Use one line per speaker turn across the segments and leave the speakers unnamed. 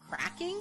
cracking?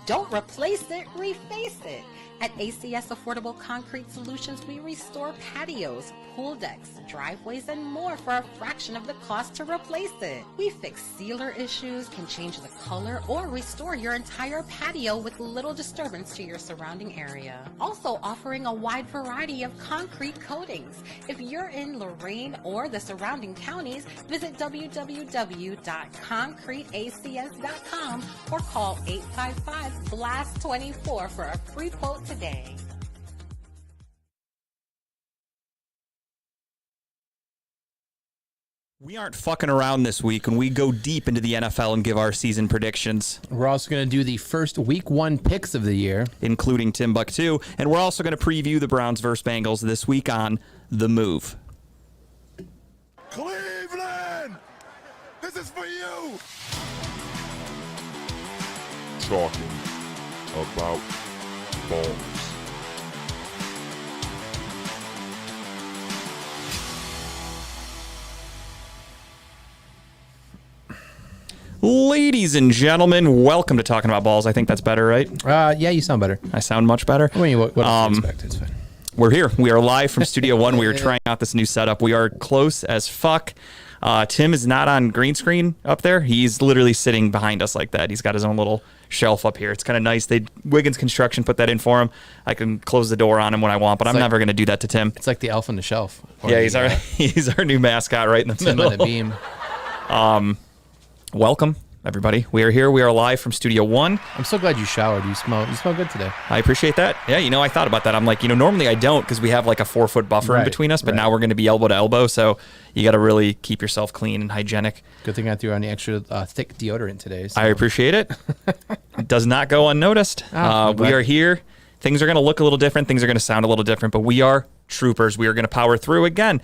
Don't replace it, reface it. At ACS Affordable Concrete Solutions, we restore patios, pool decks, driveways, and more for a fraction of the cost to replace it. We fix sealer issues, can change the color, or restore your entire patio with little disturbance to your surrounding area. Also offering a wide variety of concrete coatings. If you're in Lorain or the surrounding counties, visit www.concreteacs.com or call 855-BLAST-24 for a free quote today.
We aren't fucking around this week when we go deep into the NFL and give our season predictions.
We're also going to do the first week 1 picks of the year,
including Timbuktu, and we're also going to preview the Browns versus Bengals this week on The Move.
Cleveland! This is for you!
Talking about balls.
Ladies and gentlemen, welcome to Talking About Balls. I think that's better, right?
Yeah, you sound better.
I sound much better.
I mean, what else do you expect? It's fine.
We're here. We are live from Studio One. We are trying out this new setup. We are close as fuck. Tim is not on green screen up there. He's literally sitting behind us like that. He's got his own little shelf up here. It's kind of nice. Wiggins Construction put that in for him. I can close the door on him when I want, but I'm never going to do that to Tim.
It's like the elf on the shelf.
Yeah, he's our new mascot right in the
Tim
middle.
on the beam.
Welcome, everybody. We are here. We are live from Studio One.
I'm so glad you showered. You smell good today.
I appreciate that. Yeah, I thought about that. I'm like, normally I don't because we have like a 4-foot buffer in between us, but now we're going to be elbow to elbow, so you got to really keep yourself clean and hygienic.
Good thing I threw on the extra thick deodorant today. So.
I appreciate it. It does not go unnoticed. We are here. Things are going to look a little different. Things are going to sound a little different, but we are troopers. We are going to power through again.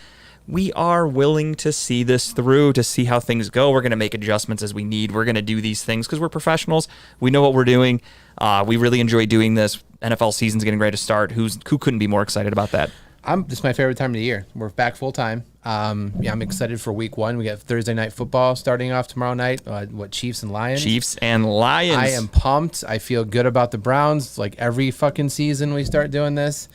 We are willing to see this through, to see how things go. We're going to make adjustments as we need. We're going to do these things because we're professionals. We know what we're doing. We really enjoy doing this. NFL season's getting ready to start. Who couldn't be more excited about that?
This is my favorite time of the year. We're back full time. I'm excited for week 1. We got Thursday night football starting off tomorrow night. Chiefs and Lions?
Chiefs and Lions.
I am pumped. I feel good about the Browns. Like every fucking season we start doing this.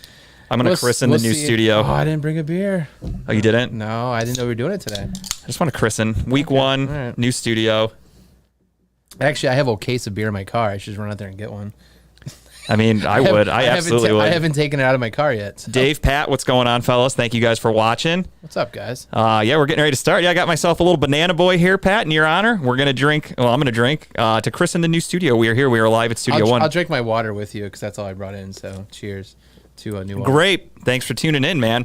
I'm going to christen the new studio.
Oh, I didn't bring a beer.
Oh, you didn't?
No, I didn't know we were doing it today.
I just want to christen. Week 1,
right.
New studio.
Actually, I have a case of beer in my car. I should just run out there and get one.
I mean, I absolutely would.
I haven't taken it out of my car yet. So.
Dave, Pat, what's going on, fellas? Thank you guys for watching.
What's up, guys?
Yeah, we're getting ready to start. Yeah, I got myself a little banana boy here, Pat, in your honor. We're going to drink. Well, I'm going to drink to christen the new studio. We are here. We are live at Studio One.
I'll drink my water with you because that's all I brought in. So cheers to a new one.
Great. Thanks for tuning in, man.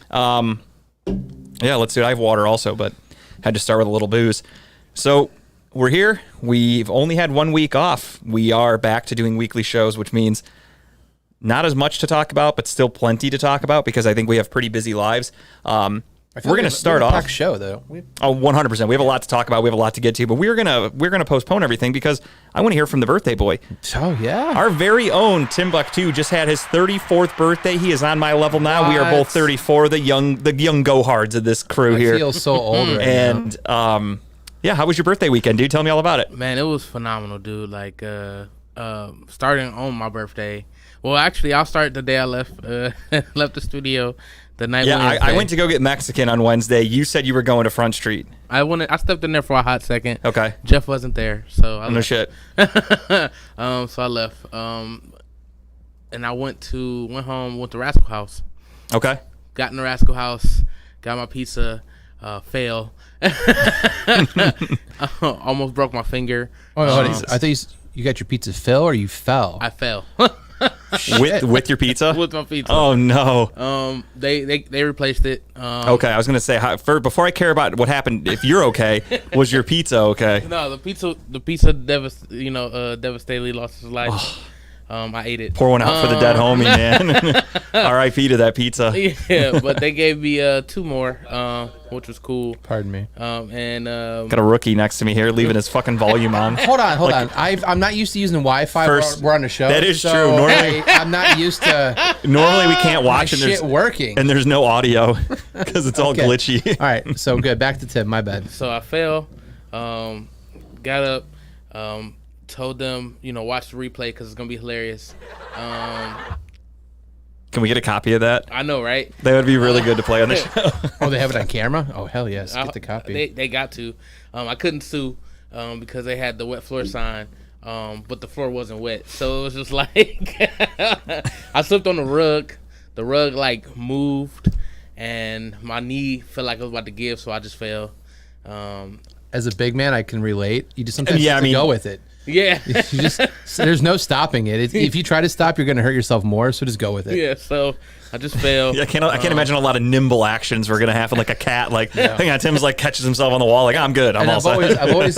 Yeah, let's do it. I have water also, but had to start with a little booze. So we're here. We've only had 1 week off. We are back to doing weekly shows, which means not as much to talk about, but still plenty to talk about because I think we have pretty busy lives. We're going to start off.
Packed show though.
100%. We have a lot to talk about. We have a lot to get to, but we're gonna postpone everything because I want to hear from the birthday boy.
Oh yeah.
Our very own Timbuktu just had his 34th birthday. He is on my level now.
What?
We are both 34. The young go-hards of this crew here.
I feel so old right
and
now.
Yeah, how was your birthday weekend, dude? Tell me all about it.
Man, it was phenomenal, dude. Like starting on my birthday. Well, actually, I'll start the day I left the studio. The night.
Yeah, I went to go get Mexican on Wednesday. You said you were going to Front Street.
I stepped in there for a hot second.
Okay.
Jeff wasn't there, so I
no
left.
shit.
So I left. And I went home, went to Rascal House.
Okay.
Got in the Rascal House, got my pizza, fail. Almost broke my finger.
I thought you got your pizza fill or you fell?
I fell.
with your pizza?
With my pizza.
Oh no.
They replaced it.
Okay, I was gonna say before I care about what happened, if you're okay, was your pizza okay?
No, the pizza devastatingly lost his life. I ate it.
Pour one out for the dead homie, man. R.I.P. to that pizza.
Yeah, but they gave me 2 more, which was cool.
Pardon me.
Got a rookie next to me here, leaving his fucking volume on.
Hold on. I'm not used to using Wi-Fi. We're on the show.
That is
so
true. Normally,
I'm not used to.
Normally, we can't watch and
shit working,
and there's no audio because it's all glitchy.
All right, so good. Back to Tim. My bad.
So I fell. Got up. told them, watch the replay because it's gonna be hilarious.
Can we get a copy of that?
I know, right?
That would be really good to play on the show.
Oh, they have it on camera? Oh, hell yes. Get the copy.
They got to. I couldn't sue because they had the wet floor sign, but the floor wasn't wet. So it was just like I slipped on the rug. The rug like moved, and my knee felt like it was about to give, so I just fell.
As a big man, I can relate. You just sometimes have to go with it.
Yeah.
There's no stopping it. If you try to stop, you're going to hurt yourself more, so just go with it.
Yeah, so I just fell.
Yeah, I can't imagine a lot of nimble actions were going to happen, like a cat. Like, hang on, Tim's like catches himself on the wall, like, I'm good. I've
always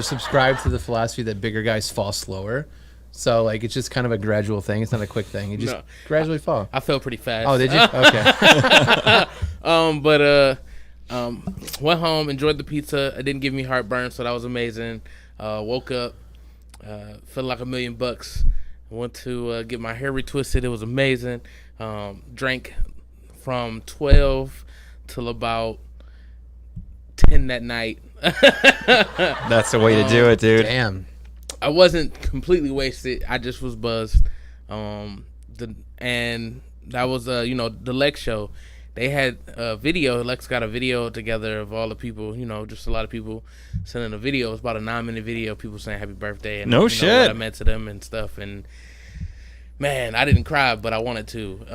subscribed to the philosophy that bigger guys fall slower. So, like, it's just kind of a gradual thing. It's not a quick thing. You just gradually fall.
I fell pretty fast.
Oh, did you? Okay.
Went home, enjoyed the pizza. It didn't give me heartburn, so that was amazing. Woke up, felt like $1 million. Went to get my hair retwisted. It was amazing. Drank from 12 till about 10 that night.
That's the way to do it, dude.
Damn.
I wasn't completely wasted. I just was buzzed. And that was the Lex show. They had a video. Lex got a video together of all the people, just a lot of people sending a video. It was about a 9-minute video, people saying happy birthday and
no shit.
What I meant to them and stuff. And man, I didn't cry, but I wanted to.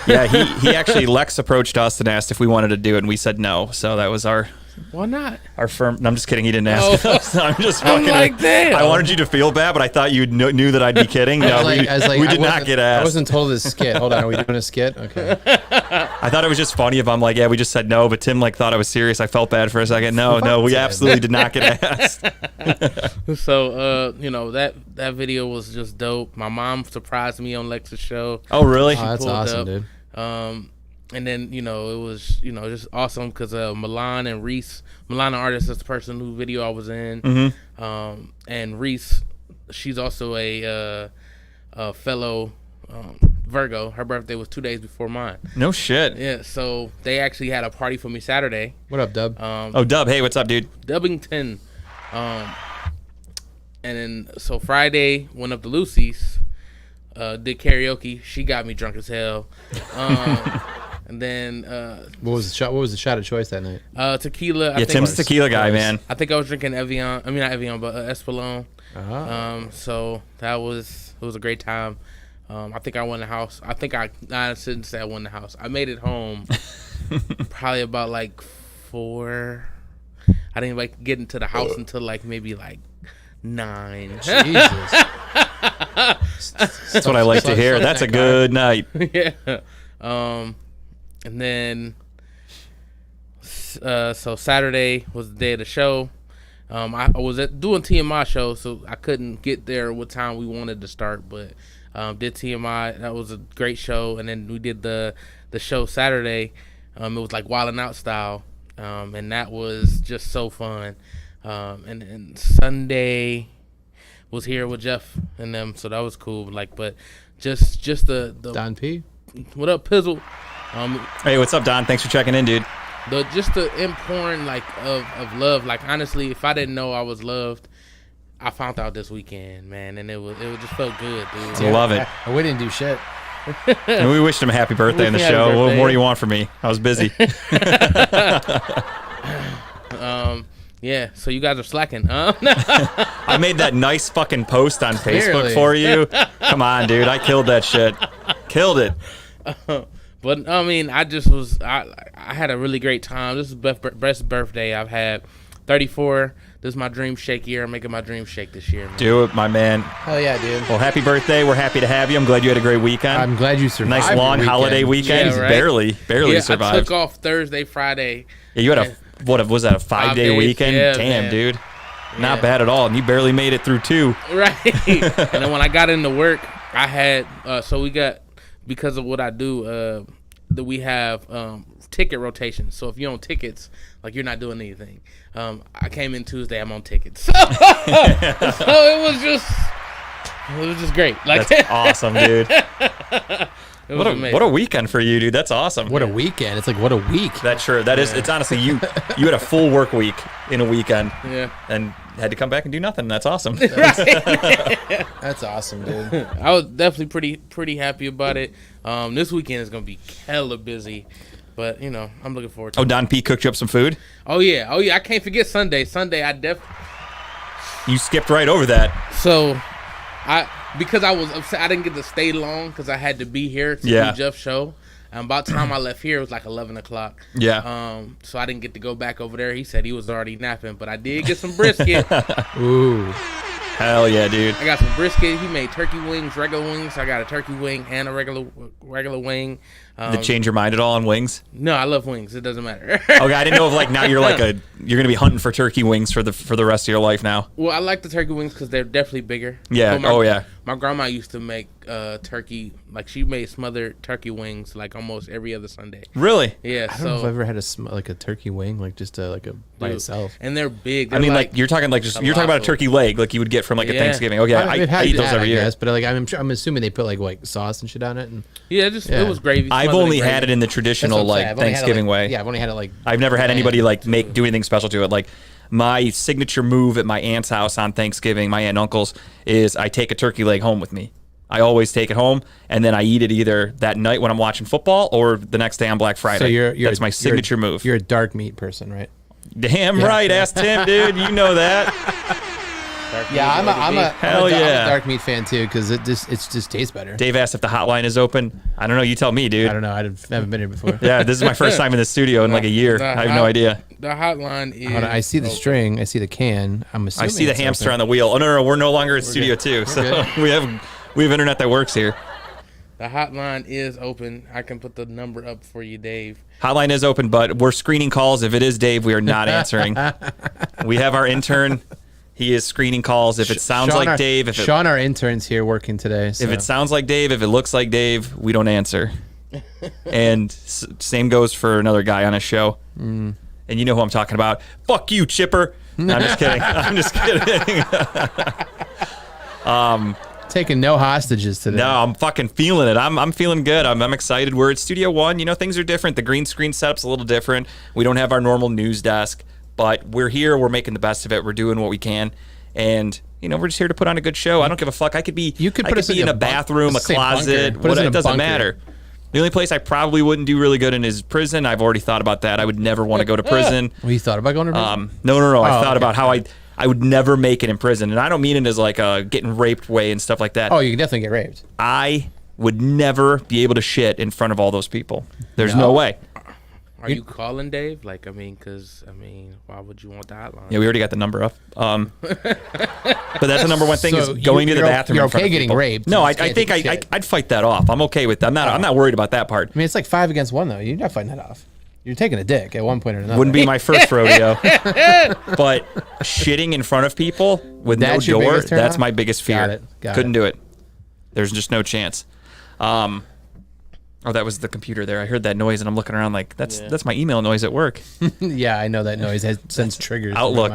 Yeah, he actually, Lex approached us and asked if we wanted to do it, and we said no. So that was our
Why not?
Our firm. No, I'm just kidding. He didn't ask us. I'm just fucking.
like, damn.
I wanted you to feel bad, but I thought you knew that I'd be kidding. No, we did not get asked.
I wasn't told this skit. Hold on, are we doing a skit? Okay.
I thought it was just funny if I'm like, yeah, we just said no, but Tim like thought I was serious. I felt bad for a second. No, we absolutely did not get asked.
So, that video was just dope. My mom surprised me on Lex's show.
Oh, really?
Oh, that's awesome, dude.
And then, it was, just awesome because Milan and Reese, Milan, the artist, is the person whose video I was in.
Mm-hmm.
And Reese, she's also a fellow Virgo. Her birthday was 2 days before mine.
No shit.
Yeah, so they actually had a party for me Saturday.
What up, Dub?
Dub. Hey, what's up, dude?
Dubbington. And then, so Friday, went up to Lucy's, did karaoke. She got me drunk as hell. And then
what was the shot of choice that night?
Tequila.
Yeah, Tim's a tequila guy, man.
I think I was drinking Evian. I mean, not Evian, but Espolòn. So it was a great time. I think I won the house. I shouldn't say I won the house. I made it home probably about like 4. I didn't get into the house until maybe 9.
Jesus.
That's what I like to hear. That's a good night.
Yeah. And then, so Saturday was the day of the show. I was doing TMI show, so I couldn't get there what time we wanted to start, but did TMI. That was a great show. And then we did the show Saturday. It was like Wildin' Out style, and that was just so fun. And Sunday was here with Jeff and them, so that was cool. But just the
Don P.
What up, Pizzle?
Hey, what's up, Don? Thanks for checking in, dude.
The impouring of love. Honestly, if I didn't know I was loved, I found out this weekend, man, and it just felt good, dude.
I love it.
We didn't do shit.
And we wished him a happy birthday on the show. What more do you want from me? I was busy.
Yeah, so you guys are slacking.
I made that nice fucking post on Facebook for you. Come on, dude. I killed that shit. Killed it.
But I mean, I had a really great time. This is the best birthday I've had. 34. This is my dream shake year. I'm making my dream shake this year, man.
Do it, my man.
Hell yeah, dude.
Well, happy birthday. We're happy to have you. I'm glad you had a great weekend.
I'm glad you survived.
Nice long holiday weekend.
Yeah, right?
Barely survived.
I took off Thursday, Friday.
Yeah, you had what was that, a 5-day weekend?
Yeah,
damn,
man.
dude.
Yeah.
Not bad at all. And you barely made it through 2.
Right. And then when I got into work, I had so we got, because of what I do, that we have ticket rotations. So if you're on tickets, you're not doing anything. I came in Tuesday, I'm on tickets. So it was just great.
That's awesome, dude.
It was amazing.
What a weekend for you, dude. That's awesome.
What a weekend. It's like, what a week.
That's sure. That is. It's honestly you had a full work week in a weekend.
Yeah.
And had to come back and do nothing. That's awesome.
That's awesome, dude.
I was definitely pretty happy about it. This weekend is gonna be hella busy, but I'm looking forward to it.
Don P cooked you up some food?
Oh yeah. I can't forget Sunday.
You skipped right over that.
So, because I was upset, I didn't get to stay long because I had to be here to do Jeff's show. And by the time I left here, it was like 11 o'clock.
Yeah.
So I didn't get to go back over there. He said he was already napping, but I did get some brisket.
Ooh.
Hell yeah, dude.
I got some brisket. He made turkey wings, regular wings. I got a turkey wing and a regular wing.
Did it change your mind at all on wings?
No, I love wings. It doesn't matter.
Okay, I didn't know if now you're you're gonna be hunting for turkey wings for the rest of your life now.
Well, I like the turkey wings because they're definitely bigger.
Yeah.
So my grandma used to make turkey, like she made smothered turkey wings like almost every other Sunday.
Really?
Yeah.
I don't know if I've ever had a turkey wing, like just by itself.
And they're big. They're
I mean, like you're talking about a turkey leg, like you would get from a Thanksgiving. Okay, I eat those every year.
But I'm assuming they put like sauce and shit on it. And
it was gravy.
I've only had it in the traditional Thanksgiving way.
Yeah, I've only had it
I've never had anybody do anything special to it. Like my signature move at my aunt's house on Thanksgiving, my aunt and uncle's, is I take a turkey leg home with me. I always take it home, and then I eat it either that night when I'm watching football or the next day on Black Friday.
So
that's my signature move.
You're a dark meat person, right?
Damn right, ask Tim, dude. You know that.
I'm a dark meat fan too because it just tastes better.
Dave asked if the hotline is open. I don't know. You tell me, dude.
I don't know. I haven't been here before.
Yeah, this is my first time in the studio in like a year. I have no idea.
The hotline is.
I see the string. I see the can. I'm assuming
I see the hamster on the wheel. Oh no, we're no longer in studio two, so we have internet that works here.
The hotline is open. I can put the number up for you, Dave.
Hotline is open, but we're screening calls. If it is Dave, we are not answering. We have our intern. He is screening calls. If it sounds like Dave,
Sean, our intern's here working today. So.
If it sounds like Dave, if it looks like Dave, we don't answer. And same goes for another guy on his show. And you know who I'm talking about. Fuck you, Chipper. No, I'm just kidding. I'm just kidding.
Taking no hostages today.
No, I'm fucking feeling it. I'm feeling good. I'm excited. We're at Studio One. Things are different. The green screen setup's a little different. We don't have our normal news desk. But we're here. We're making the best of it. We're doing what we can, and we're just here to put on a good show. I don't give a fuck. I could be.
You could put us
in a bathroom, a closet. It doesn't matter. The only place I probably wouldn't do really good in is prison. I've already thought about that. I would never want to go to prison.
Well, you thought about going to prison?
No. I thought about how I would never make it in prison, and I don't mean it as like a getting raped way and stuff like that.
Oh, you can definitely get raped.
I would never be able to shit in front of all those people. There's no way.
Are you calling Dave? Why would you want the hotline?
Yeah, we already got the number up. But that's the number one thing is going to the bathroom.
You're
in front
okay
of
getting
people.
raped.
No, I think I'd fight that off. I'm okay with that. I'm not worried about that part.
I mean, it's like 5 against 1 though. You're not fighting that off. You're taking a dick at one point or another.
Wouldn't be my first rodeo. But shitting in front of people with no door, that's my biggest fear. Couldn't do it. There's just no chance. Oh, that was the computer there. I heard that noise, and I'm looking around like, that's my email noise at work.
Yeah, I know that noise sends triggers.
Outlook.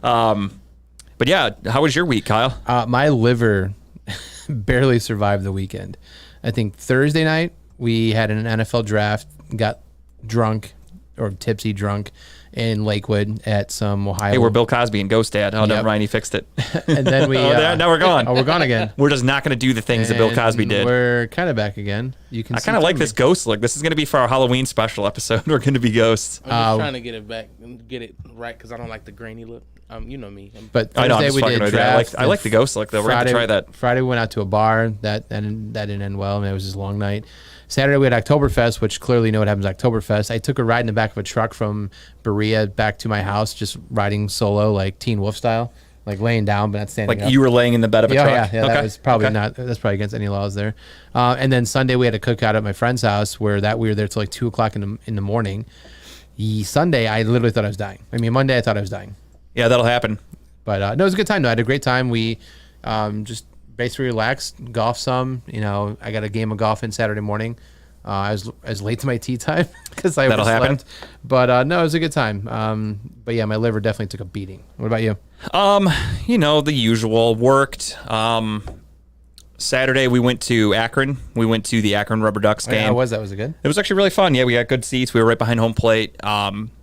But yeah, how was your week, Kyle?
My liver barely survived the weekend. I think Thursday night, we had an NFL draft, got drunk, or tipsy drunk, in Lakewood at some Ohio.
Hey, we're Bill Cosby and Ghost Dad. Oh, never mind, he fixed it.
And then we...
now we're gone.
Oh, we're gone again.
We're just not going to do the things that Bill Cosby did.
We're kind of back again. I
kind of like this ghost look. This is going to be for our Halloween special episode. We're going to be ghosts.
I'm just trying to get it back and get it right because I don't like the grainy look. You know me.
But
I know, I'm
Thursday
just
we did
draft. I like the ghost look, though. We're going to try that.
Friday we went out to a bar. That didn't end well. I mean, it was just a long night. Saturday we had Oktoberfest, which clearly you know what happens at Oktoberfest. I took a ride in the back of a truck from Berea back to my house, just riding solo, like Teen Wolf style, like laying down but not standing up.
Like you were laying in the bed of a truck?
Yeah,
okay.
That was probably not. That's probably against any laws there. And then Sunday we had a cookout at my friend's house where we were there till like 2 o'clock in the morning. Sunday I literally thought I was dying. I mean Monday I thought I was dying.
Yeah, that'll happen.
But no, it was a good time though. I had a great time. We just basically relaxed, golfed some. I got a game of golf in Saturday morning. I was late to my tea time because I overslept. But no, it was a good time. But yeah, my liver definitely took a beating. What about you?
The usual. Worked. Saturday we went to Akron. We went to the Akron Rubber Ducks game.
How was that? Was it good?
It was actually really fun. Yeah, we got good seats. We were right behind home plate.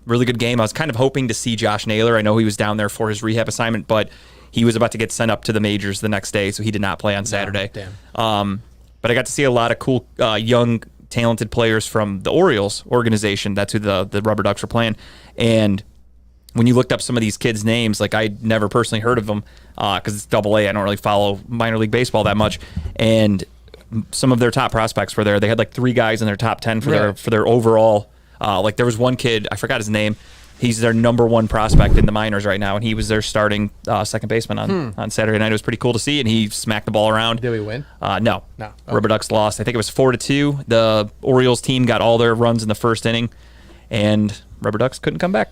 Really good game. I was kind of hoping to see Josh Naylor. I know he was down there for his rehab assignment, but he was about to get sent up to the majors the next day, so he did not play on Saturday.
Damn.
But I got to see a lot of cool, young, talented players from the Orioles organization. That's who the Rubber Ducks were playing. And when you looked up some of these kids' names, like I'd never personally heard of them because it's AA. I don't really follow minor league baseball that much. And some of their top prospects were there. They had like 3 guys in their top 10 for their overall. Like there was one kid, I forgot his name. He's their number 1 prospect in the minors right now, and he was their starting second baseman on Saturday night. It was pretty cool to see, and he smacked the ball around.
Did we win?
No.
Okay.
Rubber Ducks lost. I think it was 4-2. The Orioles team got all their runs in the first inning, and Rubber Ducks couldn't come back.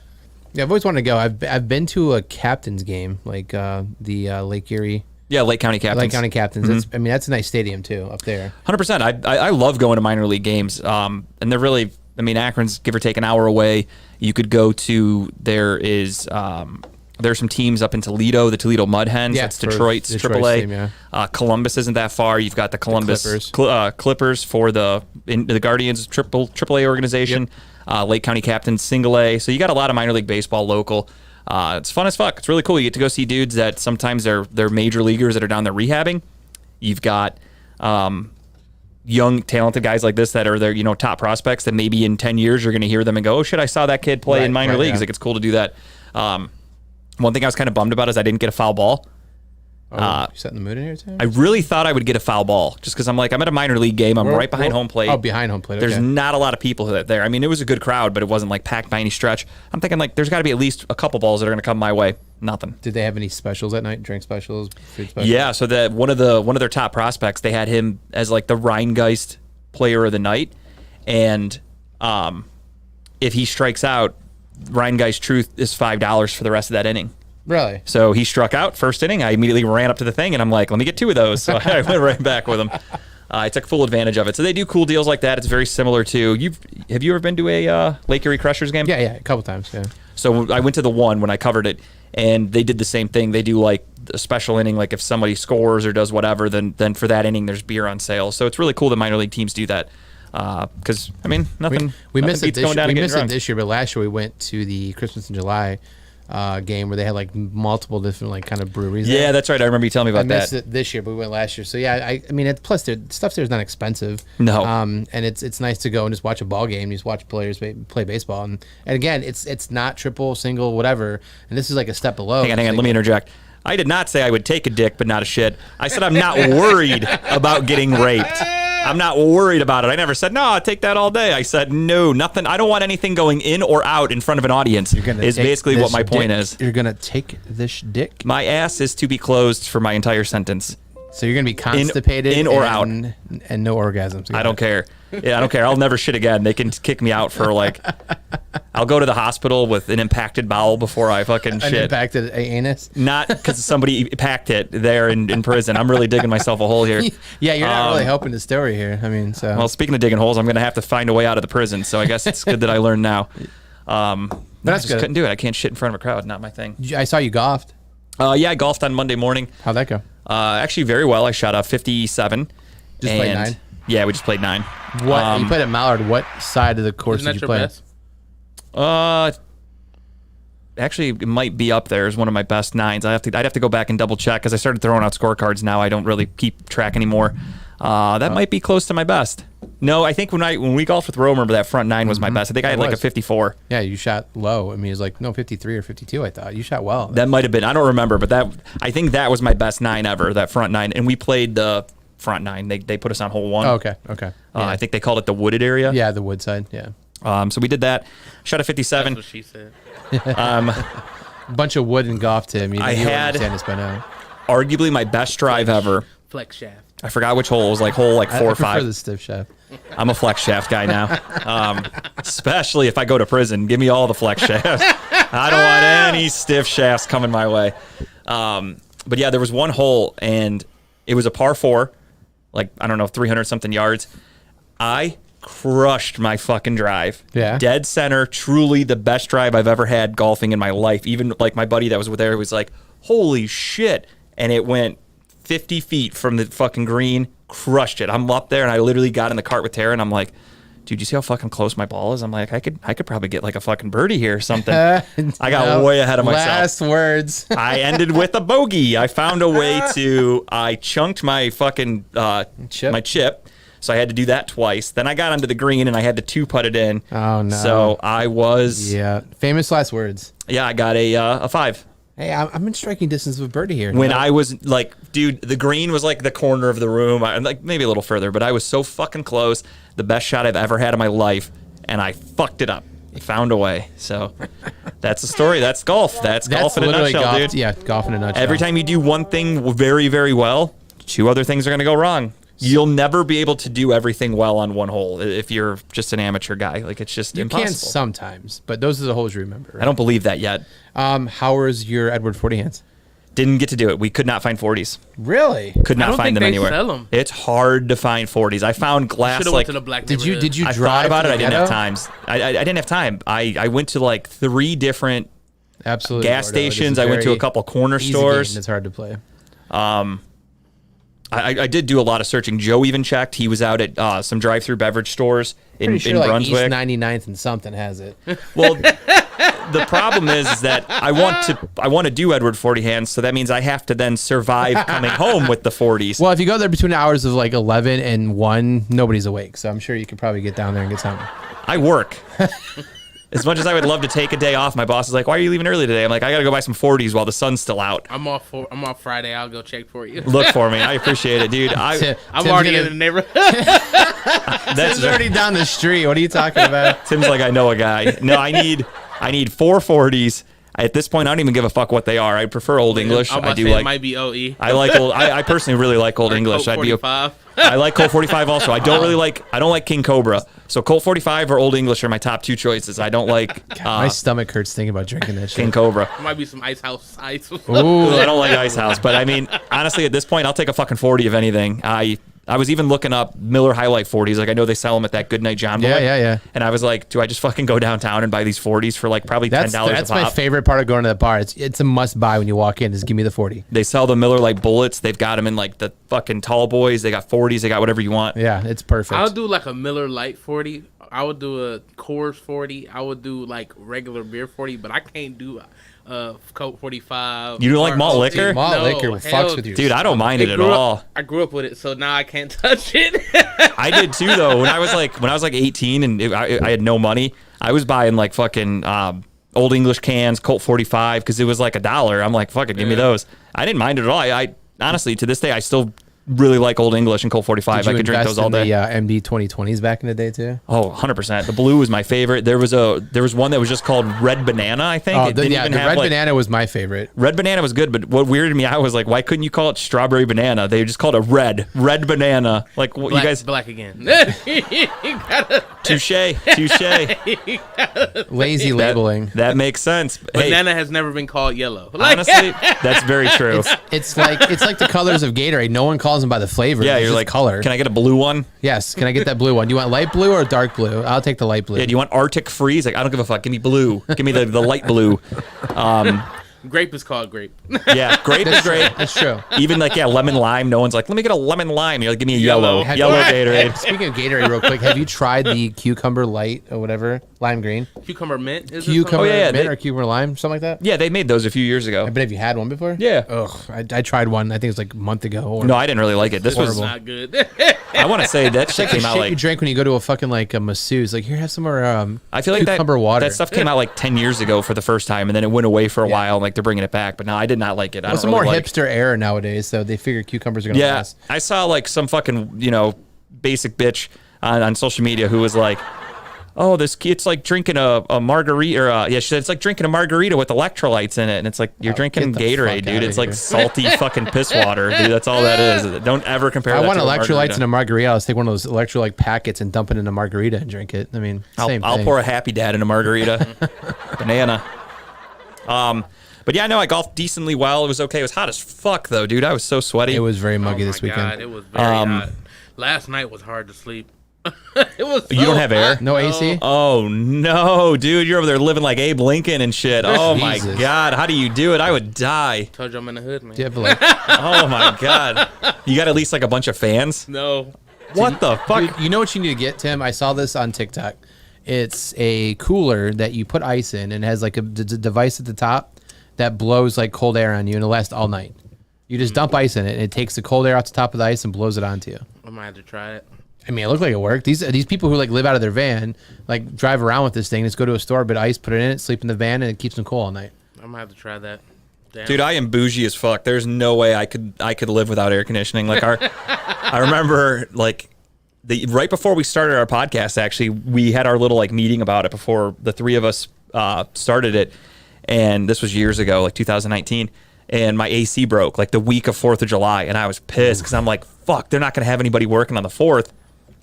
Yeah, I've always wanted to go. I've been to a captain's game, like the Lake Erie.
Yeah, Lake County Captains.
Lake County Captains. Mm-hmm. That's a nice stadium too up there.
100%. I love going to minor league games, and they're really. I mean, Akron's give or take an hour away. You could go to there's some teams up in Toledo, the Toledo Mud Hens. That's Detroit's AAA.
Team, yeah.
Columbus isn't that far. You've got the Columbus Clippers for the Guardians AAA organization. Yep. Lake County Captains Single A. So you got a lot of minor league baseball local. It's fun as fuck. It's really cool. You get to go see dudes that sometimes they're major leaguers that are down there rehabbing. You've got young, talented guys like this that are their top prospects that maybe in 10 years you're going to hear them and go, oh shit, I saw that kid play in minor leagues.
Yeah.
Like it's cool to do that. One thing I was kind of bummed about is I didn't get a foul ball.
You setting the mood in here too?
I really thought I would get a foul ball just because I'm at a minor league game. I'm right behind home plate.
Oh, behind home plate. Okay.
There's not a lot of people there. I mean, it was a good crowd, but it wasn't like packed by any stretch. I'm thinking there's got to be at least a couple balls that are going to come my way. Nothing.
Did they have any specials at night? Drink specials, food specials?
Yeah. So that one of their top prospects, they had him as like the Rheingeist player of the night, and if he strikes out, Rheingeist Truth is $5 for the rest of that inning.
Really?
So he struck out first inning. I immediately ran up to the thing, and I'm like, let me get 2 of those. So I went right back with him. I took full advantage of it. So they do cool deals like that. It's very similar to have you ever been to a Lake Erie Crushers game?
Yeah, a couple times. Yeah.
So I went to the one when I covered it, and they did the same thing. They do like a special inning, like if somebody scores or does whatever, then for that inning there's beer on sale. So it's really cool that minor league teams do that. Because I mean,
we missed it this year. We missed
it
this year, but last year we went to the Christmas in July game where they had like multiple different like kind of breweries.
Yeah, that's right. I remember you telling me about that.
I missed it this year, but we went last year. So yeah, I mean, plus stuff there is not expensive.
No.
And it's nice to go and just watch a ball game. You just watch players play baseball, and again, it's not triple, single, whatever. And this is like a step below.
Hang on. Let me interject. I did not say I would take a dick, but not a shit. I said I'm not worried about getting raped. I'm not worried about it. I never said, no, I'll take that all day. I said, no, nothing. I don't want anything going in or out in front of an audience is basically what my point is.
You're going to take this dick?
My ass is to be closed for my entire sentence.
So you're going to be constipated
in or out.
And no orgasms.
I don't care. Yeah, I don't care. I'll never shit again. They can kick me out for I'll go to the hospital with an impacted bowel before I fucking shit.
An impacted anus?
Not because somebody packed it there in prison. I'm really digging myself a hole here.
Yeah, you're not really helping the story here. I mean, so.
Well, speaking of digging holes, I'm going to have to find a way out of the prison. So I guess it's good that I learned now. I just couldn't do it. I can't shit in front of a crowd. Not my thing.
I saw you golfed.
Yeah, I golfed on Monday morning.
How'd that go?
Actually, very well. I shot a 57.
Just played 9?
Yeah, we just played 9.
What you played at Mallard? What side of the course did you play?
Actually, it might be up there as one of my best 9s. I'd have to go back and double check because I started throwing out scorecards now. I don't really keep track anymore. That might be close to my best. No, I think when we golfed with Romer, that front 9 was my best. I think I had like a 54.
Yeah, you shot low. I mean, it was like 53 or 52. I thought you shot well.
That might have been. I don't remember, but I think that was my best 9 ever. That front 9, and we played the front 9. They put us on hole 1.
Oh, okay. Yeah.
I think they called it the wooded area.
Yeah, the wood side. Yeah.
So we did that. Shot a 57.
That's what she said.
Bunch of wood and golf, Tim.
I had arguably my best drive ever.
Flex shaft.
I forgot which hole. It was like hole 4 or 5.
I prefer the stiff shaft.
I'm a flex shaft guy now. Especially if I go to prison. Give me all the flex shafts. I don't want any stiff shafts coming my way. But yeah, there was one hole, and it was a par 4, like, I don't know, 300-something yards. I crushed my fucking drive.
Yeah.
Dead center, truly the best drive I've ever had golfing in my life. Even, like, my buddy that was there was like, holy shit. And it went 50 feet from the fucking green, crushed it. I'm up there, and I literally got in the cart with Tara, and I'm like, dude, you see how fucking close my ball is? I'm like, I could probably get like a fucking birdie here or something. I got way ahead of myself.
Last words.
I ended with a bogey. I found a way I chunked my fucking my chip. So I had to do that twice. Then I got onto the green and I had to 2-putt it in.
Oh no.
So I was
famous last words.
Yeah, I got a 5.
Hey, I'm in striking distance with birdie here.
When I was like, dude, the green was like the corner of the room, like maybe a little further, but I was so fucking close. The best shot I've ever had in my life, and I fucked it up. I found a way. So that's the story. That's golf. That's golf in a nutshell,
golf,
dude.
Yeah, golf in a nutshell.
Every time you do one thing very, very well, 2 other things are going to go wrong. You'll never be able to do everything well on one hole if you're just an amateur guy. Like, it's just impossible.
You can sometimes, but those are the holes you remember. Right?
I don't believe that yet.
How was your Edward 40 hands?
Didn't get to do it. We could not find 40s.
Really?
Could not find them anywhere.
Sell them.
It's hard to find 40s. I found glass.
Should have went to the black.
Did you
I
drive
thought about it. I
to the
didn't have
ghetto?
times. I didn't have time. I went to like 3 different
Absolutely
gas
Gordo. It is
stations. I went to a
very
couple corner
easy
stores.
game. It's hard to play.
I did do a lot of searching. Joe even checked. He was out at some drive-through beverage stores in
Like
Brunswick.
East 99th and something has it.
Well, the problem is that I want to do Edward 40 hands, so that means I have to then survive coming home with the 40s.
Well, if you go there between the hours of like 11 and 1, nobody's awake. So I'm sure you could probably get down there and get something.
I work. As much as I would love to take a day off, my boss is like, "Why are you leaving early today?" I'm like, "I got to go buy some 40s while the sun's still out."
I'm off Friday. I'll go check for you.
Look for me. I appreciate it, dude.
I'm
Tim's
already
gonna-
in the neighborhood.
That's
It's already down the street. What are you talking about?
Tim's like, I know a guy. No, I need 4 40s. At this point, I don't even give a fuck what they are. I prefer Old English.
I'm about
I
to
do
say it
like.
might be OE.
I like old. I personally really like Old English.
Colt 45.
I like Colt 45 also. I don't like King Cobra. So Colt 45 or Old English are my top 2 choices. I don't like
My stomach hurts thinking about drinking that shit.
King Cobra.
Might be some Ice House ice.
Ooh,
I don't like Ice House, but I mean, honestly, at this point, I'll take a fucking 40 of anything. I was even looking up Miller High Life 40s. Like, I know they sell them at that Goodnight John Boy.
Yeah.
And I was like, do I just fucking go downtown and buy these 40s for like probably $10
That's
a pop?
my favorite part of going to the bar. It's a must buy when you walk in. Is give me the 40.
They sell the Miller Lite bullets. They've got them in like the fucking tall boys. They got 40s. They got whatever you want.
Yeah, it's perfect.
I'll do like a Miller Lite 40. I would do a Coors 40. I would do like regular beer 40, but I can't do Colt 45.
You don't like
or
malt
OG.
liquor?
Malt
No,
liquor
hell
fucks with you.
Dude, I don't mind it at
grew up-
all.
I grew up with it, so now I can't touch it.
I did too, though. When I was like 18 and I had no money, I was buying like fucking Old English cans, Colt 45, because it was like $1. I'm like, fuck it, give me those. I didn't mind it at all. I honestly, to this day, I still really like Old English and Colt 45.
Did you
I could drink
invest
those all
in
day.
the MD 2020s back in the day too?
Oh, 100%. The blue was my favorite. There was one that was just called Red Banana, I think.
The red banana was my favorite.
Red Banana was good, but what weirded me out was like, why couldn't you call it Strawberry Banana? They just called it Red Banana. Like, what, you guys?
Black again.
Touche.
Lazy labeling.
That makes sense. Hey,
Banana has never been called yellow.
honestly, that's very true.
It's like the colors of Gatorade. No one calls them by the flavor.
Yeah,
It's
you're
just
like,
color.
Can I get a blue one?
Yes. Can I get that blue one? Do you want light blue or dark blue? I'll take the light blue.
Yeah, do you want Arctic Freeze? Like, I don't give a fuck. Give me blue. Give me the light blue.
Grape is called grape.
Yeah, grape is great.
That's true.
Even like, lemon lime. No one's like, let me get a lemon lime. You're like, give me a yellow
Have-
Gatorade.
Speaking of Gatorade, real quick, have you tried the cucumber light or whatever, lime green?
Cucumber mint. Is
Cucumber
yeah,
mint
they-
or cucumber lime, something like that?
Yeah, they made those a few years ago.
But have you had one before?
Yeah.
Ugh, I tried one. I think it was like a month ago. Or
No, I didn't really like it. This was,
not good.
I want to say that shit
like the
came out
shit you
like,
drink when you go to a fucking like a masseuse. Like, here, have some more
I feel like
cucumber water.
that stuff came out like 10 years ago for the first time, and then it went away for a while, and like they're bringing it back. But no, I did not like it. I
Well,
don't
some
really
more
like,
hipster era nowadays, so they figure cucumbers are gonna
Yeah,
last.
I saw like some fucking, basic bitch on social media who was like, oh, it's like drinking a margarita, or she said it's like drinking a margarita with electrolytes in it, and it's like you're drinking
get the
Gatorade,
fuck
dude.
outta
It's like
here.
salty fucking piss water, dude. That's all that is. Don't ever compare.
I
that
want
to a
electrolytes
margarita.
in a margarita. I'll just take one of those electrolyte packets and dump it in a margarita and drink it. I mean, same
I'll
thing.
pour a Happy Dad in a margarita. Banana. But yeah, no, I golfed decently well. It was okay. It was hot as fuck though, dude. I was so sweaty.
It was very
Oh
muggy
my
this weekend.
God, it was very hot. Last night was hard to sleep. It was.
You don't have air?
No AC?
Oh no, dude! You're over there living like Abe Lincoln and shit. Oh my
Jesus.
god, how do you do it? I would die.
Told you I'm in the hood, man.
Do you have like,
Oh my god, you got at least like a bunch of fans.
No.
What the fuck?
dude, you know what you need to get, Tim? I saw this on TikTok. It's a cooler that you put ice in and has like a device at the top that blows like cold air on you and it'll last all night. You just dump ice in it and it takes the cold air off the top of the ice and blows it onto you.
I might have to try it.
I mean, it looked like it worked. These people who like live out of their van, like drive around with this thing, just go to a store, bit ice, put it in it, sleep in the van, and it keeps them cool all night.
I might have to try that. Damn.
Dude, I am bougie as fuck. There's no way I could live without air conditioning. Like I remember like right before we started our podcast, actually, we had our little like meeting about it before the three of us started it, and this was years ago, like 2019. And my AC broke like the week of 4th of July, and I was pissed because I'm like, fuck, they're not gonna have anybody working on the 4th.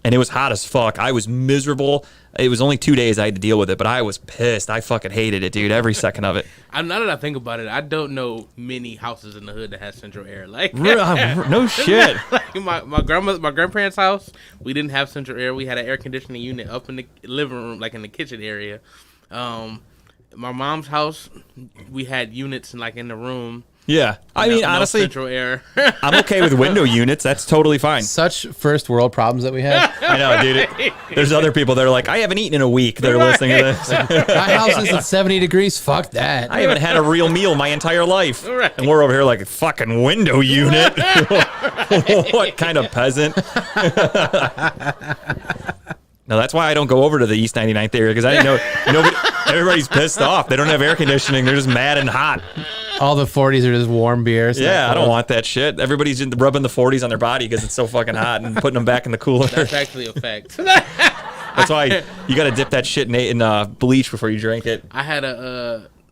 And it was hot as fuck. I was miserable. It was only 2 days I had to deal with it, but I was pissed. I fucking hated it, dude. Every second of it.
Now that I think about it, I don't know many houses in the hood that has central air. Like
No shit.
like my grandparents' house, we didn't have central air. We had an air conditioning unit up in the living room, like in the kitchen area. My mom's house, we had units like in the room.
Yeah. I mean, honestly,
central air.
I'm okay with window units. That's totally fine.
Such first world problems that we have.
I know, dude. There's other people that are like, I haven't eaten in a week. They're listening to this.
My house is at 70 degrees. Fuck that.
I haven't had a real meal my entire life.
Right.
And we're over here like, fucking window unit. What kind of peasant? No, that's why I don't go over to the East 99th area, because I know everybody's pissed off. They don't have air conditioning. They're just mad and hot.
All the 40s are just warm beer.
Yeah, I don't want that shit. Everybody's rubbing the 40s on their body because it's so fucking hot and putting them back in the cooler.
That's actually a fact.
That's why you got to dip that shit in bleach before you drink it.
I had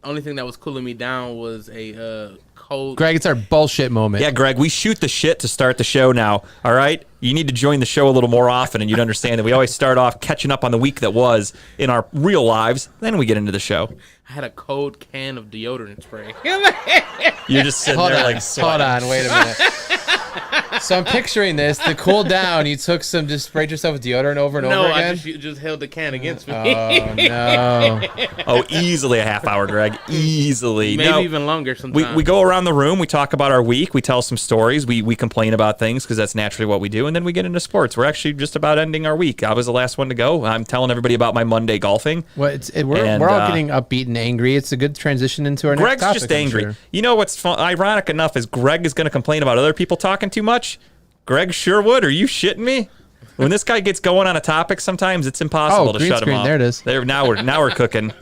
only thing that was cooling me down was a cold.
Greg, it's our bullshit moment.
Yeah, Greg, we shoot the shit to start the show now, all right? You need to join the show a little more often, and you'd understand that we always start off catching up on the week that was in our real lives, then we get into the show.
I had a cold can of deodorant spray.
You're just sitting there like
Hold on, wait a minute. So I'm picturing this. To cool down, you took just sprayed yourself with deodorant over and over
No,
again?
I just held the can against me.
Oh, no.
Oh, easily a half hour, Greg. Easily.
Maybe
No,
even longer sometimes.
we go around the room. We talk about our week. We tell some stories. We complain about things because that's naturally what we do. And then we get into sports. We're actually just about ending our week. I was the last one to go. I'm telling everybody about my Monday golfing.
Well, we're all getting upbeat and angry. It's a good transition into our next
Greg's
topic.
just angry. You know what's ironic enough is Greg is going to complain about other people talking too much. Greg Sherwood, are you shitting me? When this guy gets going on a topic, sometimes it's impossible to
green
shut him
screen,
off.
there it is.
Now we're cooking.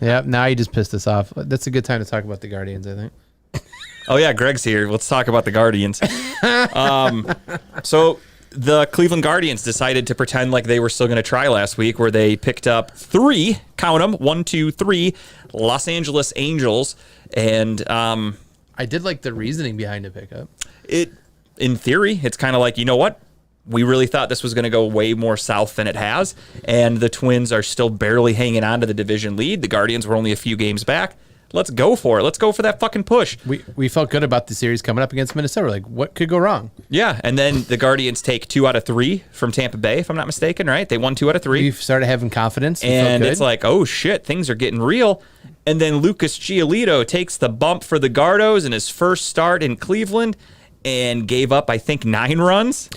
Yep, now you just pissed us off. That's a good time to talk about the Guardians, I think.
Oh yeah, Greg's here. Let's talk about the Guardians. So the Cleveland Guardians decided to pretend like they were still going to try last week, where they picked up 3, count them, 1, 2, 3, Los Angeles Angels, and
I did like the reasoning behind the pickup.
in theory, it's kind of like, you know what? We really thought this was going to go way more south than it has, and the Twins are still barely hanging on to the division lead. The Guardians were only a few games back. Let's go for it. Let's go for that fucking push.
We felt good about the series coming up against Minnesota. Like, what could go wrong?
Yeah, and then the Guardians take 2 out of 3 from Tampa Bay, if I'm not mistaken, right? They won 2 out of 3.
We've started having confidence.
And it's like, oh shit, things are getting real. And then Lucas Giolito takes the bump for the Gardos in his first start in Cleveland and gave up, I think, 9 runs.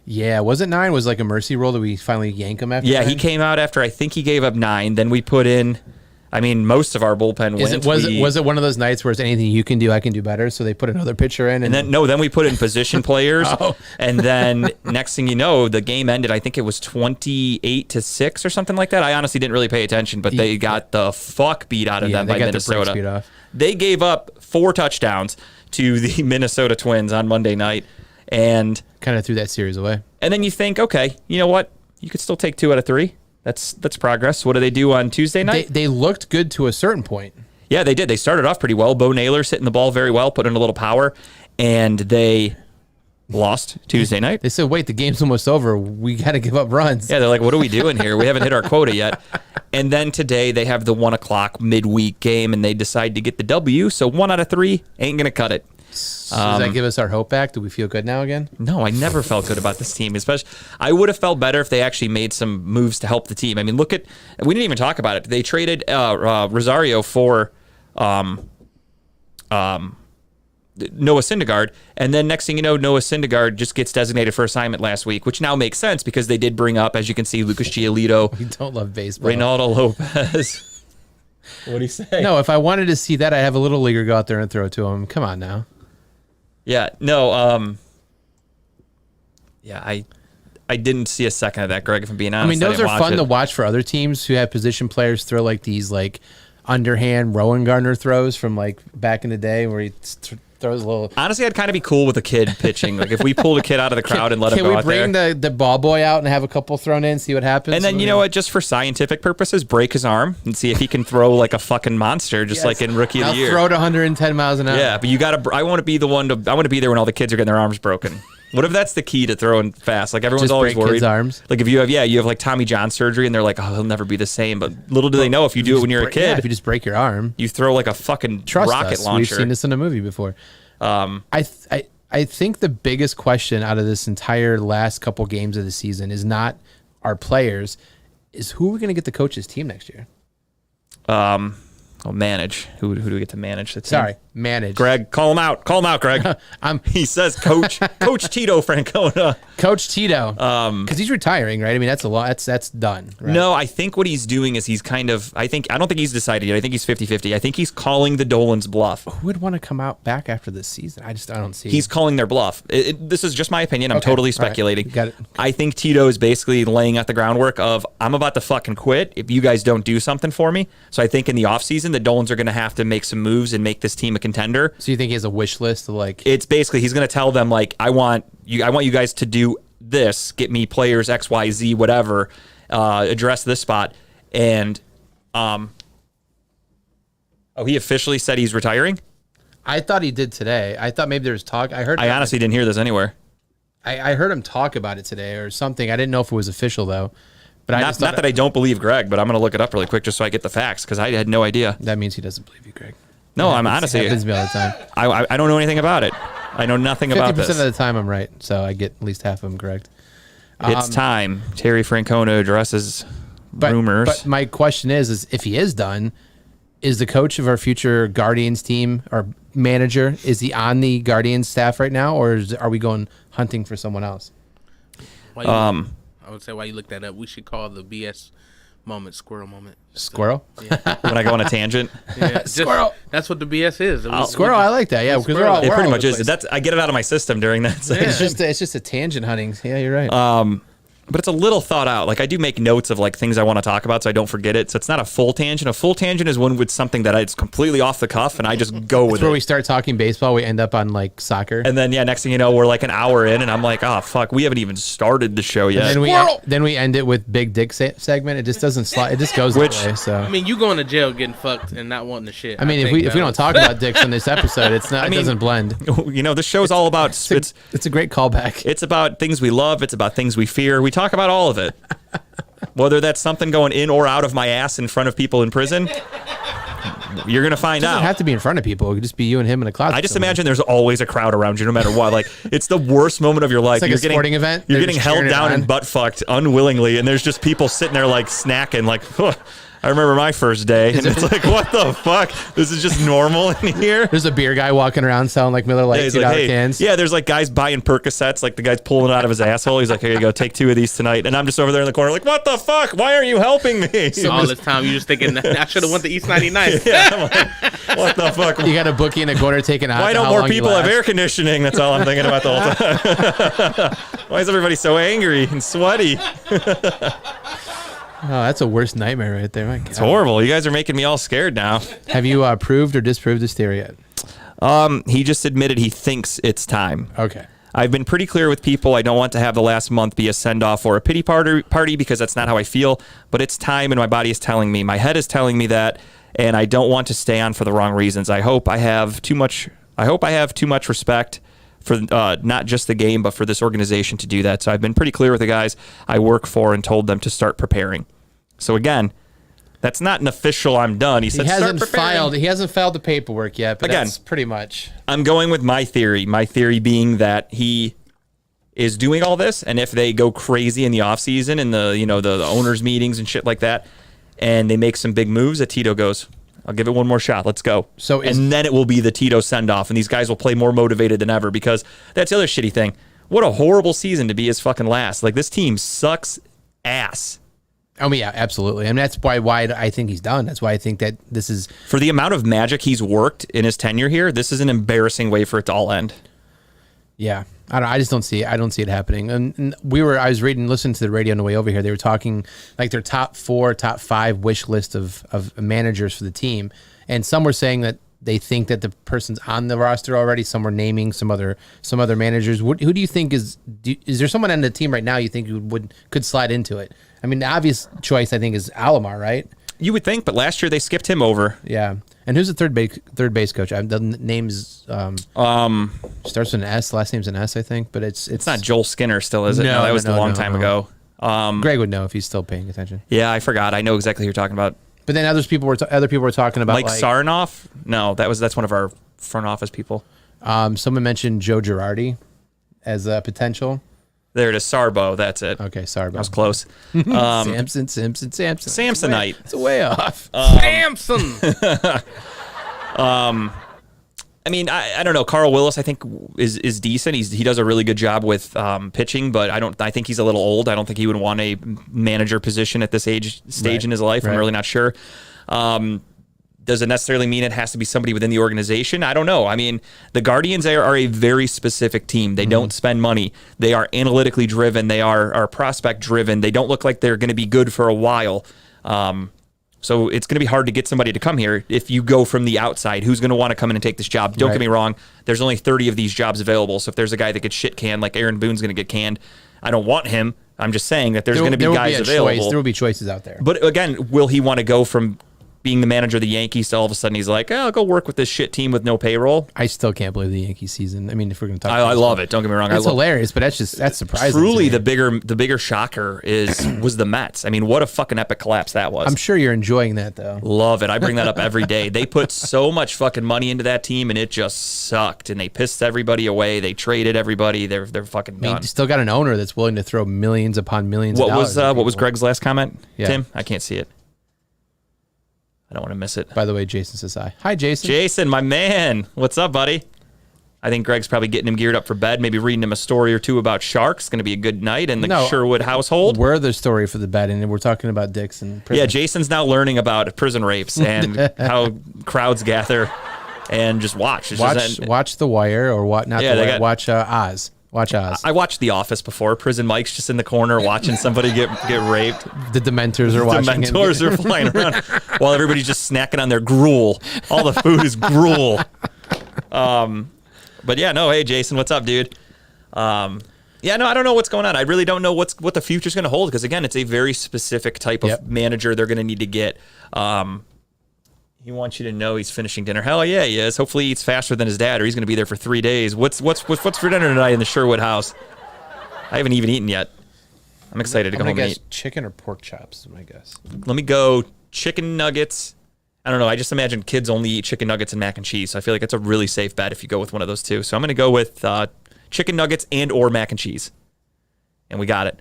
Yeah, was it 9? Was it like a mercy rule that we finally yank him after?
Yeah,
9?
he came out after, I think he gave up 9. Then we put in, I mean, most of our bullpen went.
Was it one of those nights where it's anything you can do, I can do better? So they put another pitcher in,
and then we put in position players,
Oh.
and then next thing you know, the game ended. I think it was 28-6 or something like that. I honestly didn't really pay attention, but they got the fuck beat out of them by Minnesota.
The off.
They gave up 4 touchdowns to the Minnesota Twins on Monday night, and
kind of threw that series away.
And then you think, okay, you know what? You could still take 2 out of 3. That's progress. What do they do on Tuesday night?
They looked good to a certain point.
Yeah, they did. They started off pretty well. Bo Naylor's hitting the ball very well, put in a little power, and they lost Tuesday night.
They said, wait, the game's almost over. We got to give up runs.
Yeah, they're like, what are we doing here? We haven't hit our quota yet. And then today they have the 1 o'clock midweek game, and they decide to get the W, so 1 out of 3 ain't going to cut it.
Does that give us our hope back? Do we feel good now again?
No, I never felt good about this team. Especially, I would have felt better if they actually made some moves to help the team. I mean, we didn't even talk about it. They traded Rosario for Noah Syndergaard, and then next thing you know, Noah Syndergaard just gets designated for assignment last week, which now makes sense because they did bring up, as you can see, Lucas Giolito.
We don't love baseball.
Reynaldo Lopez. What do you say?
No, if I wanted to see that, I'd have a little leaguer go out there and throw it to him. Come on now.
Yeah, no, yeah, I didn't see a second of that, Greg, if I'm being honest.
I mean, those are fun to watch for other teams who have position players throw like these like underhand Rowan Gardner throws from like back in the day where he throws a little.
Honestly, I'd kind of be cool with a kid pitching. Like if we pulled a kid out of the crowd and let him go out there.
Can we bring the ball boy out and have a couple thrown in, see what happens?
And then, you know what, just for scientific purposes, break his arm and see if he can throw like a fucking monster, just like in Rookie of the Year.
Throw it 110 miles an hour.
Yeah, but I want to be the one I want to be there when all the kids are getting their arms broken. What if that's the key to throwing fast? Like everyone's
Just
always
break
worried.
kids' arms.
Like if you have like Tommy John surgery and they're like, oh, he'll never be the same. But little do they know if you do it when you're a kid,
Yeah, if you just break your arm,
you throw like a fucking
trust
rocket
us.
launcher.
We've seen this in a movie before. I think the biggest question out of this entire last couple games of the season is not our players, is who are we going to get to coach this team next year?
I'll manage. Who do we get to manage the team?
Sorry, manage.
Greg, call him out. Call him out, Greg. He says Coach Tito Francona.
Coach Tito. Because he's retiring, right? I mean, that's a lot. That's done. Right?
No, I think what he's doing is he's kind of, I don't think he's decided yet. I think he's 50-50. I think he's calling the Dolan's bluff.
Who would want to come out back after this season? I don't see.
He's calling their bluff. This is just my opinion. I'm totally speculating.
Right. Got it.
I think Tito is basically laying out the groundwork of, I'm about to fucking quit if you guys don't do something for me. So I think in the offseason, the Dolans are going to have to make some moves and make this team a contender.
So you think he has a wish list of like?
It's basically, he's going to tell them like, I want you guys to do this, get me players X, Y, Z, whatever, address this spot. And, he officially said he's retiring?
I thought he did today. I thought maybe there was talk. I
honestly didn't hear this anywhere.
I heard him talk about it today or something. I didn't know if it was official though. But
not that I don't believe Greg, but I'm going to look it up really quick just so I get the facts because I had no idea.
That means he doesn't believe you, Greg.
No, I'm honestly.
It happens to me all the time.
I don't know anything about it. I know nothing about this.
50% of the time I'm right, so I get at least half of them correct.
It's time. Terry Francona addresses rumors.
But my question is if he is done, is the coach of our future Guardians team, our manager, is he on the Guardians staff right now, or are we going hunting for someone else?
I would say while you look that up, we should call the BS moment squirrel moment.
Squirrel?
Yeah. When I go on a tangent.
Yeah,
squirrel.
That's what the BS is.
Squirrel, I like that. Yeah, because
it pretty much is. I get it out of my system during that.
Yeah. It's just a tangent hunting. Yeah, you're right.
But it's a little thought out. Like I do make notes of like things I want to talk about so I don't forget it. So it's not a full tangent. A full tangent is one with something that it's completely off the cuff and I just go with it.
Where we start talking baseball, we end up on like soccer.
And then next thing you know, we're like an hour in and I'm like, oh fuck, we haven't even started the show yet.
And then we end it with big dick segment. It just doesn't slide. It just goes that way. So
I mean, you going to jail getting fucked and not wanting to shit.
I mean, if we don't talk about dicks in this episode, it's not. It doesn't blend.
You know, this show's all about
it's a great callback.
It's about things we love. It's about things we fear. We talk about all of it. Whether that's something going in or out of my ass in front of people in prison, you're going to find out.
It doesn't have to be in front of people. It could just be you and him in a closet.
I just imagine there's always a crowd around you no matter what. Like, it's the worst moment of your life.
It's like a sporting event.
You're getting held down and butt fucked unwillingly, and there's just people sitting there like snacking like, huh. I remember my first day, and it's like, what the fuck? This is just normal in here?
There's a beer guy walking around selling like Miller Lite $2 cans.
Yeah, there's like guys buying Percocets, like the guy's pulling it out of his asshole. He's like, here you go, take 2 of these tonight. And I'm just over there in the corner like, what the fuck? Why aren't you helping me?
So all this time, you're just thinking, I should have went to East 99.
Yeah, I'm like, what the fuck?
You got a bookie in a corner taking out.
Why don't more people have air conditioning? That's all I'm thinking about the whole time. Why is everybody so angry and sweaty?
Oh, that's a worst nightmare right there. My God.
It's horrible. You guys are making me all scared now.
Have you proved or disproved this theory yet?
He just admitted he thinks it's time.
Okay.
I've been pretty clear with people. I don't want to have the last month be a send-off or a pity party because that's not how I feel. But it's time, and my body is telling me. My head is telling me that, and I don't want to stay on for the wrong reasons. I hope I have too much respect for not just the game, but for this organization to do that. So I've been pretty clear with the guys I work for and told them to start preparing. So again, That's not an official I'm done. He said
He
start preparing.
He hasn't filed the paperwork yet, but
Again,
that's pretty much.
I'm going with my theory. My theory being that he is doing all this, and if they go crazy in the offseason and the owners' meetings and shit like that, and they make some big moves, that Tito goes, I'll give it one more shot. Let's go. And then it will be the Tito send-off, and these guys will play more motivated than ever, because that's the other shitty thing. What a horrible season to be his fucking last. Like, this team sucks ass.
Oh, yeah, absolutely. And that's why I think he's done. That's why I think that this is...
For the amount of magic he's worked in his tenure here, this is an embarrassing way for it to all end.
Yeah. I just don't see it. I don't see it happening. And I was listening to the radio on the way over here. They were talking like their top 4, top 5 wish list of managers for the team. And some were saying that they think that the person's on the roster already. Some were naming some other managers. Who do you think is there someone on the team right now you think could slide into it? I mean, the obvious choice I think is Alomar, right?
You would think, but last year they skipped him over.
Yeah. And who's the third base coach? The name's starts with an S. Last name's an S, I think. But it's
not Joel Skinner still, is it? No, that was a long time ago.
Greg would know if he's still paying attention.
Yeah, I forgot. I know exactly who you're talking about.
But then other people were talking about
Mike Sarnoff. No, that's one of our front office people.
Someone mentioned Joe Girardi as a potential.
There it is, Sarbo. That's it.
Okay, Sarbo.
I was close.
Samson.
Samsonite.
It's way off.
Samson.
I mean, I don't know. Carl Willis, I think, is decent. He does a really good job with pitching, but I think he's a little old. I don't think he would want a manager position at this stage in his life. I'm really not sure. Does it necessarily mean it has to be somebody within the organization? I don't know. I mean, the Guardians are a very specific team. They don't spend money. They are analytically driven. They are prospect driven. They don't look like they're going to be good for a while. So it's going to be hard to get somebody to come here if you go from the outside. Who's going to want to come in and take this job? Don't get me wrong. There's only 30 of these jobs available. So if there's a guy that gets shit canned, like Aaron Boone's going to get canned, I don't want him. I'm just saying that there's going to be guys available.
There will be choices out there.
But again, will he want to go from being the manager of the Yankees to all of a sudden he's like, I'll go work with this shit team with no payroll?
I still can't believe the Yankees season. I mean, if we're going to talk
I love it. Don't get me wrong.
It's hilarious, but that's surprising.
Truly, the bigger shocker was the Mets. I mean, what a fucking epic collapse that was.
I'm sure you're enjoying that, though.
Love it. I bring that up every day. They put so much fucking money into that team, and it just sucked. And they pissed everybody away. They traded everybody. They're fucking done.
I mean, you still got an owner that's willing to throw millions upon millions of dollars.
What was Greg's last comment, Tim? I can't see it. I don't want to miss it.
By the way, Jason says hi. Hi, Jason.
Jason, my man. What's up, buddy? I think Greg's probably getting him geared up for bed, maybe reading him a story or two about sharks. It's going to be a good night in the Sherwood household.
We're the story for the bed, and we're talking about dicks and prison.
Yeah, Jason's now learning about prison rapes and how crowds gather and just watch.
Watch The Wire or watch watch Oz. Watch Oz.
I watched The Office before. Prison Mike's just in the corner watching somebody get raped.
The Dementors are watching.
The Dementors are flying around while everybody's just snacking on their gruel. All the food is gruel. But yeah, no, hey Jason, what's up, dude? I don't know what's going on. I really don't know what the future's going to hold because again, it's a very specific type of manager they're going to need to get. He wants you to know he's finishing dinner. Hell yeah, he is. Hopefully he eats faster than his dad, or he's going to be there for 3 days. What's for dinner tonight in the Sherwood house? I haven't even eaten yet. I'm excited to go home and eat.
Chicken or pork chops is my guess.
Let me go chicken nuggets. I don't know. I just imagine kids only eat chicken nuggets and mac and cheese. So I feel like it's a really safe bet if you go with one of those two. So I'm going to go with chicken nuggets and or mac and cheese. And we got it.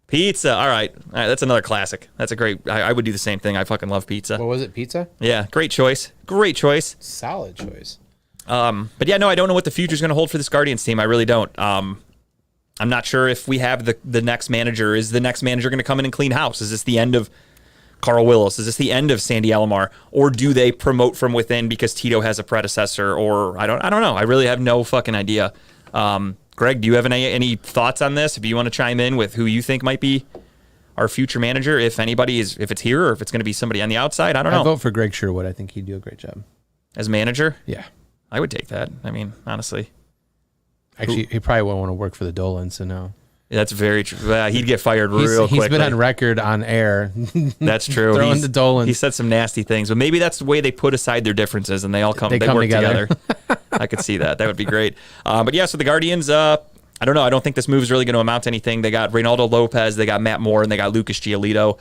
Pizza. All right. That's another classic. That's a great. I would do the same thing. I fucking love pizza.
What was it? Pizza?
Yeah. Great choice. Great choice.
Solid choice.
But yeah, no, I don't know what the future's going to hold for this Guardians team. I really don't. I'm not sure if we have the next manager. Is the next manager going to come in and clean house? Is this the end of Carl Willis? Is this the end of Sandy Alomar? Or do they promote from within because Tito has a predecessor? Or I don't know. I really have no fucking idea. Greg, do you have any thoughts on this? If you want to chime in with who you think might be our future manager, if it's here or if it's going to be somebody on the outside, I don't know.
I vote for Greg Sherwood. I think he'd do a great job
as manager.
Yeah,
I would take that. I mean, honestly,
actually, he probably won't want to work for the Dolans. So no.
That's very true. He'd get fired real quickly.
He's been on record on air.
That's true.
Throwing the Dolans.
He said some nasty things, but maybe that's the way they put aside their differences and they work together. I could see that. That would be great. But yeah, so the Guardians, I don't know. I don't think this move is really going to amount to anything. They got Reynaldo Lopez, they got Matt Moore, and they got Lucas Giolito.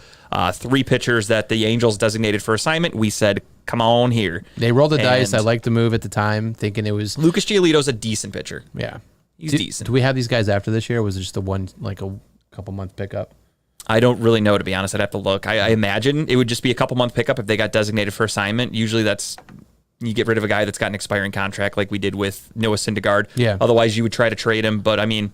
3 pitchers that the Angels designated for assignment. We said, come on here.
They rolled the dice. I liked the move at the time, thinking it was...
Lucas Giolito's a decent pitcher.
Yeah.
He's decent.
Do we have these guys after this year, or was it just a couple month pickup?
I don't really know, to be honest. I'd have to look. I imagine it would just be a couple month pickup if they got designated for assignment. Usually that's... You get rid of a guy that's got an expiring contract like we did with Noah Syndergaard.
Yeah.
Otherwise, you would try to trade him. But, I mean,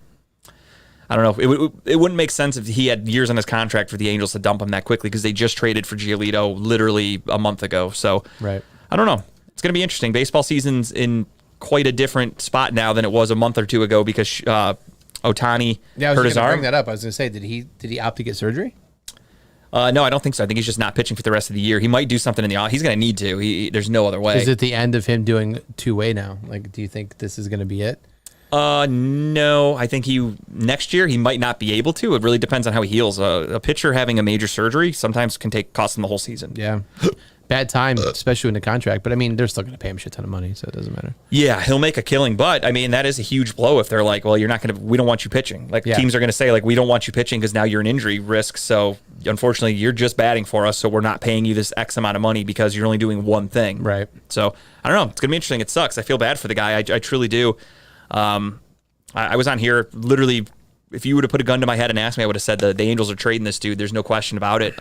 I don't know. It wouldn't make sense if he had years on his contract for the Angels to dump him that quickly because they just traded for Giolito literally a month ago. So,
right.
I don't know. It's going to be interesting. Baseball season's in quite a different spot now than it was a month or two ago because Ohtani hurt his arm.
Bring that up. I was going to say, did he opt to get surgery?
No, I don't think so. I think he's just not pitching for the rest of the year. He might do something in the off. He's going to need to. There's no other way.
Is it the end of him doing two-way now? Like, do you think this is going to be it?
No. I think next year he might not be able to. It really depends on how he heals. A pitcher having a major surgery sometimes can cost him the whole season.
Yeah. Bad time, especially in the contract. But, I mean, they're still going to pay him a shit ton of money, so it doesn't matter.
Yeah, he'll make a killing. But, I mean, that is a huge blow if they're like, well, we don't want you pitching. Like, teams are going to say, like, we don't want you pitching because now you're an injury risk. So, unfortunately, you're just batting for us. So, we're not paying you this X amount of money because you're only doing one thing.
Right.
So, I don't know. It's going to be interesting. It sucks. I feel bad for the guy. I truly do. I was on here, literally, if you would have put a gun to my head and asked me, I would have said the Angels are trading this dude. There's no question about it.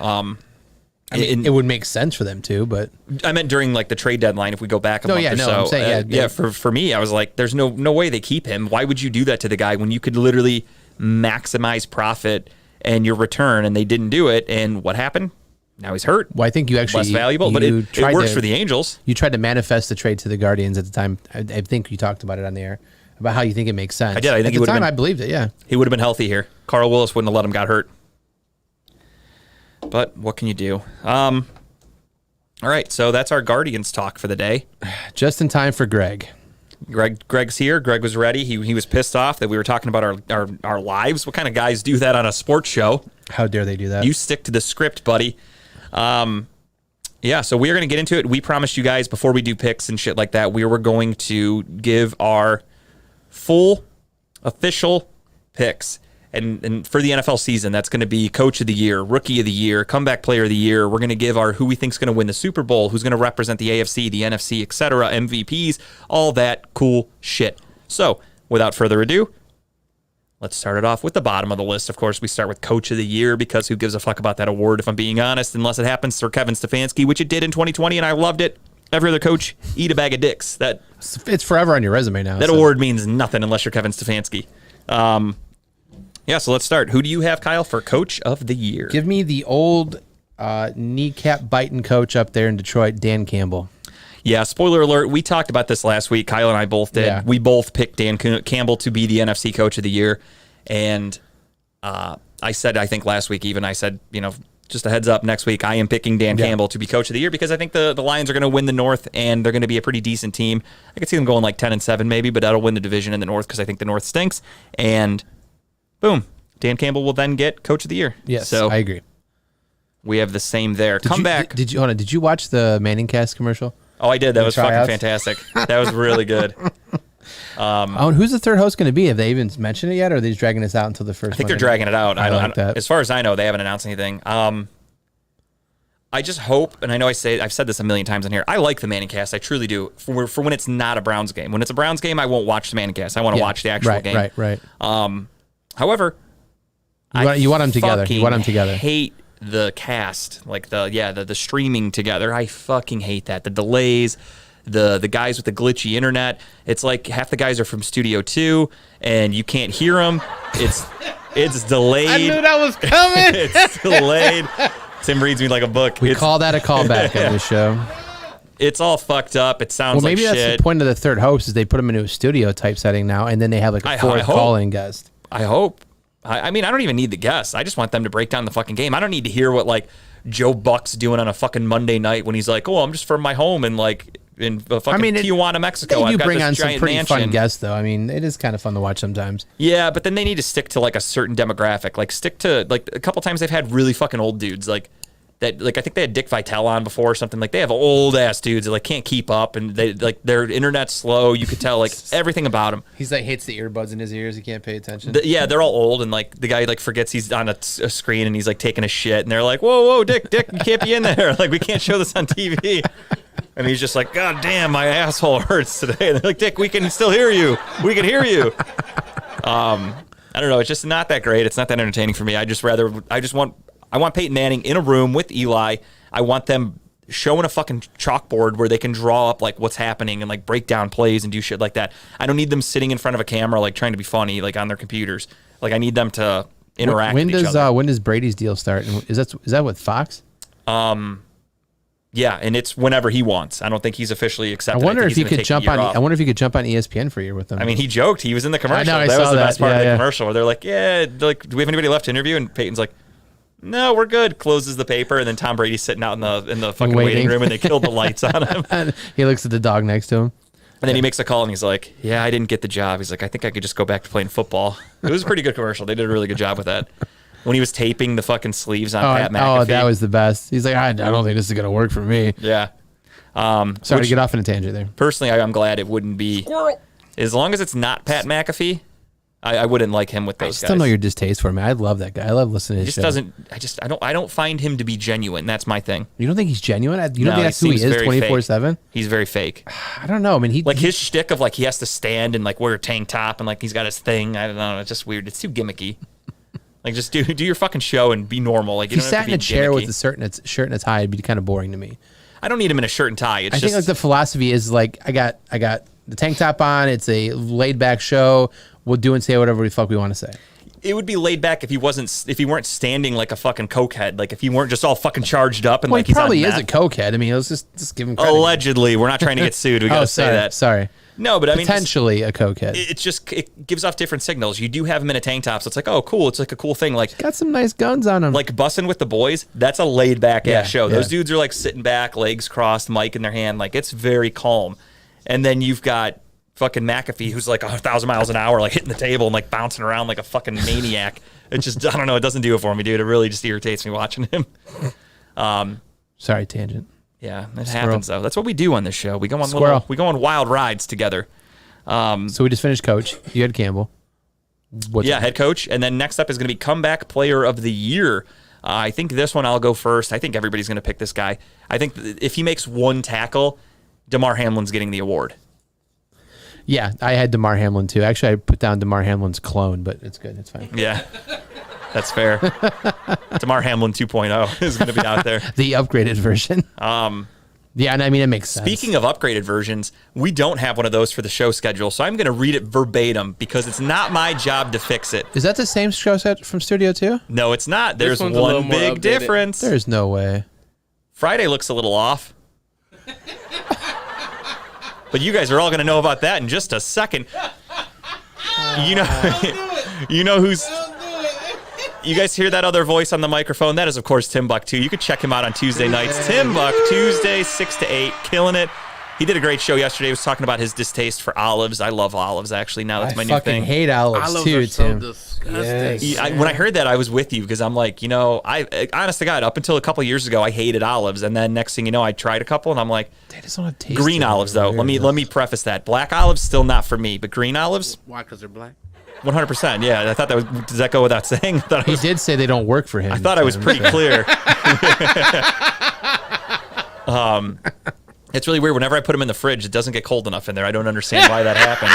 I mean, it would make sense for them too, but
I meant during like the trade deadline. If we go back a month or so,
I'm saying,
For me, I was like, "There's no way they keep him. Why would you do that to the guy when you could literally maximize profit and your return?" And they didn't do it. And what happened? Now he's hurt.
Well, I think you actually
less valuable, but it works for the Angels.
You tried to manifest the trade to the Guardians at the time. I think you talked about it on the air about how you think it makes sense.
I did. I think
at the time I believed it. Yeah,
he would have been healthy here. Carl Willis wouldn't have let him got hurt. But what can you do? All right, so that's our Guardians talk for the day.
Just in time for Greg.
Greg's here. Greg was ready. He was pissed off that we were talking about our lives. What kind of guys do that on a sports show?
How dare they do that?
You stick to the script, buddy. Yeah, so we're going to get into it. We promised you guys before we do picks and shit like that, we were going to give our full official picks. And for the NFL season, that's going to be Coach of the Year, Rookie of the Year, Comeback Player of the Year. We're going to give our who we think is going to win the Super Bowl, who's going to represent the AFC, the NFC, etc., MVPs, all that cool shit. So, without further ado, let's start it off with the bottom of the list. Of course, we start with Coach of the Year because who gives a fuck about that award, if I'm being honest, unless it happens for Kevin Stefanski, which it did in 2020, and I loved it. Every other coach, eat a bag of dicks.
It's forever on your resume now.
That award means nothing unless you're Kevin Stefanski. Yeah, so let's start. Who do you have, Kyle, for Coach of the Year?
Give me the old kneecap biting coach up there in Detroit, Dan Campbell.
Yeah, spoiler alert, we talked about this last week. Kyle and I both did. Yeah. We both picked Dan Campbell to be the NFC Coach of the Year. And I said, I think last week even, I said, just a heads up, next week I am picking Dan Campbell to be Coach of the Year because I think the Lions are going to win the North and they're going to be a pretty decent team. I could see them going like 10-7 maybe, but that'll win the division in the North because I think the North stinks. And boom, Dan Campbell will then get Coach of the Year.
Yes, so I agree.
We have the same there.
Did you watch the ManningCast commercial?
Oh, I did. That was fucking fantastic. That was really good.
Who's the third host going to be? Have they even mentioned it yet, or are they just dragging this out until the first?
I think they're dragging it out. I don't
like that.
As far as I know, they haven't announced anything. I just hope, and I know I've said this a million times on here. I like the ManningCast. I truly do. For when it's not a Browns game. When it's a Browns game, I won't watch the ManningCast. I want to watch the actual game.
Right.
However,
you want them together. You want them together.
Hate the cast, like the streaming together. I fucking hate that. The delays, the guys with the glitchy internet. It's like half the guys are from Studio 2 and you can't hear them. It's delayed. I
knew that was coming.
It's delayed. Tim reads me like a book.
We call that a callback on this show.
It's all fucked up. It sounds like shit.
Maybe that's the point of the third host is they put them into a studio type setting now, and then they have like a fourth call-in guest.
I hope. I mean, I don't even need the guests. I just want them to break down the fucking game. I don't need to hear what like Joe Buck's doing on a fucking Monday night when he's like, "Oh, I'm just from my home in Tijuana, Mexico."
They do bring on some pretty fun guests, though. I mean, it is kind of fun to watch sometimes.
Yeah, but then they need to stick to like a certain demographic. Like stick to like a couple times they've had really fucking old dudes. Like that like I think they had Dick Vitale on before or something. Like they have old ass dudes that like can't keep up, and they like their internet's slow. You could tell like everything about them.
He's like hits the earbuds in his ears. He can't pay attention.
Yeah, they're all old, and like the guy like forgets he's on a screen and he's like taking a shit, and they're like, whoa, Dick, you can't be in there. Like we can't show this on TV. And he's just like, God damn, my asshole hurts today. And they're like, Dick, we can still hear you. We can hear you. I don't know. It's just not that great. It's not that entertaining for me. I want Peyton Manning in a room with Eli. I want them showing a fucking chalkboard where they can draw up like what's happening and like break down plays and do shit like that. I don't need them sitting in front of a camera like trying to be funny like on their computers. Like I need them to interact with each other.
When does Brady's deal start? Is that with Fox?
Yeah, and it's whenever he wants. I don't think he's officially accepted.
I wonder if he could jump on. I wonder if he could jump on ESPN for a year with them.
I mean, he joked he was in the commercial.
I
that was the
that.
best part of the commercial. Where they're like, "Yeah, like, do we have anybody left to interview?" And Peyton's like, "No, we're good." Closes the paper, and then Tom Brady's sitting out in the fucking waiting room, and they killed the lights on him.
And he looks at the dog next to him,
and then he makes a call, and he's like, "Yeah, I didn't get the job." He's like, "I think I could just go back to playing football." It was a pretty good commercial. They did a really good job with that. When he was taping the fucking sleeves on Pat McAfee.
Oh, that was the best. He's like, I don't think this is gonna work for me.
Yeah.
Sorry to get off on a tangent there.
Personally, I'm glad it wouldn't be. Squirrel. As long as it's not Pat McAfee, I wouldn't like him with those guys.
I still know your distaste for him. I love that guy. I love listening to his show.
I don't find him to be genuine. That's my thing.
You don't think he's genuine? You don't think that's who he is 24/7?
He's very fake.
I don't know. I mean,
his shtick of like he has to stand and like wear a tank top and like he's got his thing. I don't know. It's just weird. It's too gimmicky. Like just do your fucking show and be normal. Like
if he sat in a chair with a shirt and a tie, it'd be kind of boring to me.
I don't need him in a shirt and tie.
I think like the philosophy is like I got the tank top on. It's a laid back show. We'll do and say whatever the fuck we want to say.
It would be laid back if he weren't standing like a fucking cokehead. Like if he weren't just all fucking charged up and like
he probably
is
a cokehead. I mean, let's just give him credit.
Allegedly, we're not trying to get sued. We gotta say that.
Sorry.
No, but I mean,
potentially a cokehead.
It gives off different signals. You do have him in a tank top, so it's like, oh, cool. It's like a cool thing. Like
got some nice guns on him.
Like Bussin' with the Boys. That's a laid back ass show. Those dudes are like sitting back, legs crossed, mic in their hand. Like it's very calm. And then you've got fucking McAfee, who's like 1,000 miles an hour, like hitting the table and like bouncing around like a fucking maniac. It just, I don't know. It doesn't do it for me, dude. It really just irritates me watching him.
Sorry, tangent.
Yeah, it happens though. That's what we do on this show. We go on wild rides together.
So we just finished coach. You had Campbell.
Head coach. And then next up is going to be comeback player of the year. I think this one I'll go first. I think everybody's going to pick this guy. I think if he makes one tackle, Damar Hamlin's getting the award.
Yeah, I had Damar Hamlin too. Actually, I put down Damar Hamlin's clone, but it's good. It's fine.
Yeah, that's fair. Damar Hamlin 2.0 is going to be out there.
The upgraded version. Yeah, and I mean, it makes sense.
Speaking of upgraded versions, we don't have one of those for the show schedule, so I'm going to read it verbatim because it's not my job to fix it.
Is that the same show set from Studio 2?
No, it's not. There's one big difference.
There's no way.
Friday looks a little off. But you guys are all going to know about that in just a second. You know who's... You guys hear that other voice on the microphone? That is, of course, Tim Buck, too. You could check him out on Tuesday nights. Tim Buck, Tuesday, 6 to 8, killing it. He did a great show yesterday. He was talking about his distaste for olives. I love olives, actually. Now that's my new thing.
I fucking hate olives, too, Tim.
Yes.
When I heard that, I was with you because I'm like, I honest to God, up until a couple years ago, I hated olives, and then next thing you know, I tried a couple, and I'm like,
they just don't have taste.
Green olives, though. Let me preface that. Black olives still not for me, but green olives.
Why? Because they're black.
100%. Yeah, I thought that was. Does that go without saying?
He did say they don't work for him.
I thought I was pretty clear. It's really weird. Whenever I put them in the fridge, it doesn't get cold enough in there. I don't understand why that happens.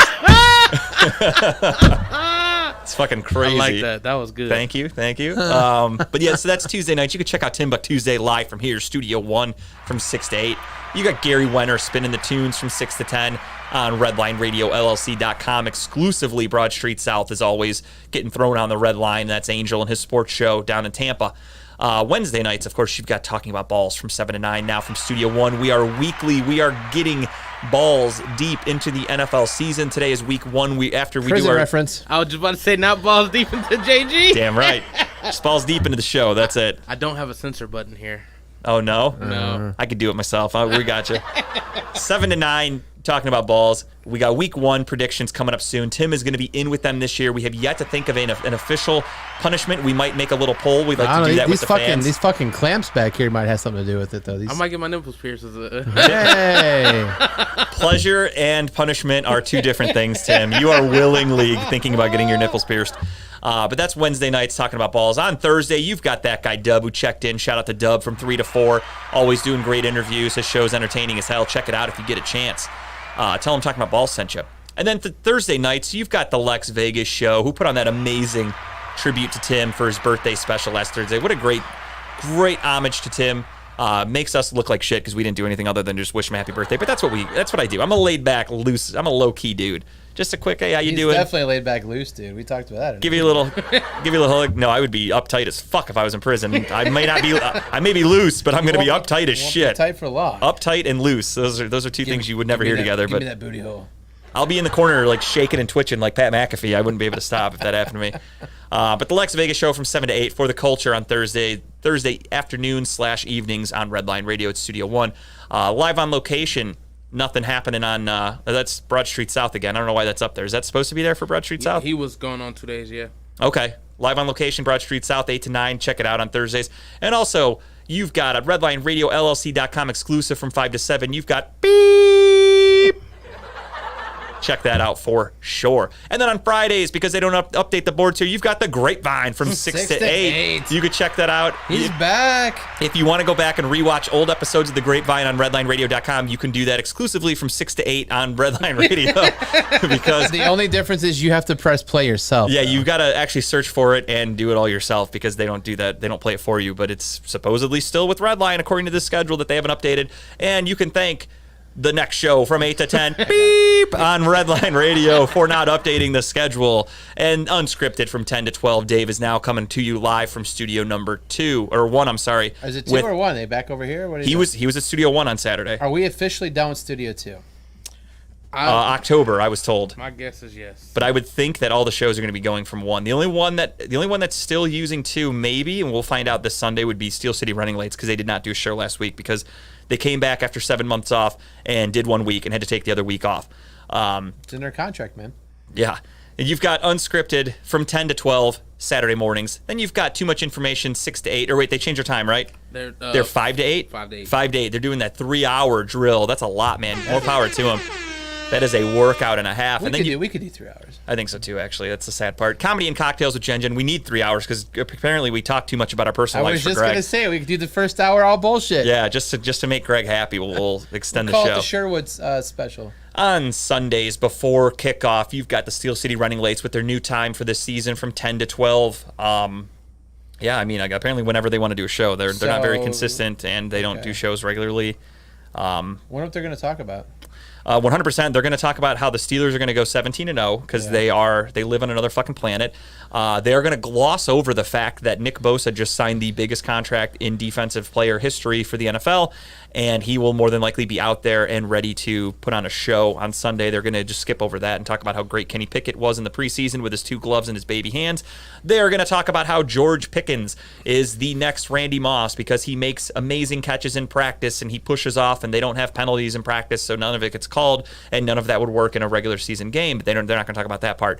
It's fucking crazy.
I like that. That was good.
Thank you. But yeah, so that's Tuesday nights. You can check out Tim Buck Tuesday live from here, Studio 1 from 6 to 8. You got Gary Wenner spinning the tunes from 6 to 10 on RedlineRadioLLC.com. Exclusively Broad Street South, as always, getting thrown on the red line. That's Angel and his sports show down in Tampa. Wednesday nights, of course, you've got Talking About Balls from 7 to 9 now from Studio 1. We are weekly. We are getting balls deep into the NFL season. Today is week 1. After we do our
reference.
I was just about to say not balls deep into JG.
Damn right. Just balls deep into the show. That's it.
I don't have a censor button here.
Oh, no?
No.
I could do it myself. We got you. 7 to 9, talking about balls. We got week 1 predictions coming up soon. Tim is going to be in with them this year. We have yet to think of an official punishment. We might make a little poll. We'd like to do that with the fans.
These fucking clamps back here might have something to do with it, though.
I might get my nipples pierced.
Hey.
Pleasure and punishment are 2 different things, Tim. You are willingly thinking about getting your nipples pierced. But that's Wednesday nights talking about balls. On Thursday, you've got that guy Dub who checked in. Shout out to Dub from 3 to 4. Always doing great interviews. His show's entertaining as hell. Check it out if you get a chance. Tell him Talking About Balls sent you. And then Thursday nights, you've got the Lex Vegas show, who put on that amazing tribute to Tim for his birthday special last Thursday. What a great homage to Tim. Makes us look like shit because we didn't do anything other than just wish him a happy birthday. But that's what I do. I'm a laid back, loose. I'm a low key dude. Just a quick, hey, how you doing?
He's definitely a laid back, loose dude. We talked about that.
Give you a little hug. No, I would be uptight as fuck if I was in prison. I may be loose, but I'm going to be uptight as shit.
Tight for long.
Uptight and loose. Those are 2 things you would never hear together.
Give me that booty hole.
I'll be in the corner like shaking and twitching like Pat McAfee. I wouldn't be able to stop if that happened to me. But the Lex Vegas show from 7 to 8 for the culture on Thursday afternoons/evenings on Redline Radio at Studio One. Live on location. Nothing happening on that's Broad Street South again. I don't know why that's up there. Is that supposed to be there for Broad Street South?
He was going on 2 days, yeah.
Okay. Live on location, Broad Street South, 8 to 9. Check it out on Thursdays. And also, you've got a RedlineRadioLLC.com exclusive from 5 to 7. You've got Beep. Check that out for sure. And then on Fridays, because they don't update the boards here, you've got the Grapevine from 6 to 8. You could check that out.
He's back.
If you want to go back and rewatch old episodes of the Grapevine on RedlineRadio.com, you can do that exclusively from 6 to 8 on Redline Radio. Because
the only difference is you have to press play yourself.
Yeah, you've got to actually search for it and do it all yourself because they don't do that. They don't play it for you. But it's supposedly still with Redline according to the schedule that they haven't updated. And you can thank the next show from 8 to 10 beep on Redline Radio for not updating the schedule. And Unscripted from 10 to 12. Dave is now coming to you live from studio number 2 or 1. I'm sorry.
Is it 2 or 1? Are they back over here? What
he was at studio 1 on Saturday.
Are we officially done with studio 2?
October, I was told.
My guess is yes.
But I would think that all the shows are going to be going from 1. The only one that's still using 2, maybe, and we'll find out this Sunday, would be Steel City Running Lates because they did not do a show last week because they came back after 7 months off and did 1 week and had to take the other week off.
It's in their contract, man.
Yeah. And you've got Unscripted from 10 to 12 Saturday mornings. Then you've got Too Much Information 6 to 8. Or wait, they changed their time, right?
They're
5 to 8?
5 to 8.
5 to 8. They're doing that 3-hour drill. That's a lot, man. More power to them. That is a workout and a half.
We could do 3 hours.
I think so too, actually. That's the sad part. Comedy and Cocktails with Jen Jen. We need 3 hours because apparently we talk too much about our personal lives for Greg.
I was just going to say, we could do the first hour all bullshit.
Yeah, just to make Greg happy, we'll extend the show.
Call it the Sherwood special.
On Sundays before kickoff, you've got the Steel City Running Lates with their new time for this season from 10 to 12. Yeah, I mean, apparently whenever they want to do a show, they're not very consistent and they don't do shows regularly.
Wonder what they're going to talk about.
100%. They're going to talk about how the Steelers are going to go 17-0 because they live on another fucking planet. They are going to gloss over the fact that Nick Bosa just signed the biggest contract in defensive player history for the NFL, and he will more than likely be out there and ready to put on a show on Sunday. They're going to just skip over that and talk about how great Kenny Pickett was in the preseason with his 2 gloves and his baby hands. They're going to talk about how George Pickens is the next Randy Moss because he makes amazing catches in practice and he pushes off and they don't have penalties in practice, so none of it gets called and none of that would work in a regular season game, but they're not going to talk about that part.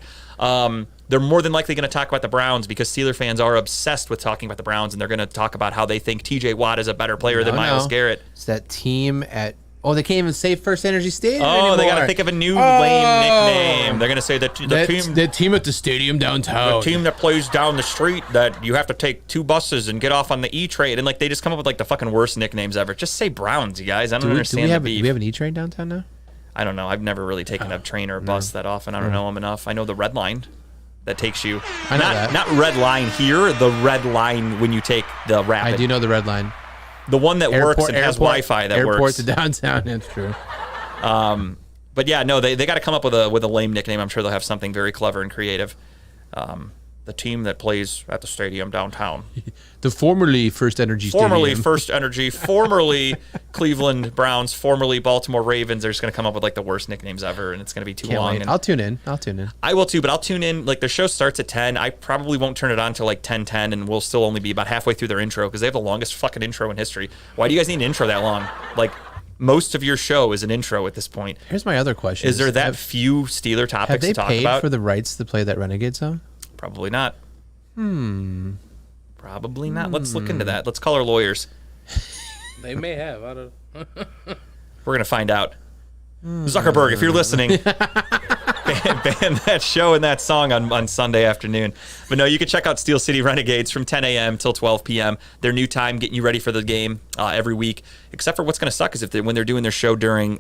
They're more than likely going to talk about the Browns because Steeler fans are obsessed with talking about the Browns, and they're going to talk about how they think TJ Watt is a better player than Myles Garrett.
It's that team at... Oh, they can't even say First Energy Stadium anymore.
They got to think of a new lame nickname. They're going to say that
the team at the stadium downtown.
The team that plays down the street that you have to take 2 buses and get off on the E-Train. And they just come up with the fucking worst nicknames ever. Just say Browns, you guys. I don't understand the beef.
Do we have an E-Train downtown now?
I don't know. I've never really taken a train or a bus that often. I don't know them enough. I know the Red Line that takes you. Not Red Line here, the Red Line when you take the Rapid.
I do know the Red Line.
The one that works and has Wi-Fi that works.
Airport to downtown, that's true.
But yeah, no, they got to come up with a lame nickname. I'm sure they'll have something very clever and creative. The team that plays at the stadium downtown.
The formerly First Energy Stadium.
Formerly First Energy, formerly Cleveland Browns, formerly Baltimore Ravens. They're just going to come up with the worst nicknames ever, and it's going to be too long.
I'll tune in.
I will too, but I'll tune in. Their show starts at 10. I probably won't turn it on until 10:10, and we'll still only be about halfway through their intro because they have the longest fucking intro in history. Why do you guys need an intro that long? Most of your show is an intro at this point.
Here's my other question:
Is there that few Steeler topics to talk about?
Have they paid for the rights to play that Renegade song?
Probably not. Probably not. Let's look into that. Let's call our lawyers.
They may have. I don't.
We're gonna find out. Zuckerberg, if you're listening, ban that show and that song on Sunday afternoon. But no, you can check out Steel City Renegades from 10 a.m. till 12 p.m. Their new time, getting you ready for the game every week. Except for what's going to suck is when they're doing their show during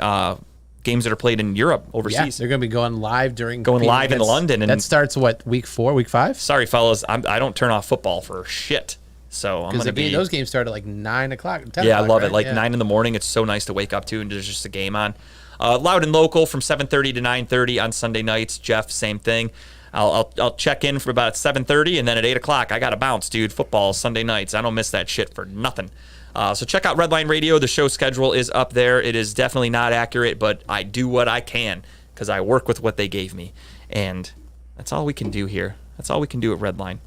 games that are played in Europe, overseas.
Yeah, they're going to be going live in
London. And
that starts, week 4, week 5?
Sorry, fellas. I don't turn off football for shit. So I'm going to be...
Those games start at 9 o'clock, 10
Yeah,
o'clock,
I love
right?
it. 9 in the morning. It's so nice to wake up to and there's just a game on. Loud and Local from 7:30 to 9:30 on Sunday nights. Jeff, same thing. I'll check in for about 7:30 and then at 8 o'clock I got to bounce, dude. Football Sunday nights. I don't miss that shit for nothing. So check out Redline Radio. The show schedule is up there. It is definitely not accurate, but I do what I can because I work with what they gave me. And that's all we can do here. That's all we can do at Redline.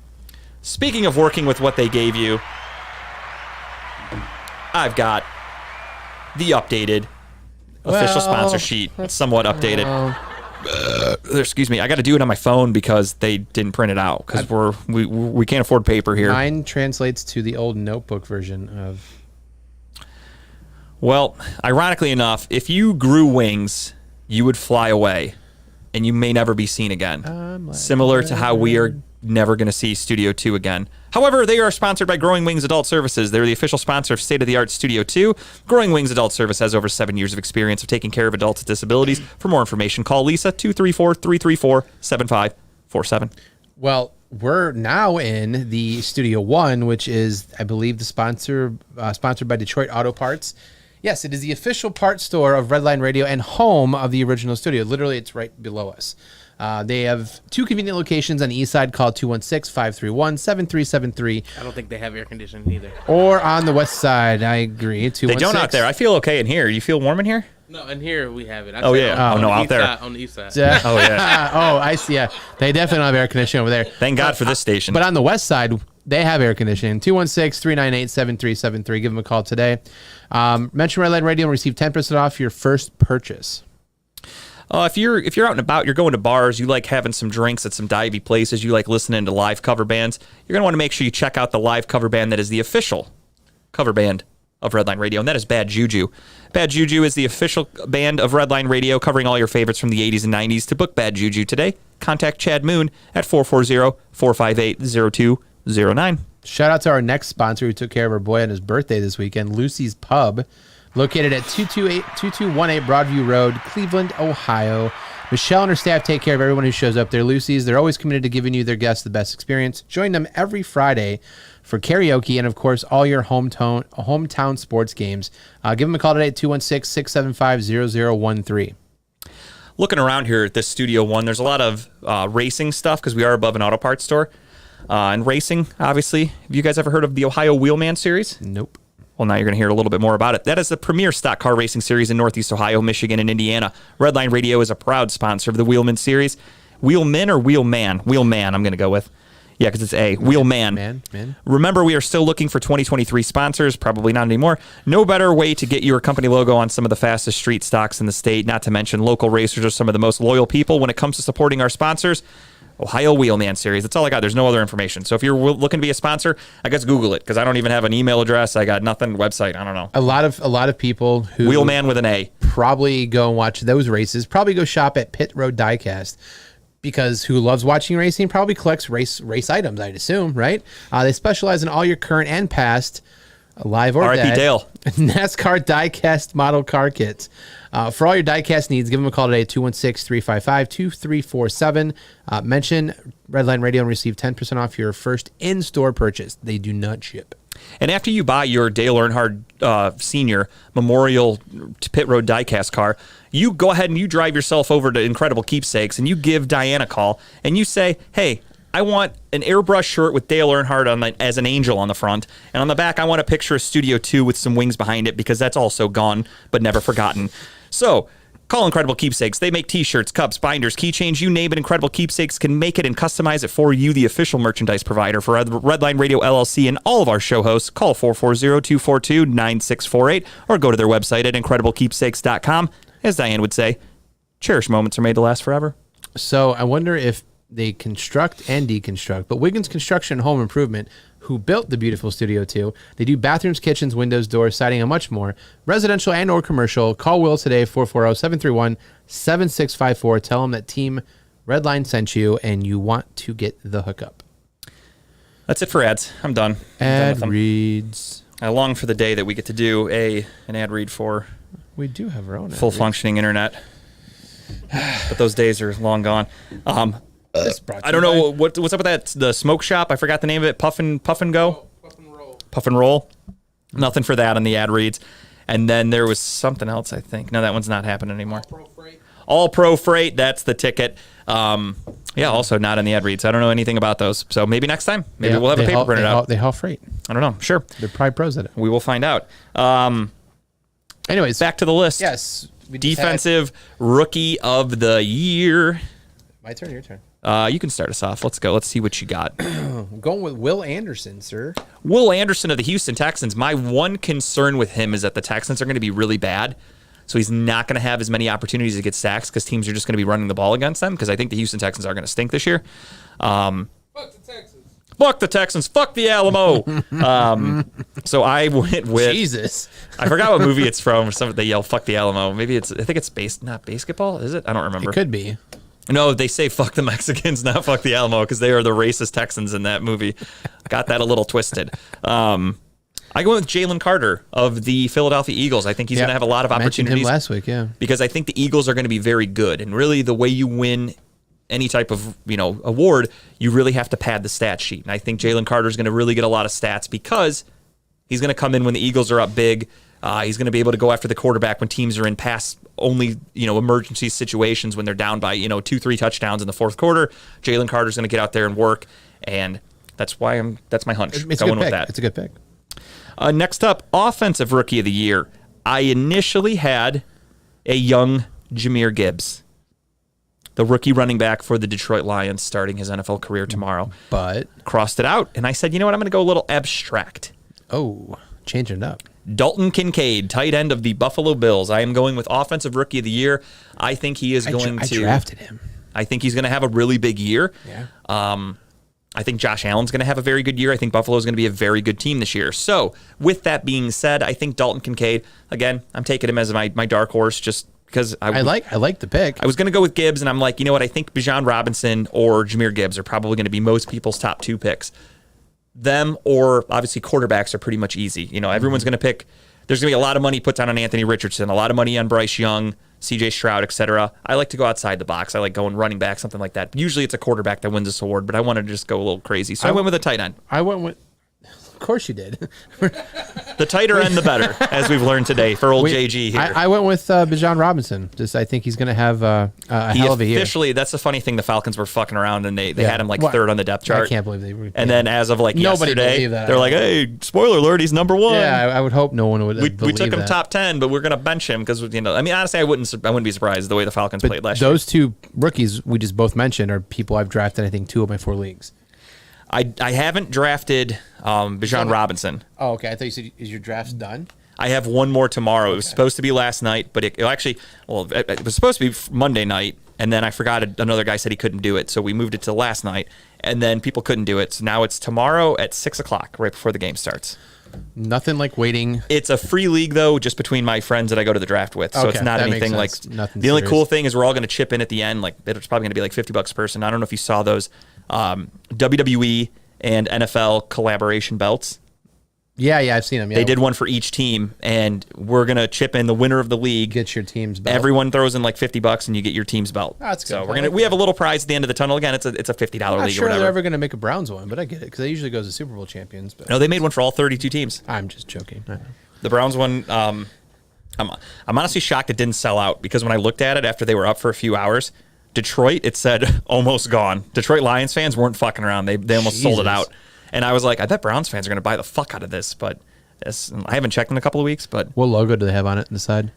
Speaking of working with what they gave you, I've got the updated official sponsor sheet. It's somewhat updated. Excuse me. I got to do it on my phone because they didn't print it out because we can't afford paper here.
Mine translates to the old notebook version of...
Well, ironically enough, if you grew wings, you would fly away and you may never be seen again. Similar to how we are never going to see Studio 2 again. However, they are sponsored by Growing Wings Adult Services. They're the official sponsor of state-of-the-art Studio 2. Growing Wings Adult Service has over 7 years of experience of taking care of adults with disabilities. For more information, call Lisa, 234-334-7547.
Well, we're now in the Studio 1, which is, I believe, the sponsored by Detroit Auto Parts. Yes, it is the official parts store of Redline Radio and home of the original studio. Literally, it's right below us. They have 2 convenient locations on the east side. Call 216-531-7373.
I don't think they have air conditioning either.
Or on the west side, I agree. 216.
They don't out there. I feel okay in here. You feel warm in here?
No, in here we have it.
Oh, yeah. Out there.
On the east side.
Oh, yeah.
Oh, I see. Yeah. They definitely don't have air conditioning over there.
Thank God for this station.
But on the west side, they have air conditioning. 216-398-7373. Give them a call today. Mention Redline Radio and receive 10% off your first purchase.
If you're out and about, you're going to bars, you like having some drinks at some divey places, you like listening to live cover bands, you're going to want to make sure you check out the live cover band that is the official cover band of Redline Radio, and that is Bad Juju. Bad Juju is the official band of Redline Radio, covering all your favorites from the 80s and 90s. To book Bad Juju today, contact Chad Moon at 440-458-0209. Shout
out to our next sponsor who took care of our boy on his birthday this weekend, Lucy's Pub, located at 2218 Broadview Road, Cleveland, Ohio. Michelle and her staff take care of everyone who shows up there. Lucy's, they're always committed to giving you, their guests, the best experience. Join them every Friday for karaoke and, of course, all your hometown sports games. Give them a call today at 216-675-0013.
Looking around here at this Studio 1, there's a lot of racing stuff because we are above an auto parts store. And racing, obviously. Have you guys ever heard of the Ohio Wheelman Series?
Nope.
Well, now you're going to hear a little bit more about it. That is the premier stock car racing series in Northeast Ohio, Michigan, and Indiana. Redline Radio is a proud sponsor of the Wheelman Series. Wheelman or Wheelman? Wheelman, I'm going to go with. Yeah, because it's A. Wheelman.
Man.
Remember, we are still looking for 2023 sponsors. Probably not anymore. No better way to get your company logo on some of the fastest street stocks in the state. Not to mention, local racers are some of the most loyal people when it comes to supporting our sponsors. Ohio Wheelman Series. That's all I got. There's no other information. So if you're looking to be a sponsor, I guess Google it because I don't even have an email address. I got nothing. Website. I don't know.
A lot of people who
Wheelman with an A
probably go and watch those races. Probably go shop at Pit Road Diecast because who loves watching racing probably collects race items. I'd assume, right? They specialize in all your current and past live or
R.I.P.
dead
Dale
NASCAR diecast model car kits. For all your diecast needs, give them a call today at 216-355-2347. Mention Redline Radio and receive 10% off your first in-store purchase. They do not ship.
And after you buy your Dale Earnhardt Sr. Memorial Pit Road diecast car, you go ahead and you drive yourself over to Incredible Keepsakes and you give Diane a call and you say, hey, I want an airbrush shirt with Dale Earnhardt as an angel on the front. And on the back, I want a picture of Studio 2 with some wings behind it because that's also gone but never forgotten. So Call Incredible Keepsakes. They make t-shirts, cups, binders, keychains, you name it. Incredible Keepsakes can make it and customize it for you, the official merchandise provider for Redline Radio LLC and all of our show hosts. Call 440-242-9648 or go to their website at incrediblekeepsakes.com. As Diane would say, cherished moments are made to last forever.
So I wonder if they construct and deconstruct, but Wiggins Construction and Home Improvement, who built the beautiful Studio 2. They do bathrooms, kitchens, windows, doors, siding, and much more. Residential and or commercial. Call Will today, 440-731-7654. Tell them that Team Redline sent you and you want to get the hookup.
That's it for ads. I'm done.
Ad reads.
I long for the day that we get to do an ad read for
We do have our own
full functioning internet. But those days are long gone. I don't know what's up with the smoke shop. I forgot the name of it. Puff and Go. Puff and Roll. Nothing for that on the ad reads. And then there was something else, I think. No, that one's not happening anymore. All Pro Freight. That's the ticket. Also not on the ad reads. I don't know anything about those. So maybe next time. Maybe we'll have a paper printed out.
They haul freight.
I don't know. Sure.
They're probably pros at it.
We will find out.
Anyways,
back to the list.
Yes.
Defensive Rookie of the Year.
My turn, your turn.
You can start us off. Let's go. Let's see what you got.
I'm going with Will Anderson, sir.
Will Anderson of the Houston Texans. My one concern with him is that the Texans are going to be really bad. So he's not going to have as many opportunities to get sacks because teams are just going to be running the ball against them because I think the Houston Texans are going to stink this year.
Fuck the Texans.
Fuck the Texans. Fuck the Alamo. So I went with...
Jesus.
I forgot what movie it's from. They yell, fuck the Alamo. Maybe I think it's not basketball, is it? I don't remember.
It could be.
No, they say fuck the Mexicans, not fuck the Alamo, because they are the racist Texans in that movie. Got that a little twisted. I go with Jalen Carter of the Philadelphia Eagles. I think he's going to have a lot of opportunities.
Mentioned him last week, yeah.
Because I think the Eagles are going to be very good. And really, the way you win any type of award, you really have to pad the stat sheet. And I think Jalen Carter is going to really get a lot of stats because he's going to come in when the Eagles are up big. He's going to be able to go after the quarterback when teams are in pass-only, emergency situations when they're down by, 2-3 touchdowns in the fourth quarter. Jalen Carter's going to get out there and work, and that's my hunch.
It's
going with that.
It's a good pick.
Next up, Offensive Rookie of the Year. I initially had a young Jahmyr Gibbs, the rookie running back for the Detroit Lions, starting his NFL career tomorrow.
But
crossed it out, and I said, you know what? I'm going to go a little abstract.
Oh, changing it up.
Dalton Kincaid, tight end of the Buffalo Bills. I am going with Offensive Rookie of the Year. I think he is going to...
I drafted him.
I think he's going to have a really big year.
Yeah.
I think Josh Allen's going to have a very good year. I think Buffalo's going to be a very good team this year. So, with that being said, I think Dalton Kincaid, again, I'm taking him as my dark horse just because I
like the pick.
I was going to go with Gibbs, and I'm like, you know what? I think Bijan Robinson or Jahmyr Gibbs are probably going to be most people's top two picks. Them or obviously quarterbacks are pretty much easy. Everyone's going to pick. There's going to be a lot of money put down on Anthony Richardson, a lot of money on Bryce Young, C.J. Stroud, etc. I like to go outside the box. I like going running back, something like that. Usually it's a quarterback that wins this award, but I wanted to just go a little crazy. So I went with a tight end.
Of course you did.
The tighter end, the better, as we've learned today for old JG here.
I went with Bijan Robinson. I think he's going to have a hell of a year.
Officially, that's the funny thing. The Falcons were fucking around, and they had him third on the depth chart.
I can't believe they were.
And then as of yesterday,
that.
They're like, hey, spoiler alert, he's number one.
Yeah, I would hope no one would believe
we took him
that.
top 10, but we're going to bench him because, honestly, I wouldn't be surprised the way the Falcons played last year.
Those two rookies we just both mentioned are people I've drafted, I think, 2 of my 4 leagues.
I haven't drafted Bijan Robinson.
Oh, okay. I thought you said, is your draft done?
I have one more tomorrow. It was supposed to be last night, but it was supposed to be Monday night, and then I forgot another guy said he couldn't do it, so we moved it to last night, and then people couldn't do it. So now it's tomorrow at 6 o'clock, right before the game starts.
Nothing like waiting.
It's a free league, though, just between my friends that I go to the draft with. So it's not anything like...
Nothing
the only
serious.
cool thing is we're all going to chip in at the end. It's probably going to be like $50 a person. I don't know if you saw those WWE and NFL collaboration belts.
Yeah, I've seen them. Yeah.
They did one for each team, and we're going to chip in the winner of the league.
Get your team's belt.
Everyone throws in like $50 and you get your team's belt.
Oh, that's good.
So we have a little prize at the end of the tunnel. Again, it's a $50 league
I'm not
or
sure
whatever.
they're ever going to make a Browns one, but I get it because they usually goes to Super Bowl champions. But
No, they made one for all 32 teams.
I'm just joking. I know.
The Browns one, I'm honestly shocked it didn't sell out because when I looked at it after they were up for a few hours, Detroit, it said almost gone. Detroit Lions fans weren't fucking around. They almost sold it out. And I was like, I bet Browns fans are going to buy the fuck out of this, but I haven't checked in a couple of weeks. But
what logo do they have on it on the side?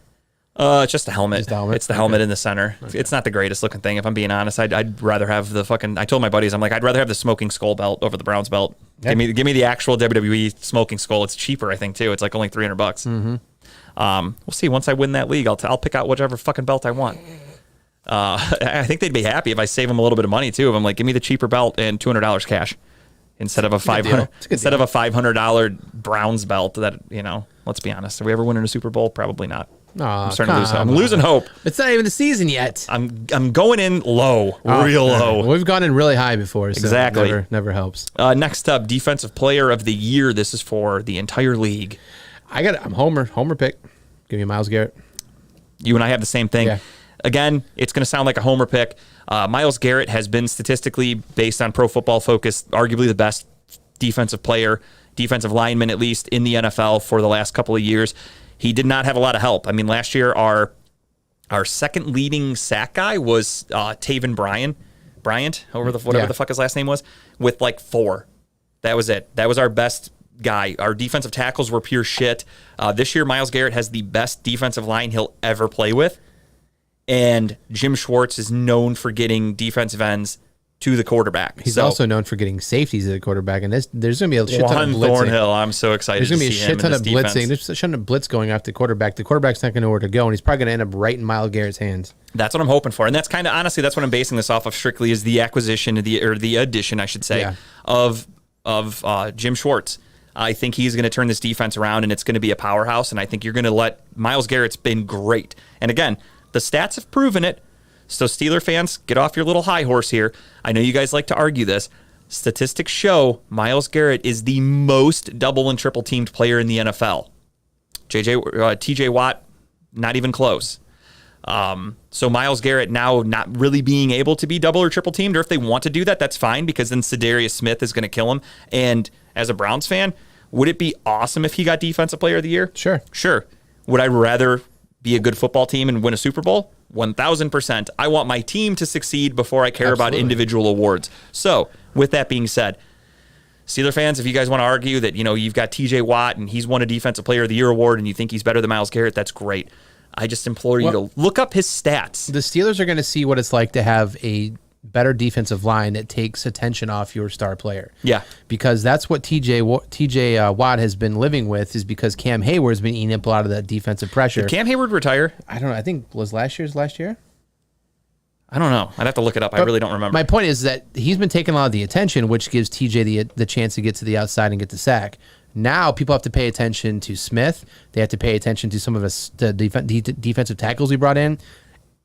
It's just a helmet.
Just the helmet?
It's the helmet in the center. Okay. It's not the greatest looking thing, if I'm being honest. I'd rather have the fucking. I told my buddies, I'm like, I'd rather have the smoking skull belt over the Browns belt. Yeah. Give me the actual WWE smoking skull. It's cheaper, I think, too. It's like only $300. Mm-hmm. We'll see. Once I win that league, I'll pick out whichever fucking belt I want. I think they'd be happy if I save them a little bit of money too. If I'm like, give me the cheaper belt and $200 cash instead of a $500 Browns belt. That, you know, let's be honest. Are we ever winning a Super Bowl? Probably not. I'm starting to lose. I'm losing hope.
It's not even the season yet.
I'm going in low, real low.
We've gone in really high before, so
exactly.
Never helps.
Next up, Defensive Player of the Year. This is for the entire league.
I'm Homer pick. Give me Myles Garrett.
You and I have the same thing.
Yeah.
Again, it's going to sound like a homer pick. Myles Garrett has been statistically, based on Pro Football Focus, arguably the best defensive player, defensive lineman at least, in the NFL for the last couple of years. He did not have a lot of help. I mean, last year our second leading sack guy was Taven Bryant, whatever the fuck his last name was, with like 4. That was it. That was our best guy. Our defensive tackles were pure shit. This year, Myles Garrett has the best defensive line he'll ever play with. And Jim Schwartz is known for getting defensive ends to the quarterback.
He's also known for getting safeties at the quarterback. And there's going to be a shit ton of blitzing.
Thornhill, I'm so excited to see him. There's going to be a shit ton of blitzing. There's a ton of blitz going after the quarterback. The quarterback's not going to know where to go, and he's probably going to end up right in Myles Garrett's hands. That's what I'm hoping for. And that's kind of, honestly, that's what I'm basing this off of strictly, is the acquisition, or the addition, I should say, of Jim Schwartz. I think he's going to turn this defense around, and it's going to be a powerhouse, and I think you're going to let Myles Garrett's been great. And again, the stats have proven it. So Steeler fans, get off your little high horse here. I know you guys like to argue this. Statistics show Myles Garrett is the most double and triple teamed player in the NFL. TJ Watt, not even close. So Myles Garrett now not really being able to be double or triple teamed, or if they want to do that, that's fine, because then Za'Darius Smith is going to kill him. And as a Browns fan, would it be awesome if he got Defensive Player of the Year? Sure. Would I rather be a good football team and win a Super Bowl? 1,000%. I want my team to succeed before I care about individual awards. So, with that being said, Steeler fans, if you guys want to argue that, you know, you've got TJ Watt and he's won a Defensive Player of the Year award and you think he's better than Myles Garrett, that's great. I just implore you to look up his stats.
The Steelers are going to see what it's like to have a better defensive line that takes attention off your star player.
Yeah.
Because that's what TJ Watt has been living with, is because Cam Hayward's been eating up a lot of that defensive pressure.
Did Cam Hayward retire?
I don't know. I think was last year?
I don't know. I'd have to look it up. I really don't remember.
My point is that he's been taking a lot of the attention, which gives TJ the chance to get to the outside and get the sack. Now people have to pay attention to Smith. They have to pay attention to some of the defensive tackles we brought in.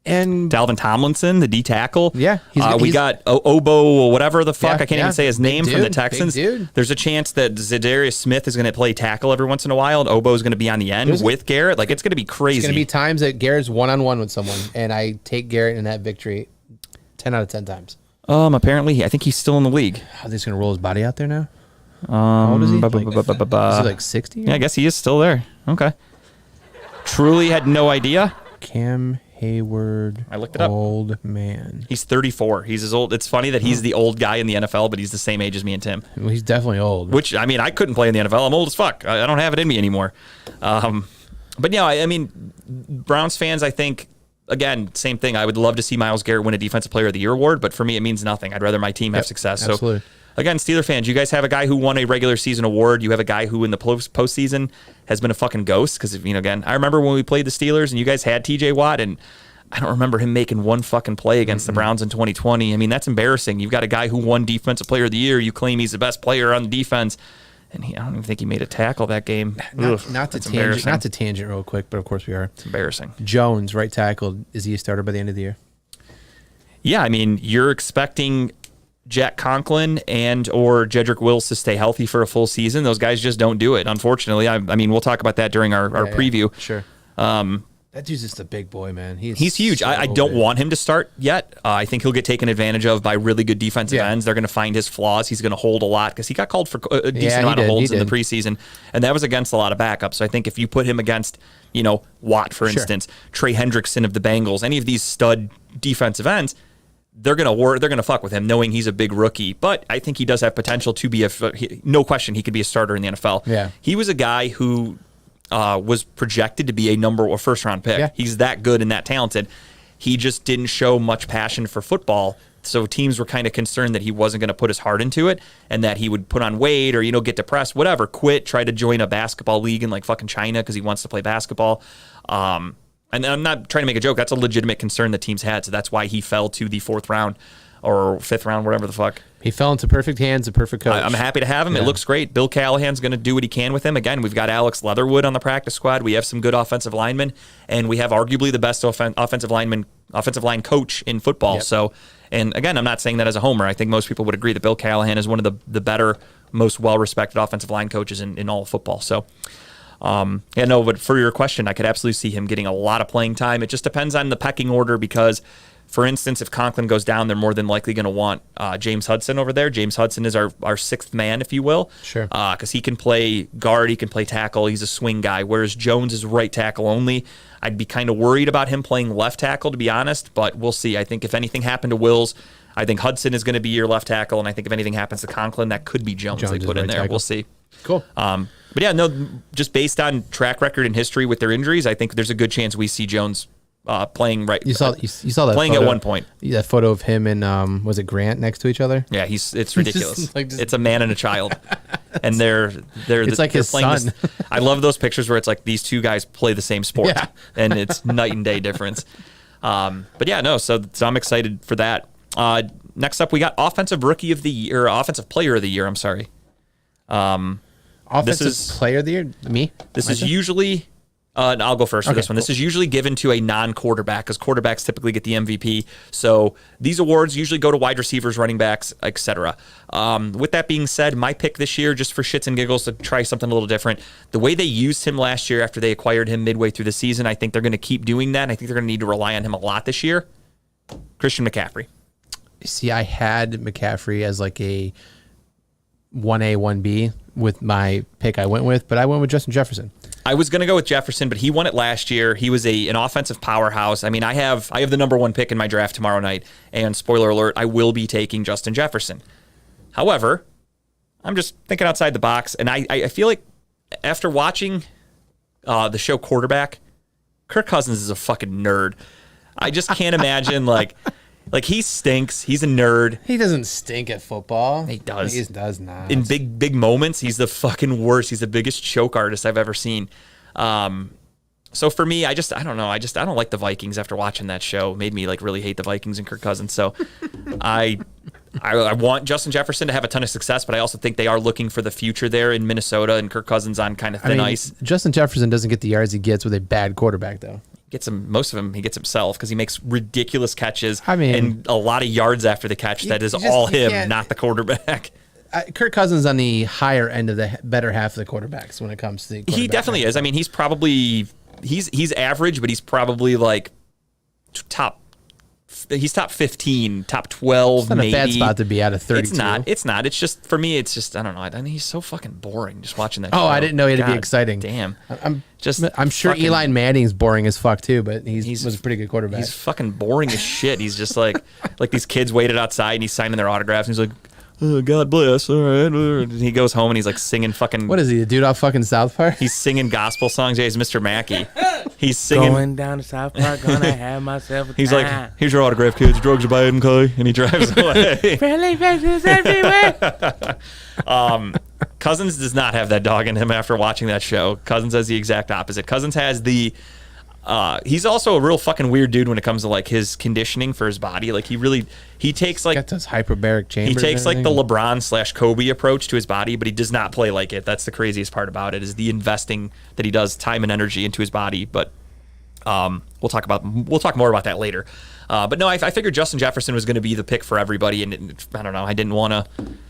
And
Dalvin Tomlinson, the D tackle.
Yeah.
We got Obo or whatever the fuck. I can't even say his name from the Texans. There's a chance that Za'Darius Smith is going to play tackle every once in a while, and Obo is going to be on the end with Garrett. Like, it's going to be crazy.
It's going to be times that Garrett's one-on-one with someone, and I take Garrett in that victory 10 out of 10 times.
Apparently, I think he's still in the league.
Are they just going to roll his body out there now? How old is he? Is he like 60?
Yeah, I guess he is still there. Okay. Truly had no idea.
Cam Hayward.
I looked it up.
Old man.
He's 34. He's as old. It's funny that he's the old guy in the NFL, but he's the same age as me and Tim.
Well, he's definitely old.
Which, I mean, I couldn't play in the NFL. I'm old as fuck. I don't have it in me anymore. But yeah, I mean, Browns fans, I think, again, same thing. I would love to see Myles Garrett win a Defensive Player of the Year award, but for me, it means nothing. I'd rather my team have success.
Absolutely.
So, again, Steeler fans, you guys have a guy who won a regular season award. You have a guy who in the postseason has been a fucking ghost. Because, you know, again, I remember when we played the Steelers and you guys had TJ Watt, and I don't remember him making one fucking play against the Browns in 2020. I mean, that's embarrassing. You've got a guy who won Defensive Player of the Year. You claim he's the best player on the defense, and I don't even think he made a tackle that game.
Not to tangent real quick, but of course we are.
It's embarrassing.
Jones, right tackle, is he a starter by the end of the year?
Yeah, I mean, you're expecting Jack Conklin and or Jedrick Wills to stay healthy for a full season. Those guys just don't do it, unfortunately. I mean, we'll talk about that during our preview.
Sure. That dude's just a big boy, man.
He's huge. I don't want him to start yet. I think he'll get taken advantage of by really good defensive ends. They're going to find his flaws. He's going to hold a lot because he got called for a decent amount of holds in the preseason, and that was against a lot of backups. So I think if you put him against, you know, Watt, for instance, Trey Hendrickson of the Bengals, any of these stud defensive ends, they're gonna fuck with him, knowing he's a big rookie. But I think he does have potential to be no question he could be a starter in the NFL.
Yeah,
he was a guy who was projected to be a number or first round pick.
Yeah.
He's that good and that talented. He just didn't show much passion for football. So teams were kind of concerned that he wasn't going to put his heart into it and that he would put on weight or, get depressed, whatever, quit, try to join a basketball league in like fucking China because he wants to play basketball. And I'm not trying to make a joke. That's a legitimate concern that teams had. So that's why he fell to the 4th round or 5th round, whatever the fuck.
He fell into perfect hands, a perfect coach.
I'm happy to have him. Yeah. It looks great. Bill Callahan's going to do what he can with him. Again, we've got Alex Leatherwood on the practice squad. We have some good offensive linemen, and we have arguably the best offensive line coach in football.
Yep.
So, and again, I'm not saying that as a homer. I think most people would agree that Bill Callahan is one of the better, most well-respected offensive line coaches in all of football. So, but for your question, I could absolutely see him getting a lot of playing time. It just depends on the pecking order because, for instance, if Conklin goes down, they're more than likely going to want James Hudson over there. James Hudson is our 6th man, if you will.
Sure.
Because he can play guard, he can play tackle, he's a swing guy, whereas Jones is right tackle only. I'd be kind of worried about him playing left tackle, to be honest, but we'll see. I think if anything happened to Wills, I think Hudson is going to be your left tackle, and I think if anything happens to Conklin, that could be Jones they put in there. Tackle. We'll see.
Cool.
But yeah, no, just based on track record and history with their injuries, I think there's a good chance we see Jones playing right.
You saw that
playing
photo,
at one point.
That photo of him and was it Grant next to each other?
Yeah, it's ridiculous. It's a man and a child, and they're
like his son.
I love those pictures where it's like these two guys play the same sport, and it's night and day difference. But yeah, no. So I'm excited for that. Next up, we got offensive player of the year. I'm sorry.
Offensive player of the year. Me.
This is usually. I'll go first for this one. Cool. This is usually given to a non-quarterback because quarterbacks typically get the MVP. So these awards usually go to wide receivers, running backs, etc. With that being said, my pick this year, just for shits and giggles to try something a little different, the way they used him last year after they acquired him midway through the season, I think they're going to keep doing that. And I think they're going to need to rely on him a lot this year. Christian McCaffrey.
See, I had McCaffrey as like a 1A, 1B with my pick I went with, but I went with Justin Jefferson.
I was going to go with Jefferson, but he won it last year. He was an offensive powerhouse. I mean, I have the number 1 pick in my draft tomorrow night, and spoiler alert, I will be taking Justin Jefferson. However, I'm just thinking outside the box, and I feel like after watching the show Quarterback, Kirk Cousins is a fucking nerd. I just can't imagine like he stinks. He's a nerd.
He doesn't stink at football.
He does.
He does not.
In big moments, he's the fucking worst. He's the biggest choke artist I've ever seen. So for me, I don't know. I don't like the Vikings after watching that show. It made me like really hate the Vikings and Kirk Cousins. So I want Justin Jefferson to have a ton of success, but I also think they are looking for the future there in Minnesota and Kirk Cousins on kind of thin ice.
Justin Jefferson doesn't get the yards he gets with a bad quarterback, though.
Most of them he gets himself because he makes ridiculous catches
and
a lot of yards after the catch. That is all him, not the quarterback.
Kirk Cousins on the higher end of the better half of the quarterbacks when it comes to the quarterback.
He definitely is. I mean, he's average, but he's probably like top 15, top 12,
it's not
maybe.
A bad spot to be out of 32.
It's not. It's just, for me, it's just, I don't know. I mean, he's so fucking boring just watching that show.
I didn't know he had to be exciting.
Damn.
I'm sure Eli Manning's boring as fuck too, but he was a pretty good quarterback.
He's fucking boring as shit. He's just like these kids waited outside and he's signing their autographs and he's like, oh, God bless. All right. And he goes home and he's like singing fucking.
What is he, the dude off fucking South Park?
He's singing gospel songs. Yeah, he's Mr. Mackey. He's singing.
Going down to South Park, gonna have myself a
He's
time.
like, here's your autograph, kids. Drugs are bad and Clay. And he drives away.
Friendly faces everywhere.
Cousins does not have that dog in him after watching that show. Cousins has the exact opposite. Cousins has the. He's also a real fucking weird dude when it comes to like his conditioning for his body. Like he takes like
got those hyperbaric chambers.
He takes like the LeBron / Kobe approach to his body, but he does not play like it. That's the craziest part about it is the investing that he does time and energy into his body. But we'll talk more about that later. But no, I figured Justin Jefferson was going to be the pick for everybody, and I don't know. I didn't want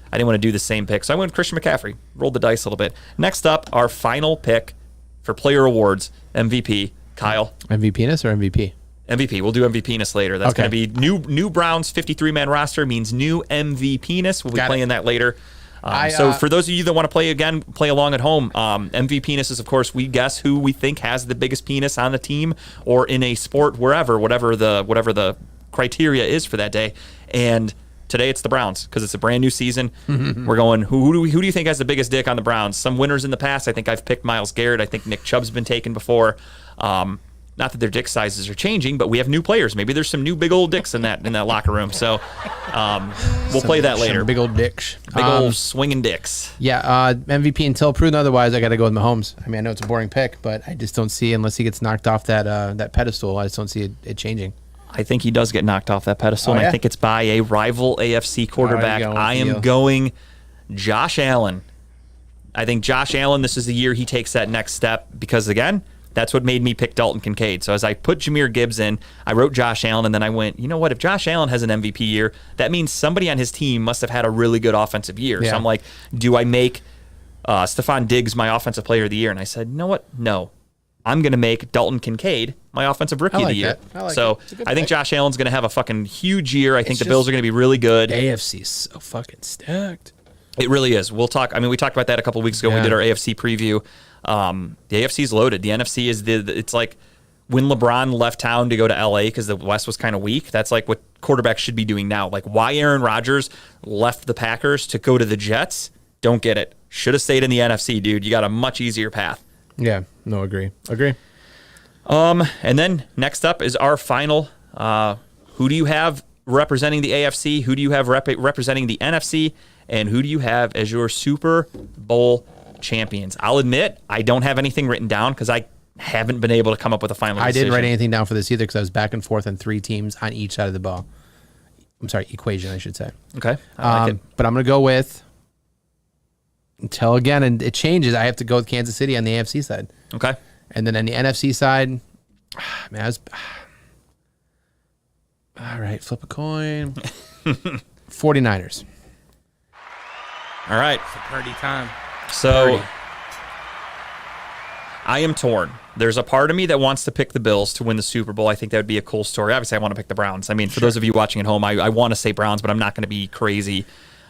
to do the same pick, so I went with Christian McCaffrey. Rolled the dice a little bit. Next up, our final pick for player awards, MVP. Kyle.
MVP-ness or MVP?
MVP. We'll do MVP-ness later. That's going to be new Browns 53-man roster means new MVP-ness. We'll be playing that later. So for those of you that want to play along at home, MVP-ness is, of course, we guess who we think has the biggest penis on the team or in a sport, whatever the criteria is for that day. And Today it's the Browns because it's a brand new season. We're going, who do you think has the biggest dick on the Browns? Some winners in the past. I think I've picked Myles Garrett. I think Nick Chubb's been taken before. Not that their dick sizes are changing, but we have new players. Maybe there's some new big old dicks in that locker room. So we'll play that later.
Big old dicks.
Big old swinging dicks.
Yeah, MVP until proven otherwise, I got to go with Mahomes. I mean, I know it's a boring pick, but I just don't see, unless he gets knocked off that pedestal, I just don't see it changing.
I think he does get knocked off that pedestal, and I think it's by a rival AFC quarterback. I am going Josh Allen. I think Josh Allen, this is the year he takes that next step because, again, that's what made me pick Dalton Kincaid. So as I put Jahmyr Gibbs in, I wrote Josh Allen, and then I went, you know what? If Josh Allen has an MVP year, that means somebody on his team must have had a really good offensive year. Yeah. So I'm like, do I make Stephon Diggs my offensive player of the year? And I said, you know what? No. I'm going to make Dalton Kincaid my offensive rookie of the year. I think Josh Allen's going to have a fucking huge year. I think the Bills are going to be really good.
AFC is so fucking stacked.
It really is. We'll talk. I mean, we talked about that a couple of weeks ago when we did our AFC preview. The AFC is loaded. The NFC is it's like when LeBron left town to go to LA because the West was kind of weak. That's like what quarterbacks should be doing now. Like why Aaron Rodgers left the Packers to go to the Jets. Don't get it. Should have stayed in the NFC, dude. You got a much easier path.
Yeah, no, agree.
And then next up is our final. Who do you have representing the AFC? Who do you have representing the NFC? And who do you have as your Super Bowl champions? I'll admit I don't have anything written down because I haven't been able to come up with a final decision.
I didn't write anything down for this either because I was back and forth on 3 teams on each side of the ball. I'm sorry, equation, I should say.
Okay. I like it.
But I'm going to go with, until again, and it changes, I have to go with Kansas City on the AFC side.
Okay.
And then on the NFC side, man, all right, flip a coin. 49ers.
All right.
It's a party time.
So I am torn. There's a part of me that wants to pick the Bills to win the Super Bowl. I think that would be a cool story. Obviously, I want to pick the Browns. I mean, for those of you watching at home, I want to say Browns, but I'm not going to be crazy.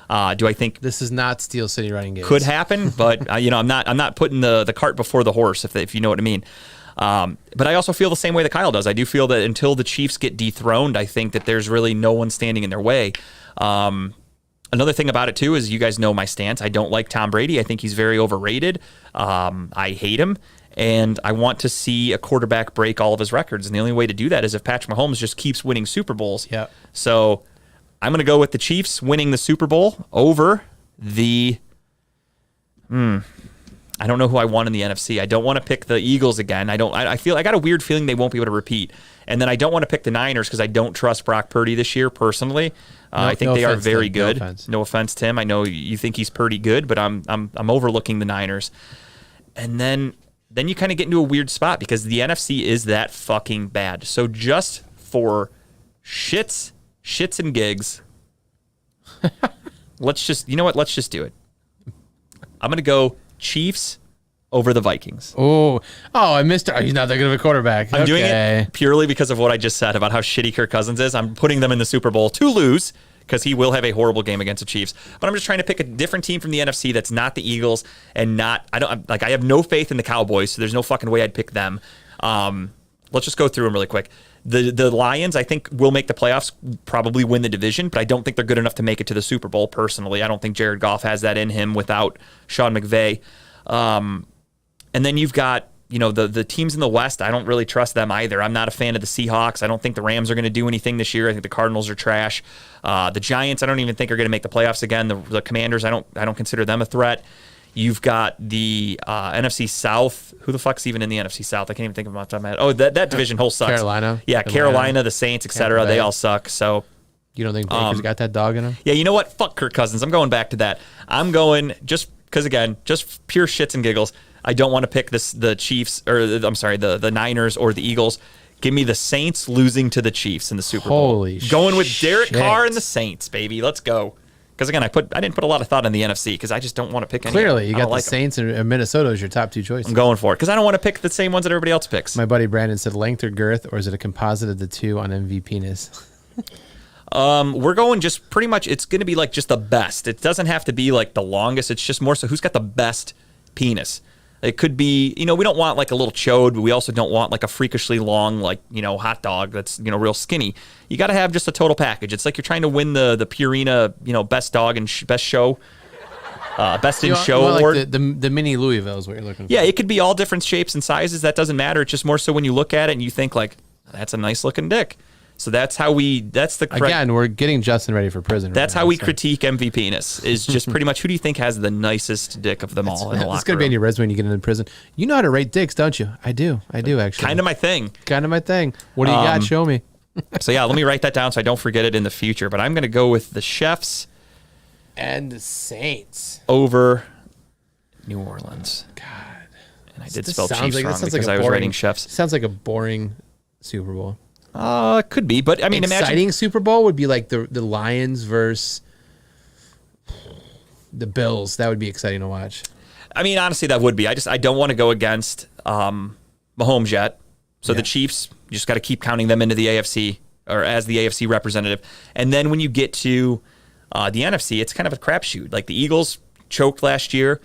Do I think
this is not Steel City running games?
Could happen, but I'm not putting the cart before the horse, if you know what I mean. But I also feel the same way that Kyle does. I do feel that until the Chiefs get dethroned, I think that there's really no one standing in their way. Another thing about it, too, is you guys know my stance. I don't like Tom Brady. I think he's very overrated. I hate him. And I want to see a quarterback break all of his records. And the only way to do that is if Patrick Mahomes just keeps winning Super Bowls.
Yeah.
So I'm going to go with the Chiefs winning the Super Bowl over the... I don't know who I want in the NFC. I don't want to pick the Eagles again. I got a weird feeling they won't be able to repeat. And then I don't want to pick the Niners because I don't trust Brock Purdy this year personally. I think they are very good. No offense, Tim. I know you think he's pretty good, but I'm overlooking the Niners. And then you kind of get into a weird spot because the NFC is that fucking bad. So just for shits and gigs, let's just do it. I'm going to go Chiefs over the Vikings.
I missed it. He's not that good of a quarterback.
I'm doing it purely because of what I just said about how shitty Kirk Cousins is. I'm putting them in the Super Bowl to lose because he will have a horrible game against the Chiefs. But I'm just trying to pick a different team from the NFC that's not the Eagles and I have no faith in the Cowboys, so there's no fucking way I'd pick them. Let's just go through them really quick. The Lions, I think, will make the playoffs, probably win the division, but I don't think they're good enough to make it to the Super Bowl, personally. I don't think Jared Goff has that in him without Sean McVay. And then you've got, the teams in the West, I don't really trust them either. I'm not a fan of the Seahawks. I don't think the Rams are going to do anything this year. I think the Cardinals are trash. The Giants, I don't even think are going to make the playoffs again. The Commanders, I don't consider them a threat. You've got the NFC South. Who the fuck's even in the NFC South? I can't even think of them off the top of my head. Oh, that division whole sucks.
Carolina.
Yeah, Carolina, the Saints, etc. They all suck. So
you don't think Baker's got that dog in him?
Yeah, you know what? Fuck Kirk Cousins. I'm going back to that. I'm going just because, again, just pure shits and giggles. I don't want to pick the Chiefs, or I'm sorry, the Niners or the Eagles. Give me the Saints losing to the Chiefs in the Super Bowl.
Holy shit.
Going with Derek Carr and the Saints, baby. Let's go. Because, again, I didn't put a lot of thought in the NFC because I just don't want to pick any.
Clearly, you got the Saints and Minnesota as your top 2 choices.
I'm going for it because I don't want to pick the same ones that everybody else picks.
My buddy Brandon said length or girth, or is it a composite of the 2 on MVP-ness?
We're going just pretty much, it's going to be like just the best. It doesn't have to be like the longest. It's just more so who's got the best penis. It could be, we don't want like a little chode, but we also don't want like a freakishly long, like, hot dog that's, real skinny. You got to have just a total package. It's like you're trying to win the Purina, best dog and best show, best in show award.
Like the mini Louisville is what you're looking for.
Yeah, it could be all different shapes and sizes. That doesn't matter. It's just more so when you look at it and you think like, that's a nice looking dick. So that's how again,
we're getting Justin ready for prison.
That's how we critique MVP-ness, is just pretty much who do you think has the nicest dick of them all in the locker room.
It's going to be in your resume when you get into prison. You know how to rate dicks, don't you? I do actually.
Kind of my thing.
What do you got? Show me.
So yeah, let me write that down so I don't forget it in the future. But I'm going to go with the Chefs
and the Saints
over New Orleans.
God.
And I did spell Chiefs wrong because I was writing Chefs.
Sounds like a boring Super Bowl.
Could be, but I mean,
exciting Super Bowl would be like the Lions versus the Bills. That would be exciting to watch.
I mean, honestly, that would be. I don't want to go against Mahomes yet. So the Chiefs, you just got to keep counting them into the AFC or as the AFC representative. And then when you get to the NFC, it's kind of a crapshoot. Like the Eagles choked last year.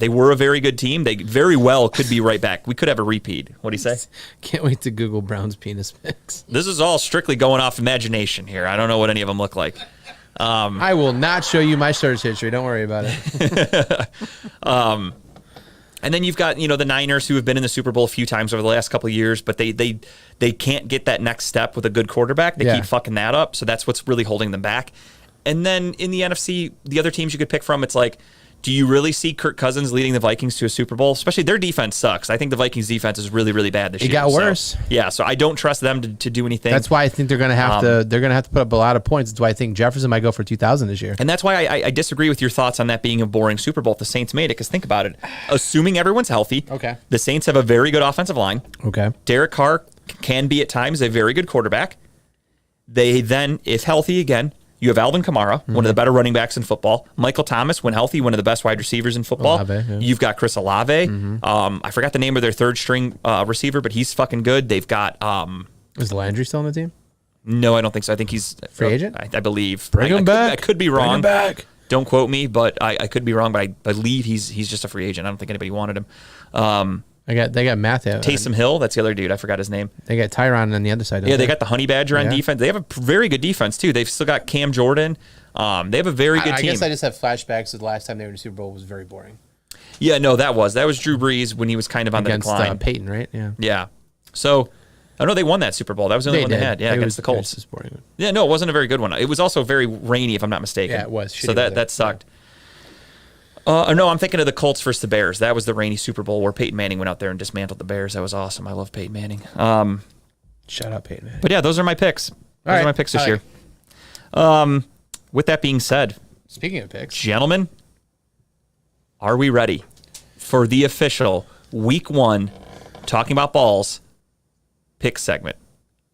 They were a very good team. They very well could be right back. We could have a repeat. What do you say?
Can't wait to Google Brown's penis pics.
This is all strictly going off imagination here. I don't know what any of them look like.
I will not show you my search history. Don't worry about it.
And then you've got, the Niners who have been in the Super Bowl a few times over the last couple of years, but they can't get that next step with a good quarterback. They keep fucking that up. So that's what's really holding them back. And then in the NFC, the other teams you could pick from, it's like, do you really see Kirk Cousins leading the Vikings to a Super Bowl? Especially their defense sucks. I think the Vikings defense is really, really bad this year.
It got worse.
So I don't trust them to do anything.
That's why I think they're going to have to. They're going to have to put up a lot of points. That's why I think Jefferson might go for 2,000 this year.
And that's why I disagree with your thoughts on that being a boring Super Bowl if the Saints made it. Because think about it. Assuming everyone's healthy, the Saints have a very good offensive line. Derek Carr can be at times a very good quarterback. They then, if healthy again, you have Alvin Kamara, one of the better running backs in football. Michael Thomas, when healthy, one of the best wide receivers in football. You've got Chris Olave. I forgot the name of their third string receiver, but he's fucking good. They've got...
Is Landry still on the team?
No, I don't think so. I think he's...
Free agent?
I believe.
Bring him back.
I could be wrong.
Bring him back.
Don't quote me, but I could be wrong, but I believe he's just a free agent. I don't think anybody wanted him.
They got Matthew.
Taysom Hill, that's the other dude. I forgot his name.
They got Tyron on the other side.
They got the Honey Badger on defense. They have a very good defense, too. They've still got Cam Jordan. They have a very good team.
I guess I just have flashbacks of the last time they were in the Super Bowl was very boring.
Yeah, no, that was Drew Brees when he was kind of on the decline.
Peyton, right?
Yeah. So, I know they won that Super Bowl. That was the only one they had. Yeah, against the Colts.
It was boring.
Yeah, no, it wasn't a very good one. It was also very rainy, if I'm not mistaken.
Yeah, it was.
So that sucked. No, I'm thinking of the Colts versus the Bears. That was the rainy Super Bowl where Peyton Manning went out there and dismantled the Bears. That was awesome. I love Peyton Manning.
Shut up, Peyton Manning.
But yeah, those are my picks. Those are my picks this year. With that being said,
speaking of picks,
gentlemen, are we ready for the official Week 1 Talking About Balls pick segment?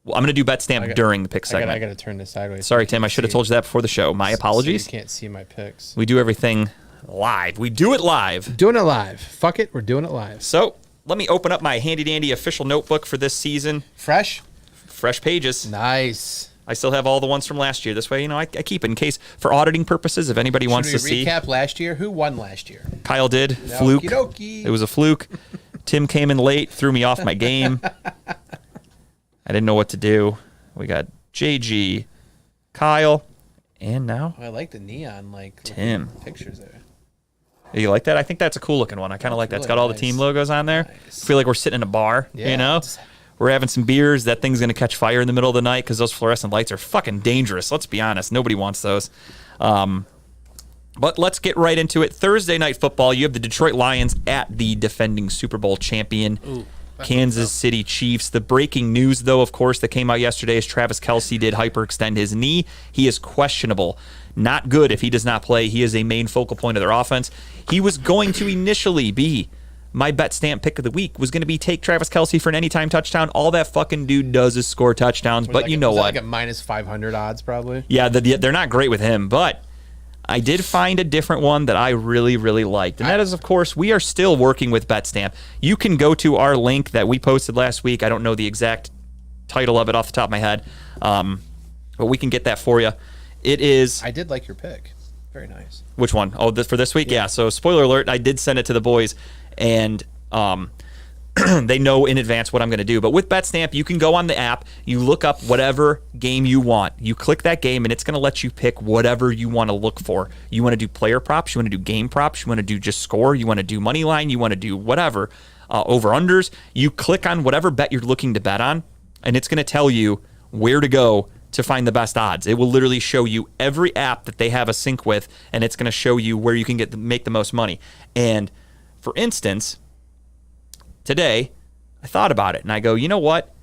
Well, I'm going to do bet stamp during the pick segment.
I got to turn this sideways.
Sorry, Tim. I should have told you that before the show. My apologies.
So you can't see my picks.
We do everything live. We do it live.
Doing it live. Fuck it. We're doing it live.
So let me open up my handy dandy official notebook for this season.
Fresh
pages.
Nice.
I still have all the ones from last year. This way, I keep it in case for auditing purposes. If anybody wants to see.
Recap last year. Who won last year?
Kyle did. Fluke. It was a fluke. Tim came in late, threw me off my game. I didn't know what to do. We got JG, Kyle, and now
I like the neon
Tim
pictures there.
You like that? I think that's a cool looking one. I kind of like that. It's got all the team logos on there. Nice. I feel like we're sitting in a bar, We're having some beers. That thing's going to catch fire in the middle of the night because those fluorescent lights are fucking dangerous. Let's be honest. Nobody wants those. But let's get right into it. Thursday Night Football, you have the Detroit Lions at the defending Super Bowl champion, Kansas City Chiefs. The breaking news, though, of course, that came out yesterday is Travis Kelce did hyperextend his knee. He is questionable. Not good if he does not play. He is a main focal point of their offense. He was going to initially be my bet stamp pick of the week, was going to be take Travis Kelce for an anytime touchdown. All that fucking dude does is score touchdowns. But you know what?
Like a minus 500 odds, probably.
Yeah, they're not great with him. But I did find a different one that I really, really liked. And that is, of course, we are still working with BetStamp. You can go to our link that we posted last week. I don't know the exact title of it off the top of my head. But we can get that for you. It is...
I did like your pick. Very nice.
Which one? Oh, for this week? Yeah. So, spoiler alert, I did send it to the boys. And They know in advance what I'm going to do. But with BetStamp, you can go on the app, you look up whatever game you want. You click that game, and it's going to let you pick whatever you want to look for. You want to do player props, you want to do game props, you want to do just score, you want to do money line, you want to do whatever, over-unders. You click on whatever bet you're looking to bet on, and it's going to tell you where to go to find the best odds. It will literally show you every app that they have a sync with, and it's going to show you where you can make the most money. And for instance, today, I thought about it, and I go, you know what?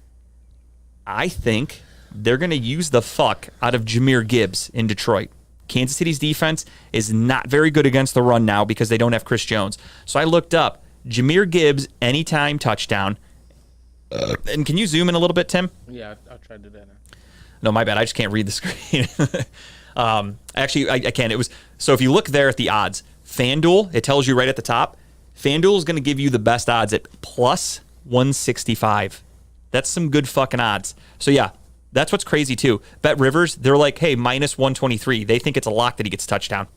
I think they're going to use the fuck out of Jahmyr Gibbs in Detroit. Kansas City's defense is not very good against the run now because they don't have Chris Jones. So I looked up Jahmyr Gibbs anytime touchdown. And can you zoom in a little bit, Tim?
Yeah, I'll try to do that now.
No, my bad. I just can't read the screen. Actually, I can. So if you look there at the odds, FanDuel, it tells you right at the top, FanDuel is going to give you the best odds at plus 165. That's some good fucking odds. So yeah, that's what's crazy too. Bet Rivers, they're like, hey, minus 123. They think it's a lock that he gets a touchdown.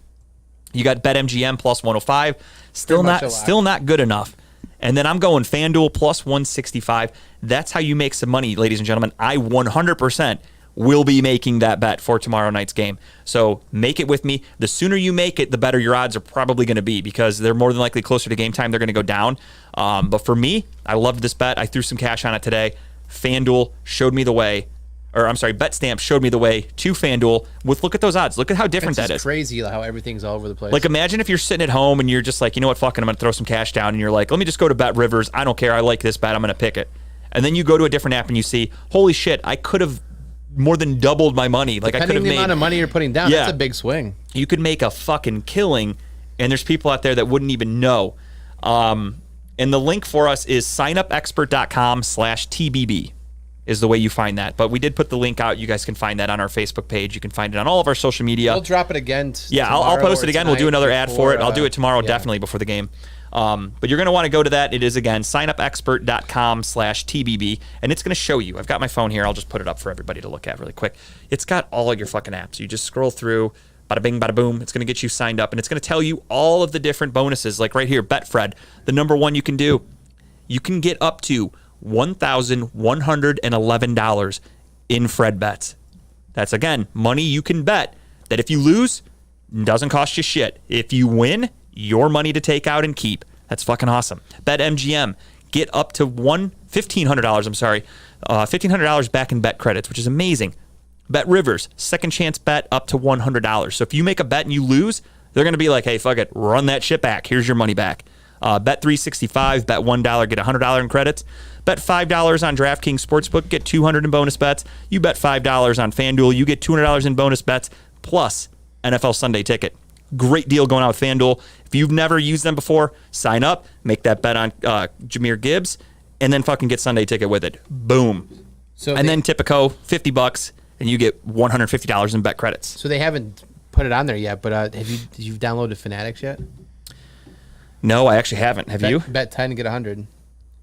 You got BetMGM plus 105. Still not good enough. And then I'm going FanDuel plus 165. That's how you make some money, ladies and gentlemen. I 100% will be making that bet for tomorrow night's game. So make it with me. The sooner you make it, the better your odds are probably going to be because they're more than likely closer to game time. They're going to go down. But for me, I loved this bet. I threw some cash on it today. FanDuel showed me the way. Or I'm sorry, BetStamp showed me the way to FanDuel. Look at those odds. Look at how different that is.
It's crazy how everything's all over the place.
Like imagine if you're sitting at home and you're just like, you know what, fucking, I'm going to throw some cash down. And you're like, let me just go to Bet Rivers. I don't care. I like this bet. I'm going to pick it. And then you go to a different app and you see, holy shit, I could have more than doubled my money. Like I could have made
the amount of money you're putting down. That's a big swing.
You could make a fucking killing, and there's people out there that wouldn't even know. And the link for us is signupexpert.com/TBB is the way you find that. But we did put the link out. You guys can find that on our Facebook page. You can find it on all of our social media.
We'll drop it again.
I'll post it again. We'll do another ad for it. I'll do it tomorrow, definitely before the game. But you're going to want to go to that. It is, again, signupexpert.com/TBB, and it's going to show you. I've got my phone here. I'll just put it up for everybody to look at really quick. It's got all of your fucking apps. You just scroll through, bada bing, bada boom. It's going to get you signed up, and it's going to tell you all of the different bonuses. Like right here, Betfred, the number one you can do. You can get up to $1,111 in Fred bets. That's, again, money you can bet that if you lose, doesn't cost you shit. If you win, your money to take out and keep. That's fucking awesome. BetMGM, get up to $1,500, $1,500 back in bet credits, which is amazing. Bet Rivers, second chance bet up to $100. So if you make a bet and you lose, they're going to be like, hey, fuck it, run that shit back. Here's your money back. Bet 365, bet $1, get $100 in credits. Bet $5 on DraftKings Sportsbook, get $200 in bonus bets. You bet $5 on FanDuel, you get $200 in bonus bets, plus NFL Sunday ticket. Great deal going on with FanDuel. If you've never used them before, sign up, make that bet on Jahmyr Gibbs, and then fucking get Sunday ticket with it. Boom. Then Tipico, $50, and you get $150 in bet credits.
So they haven't put it on there yet, but did you downloaded Fanatics yet?
No, I actually haven't. Have you?
Bet 10 to get 100.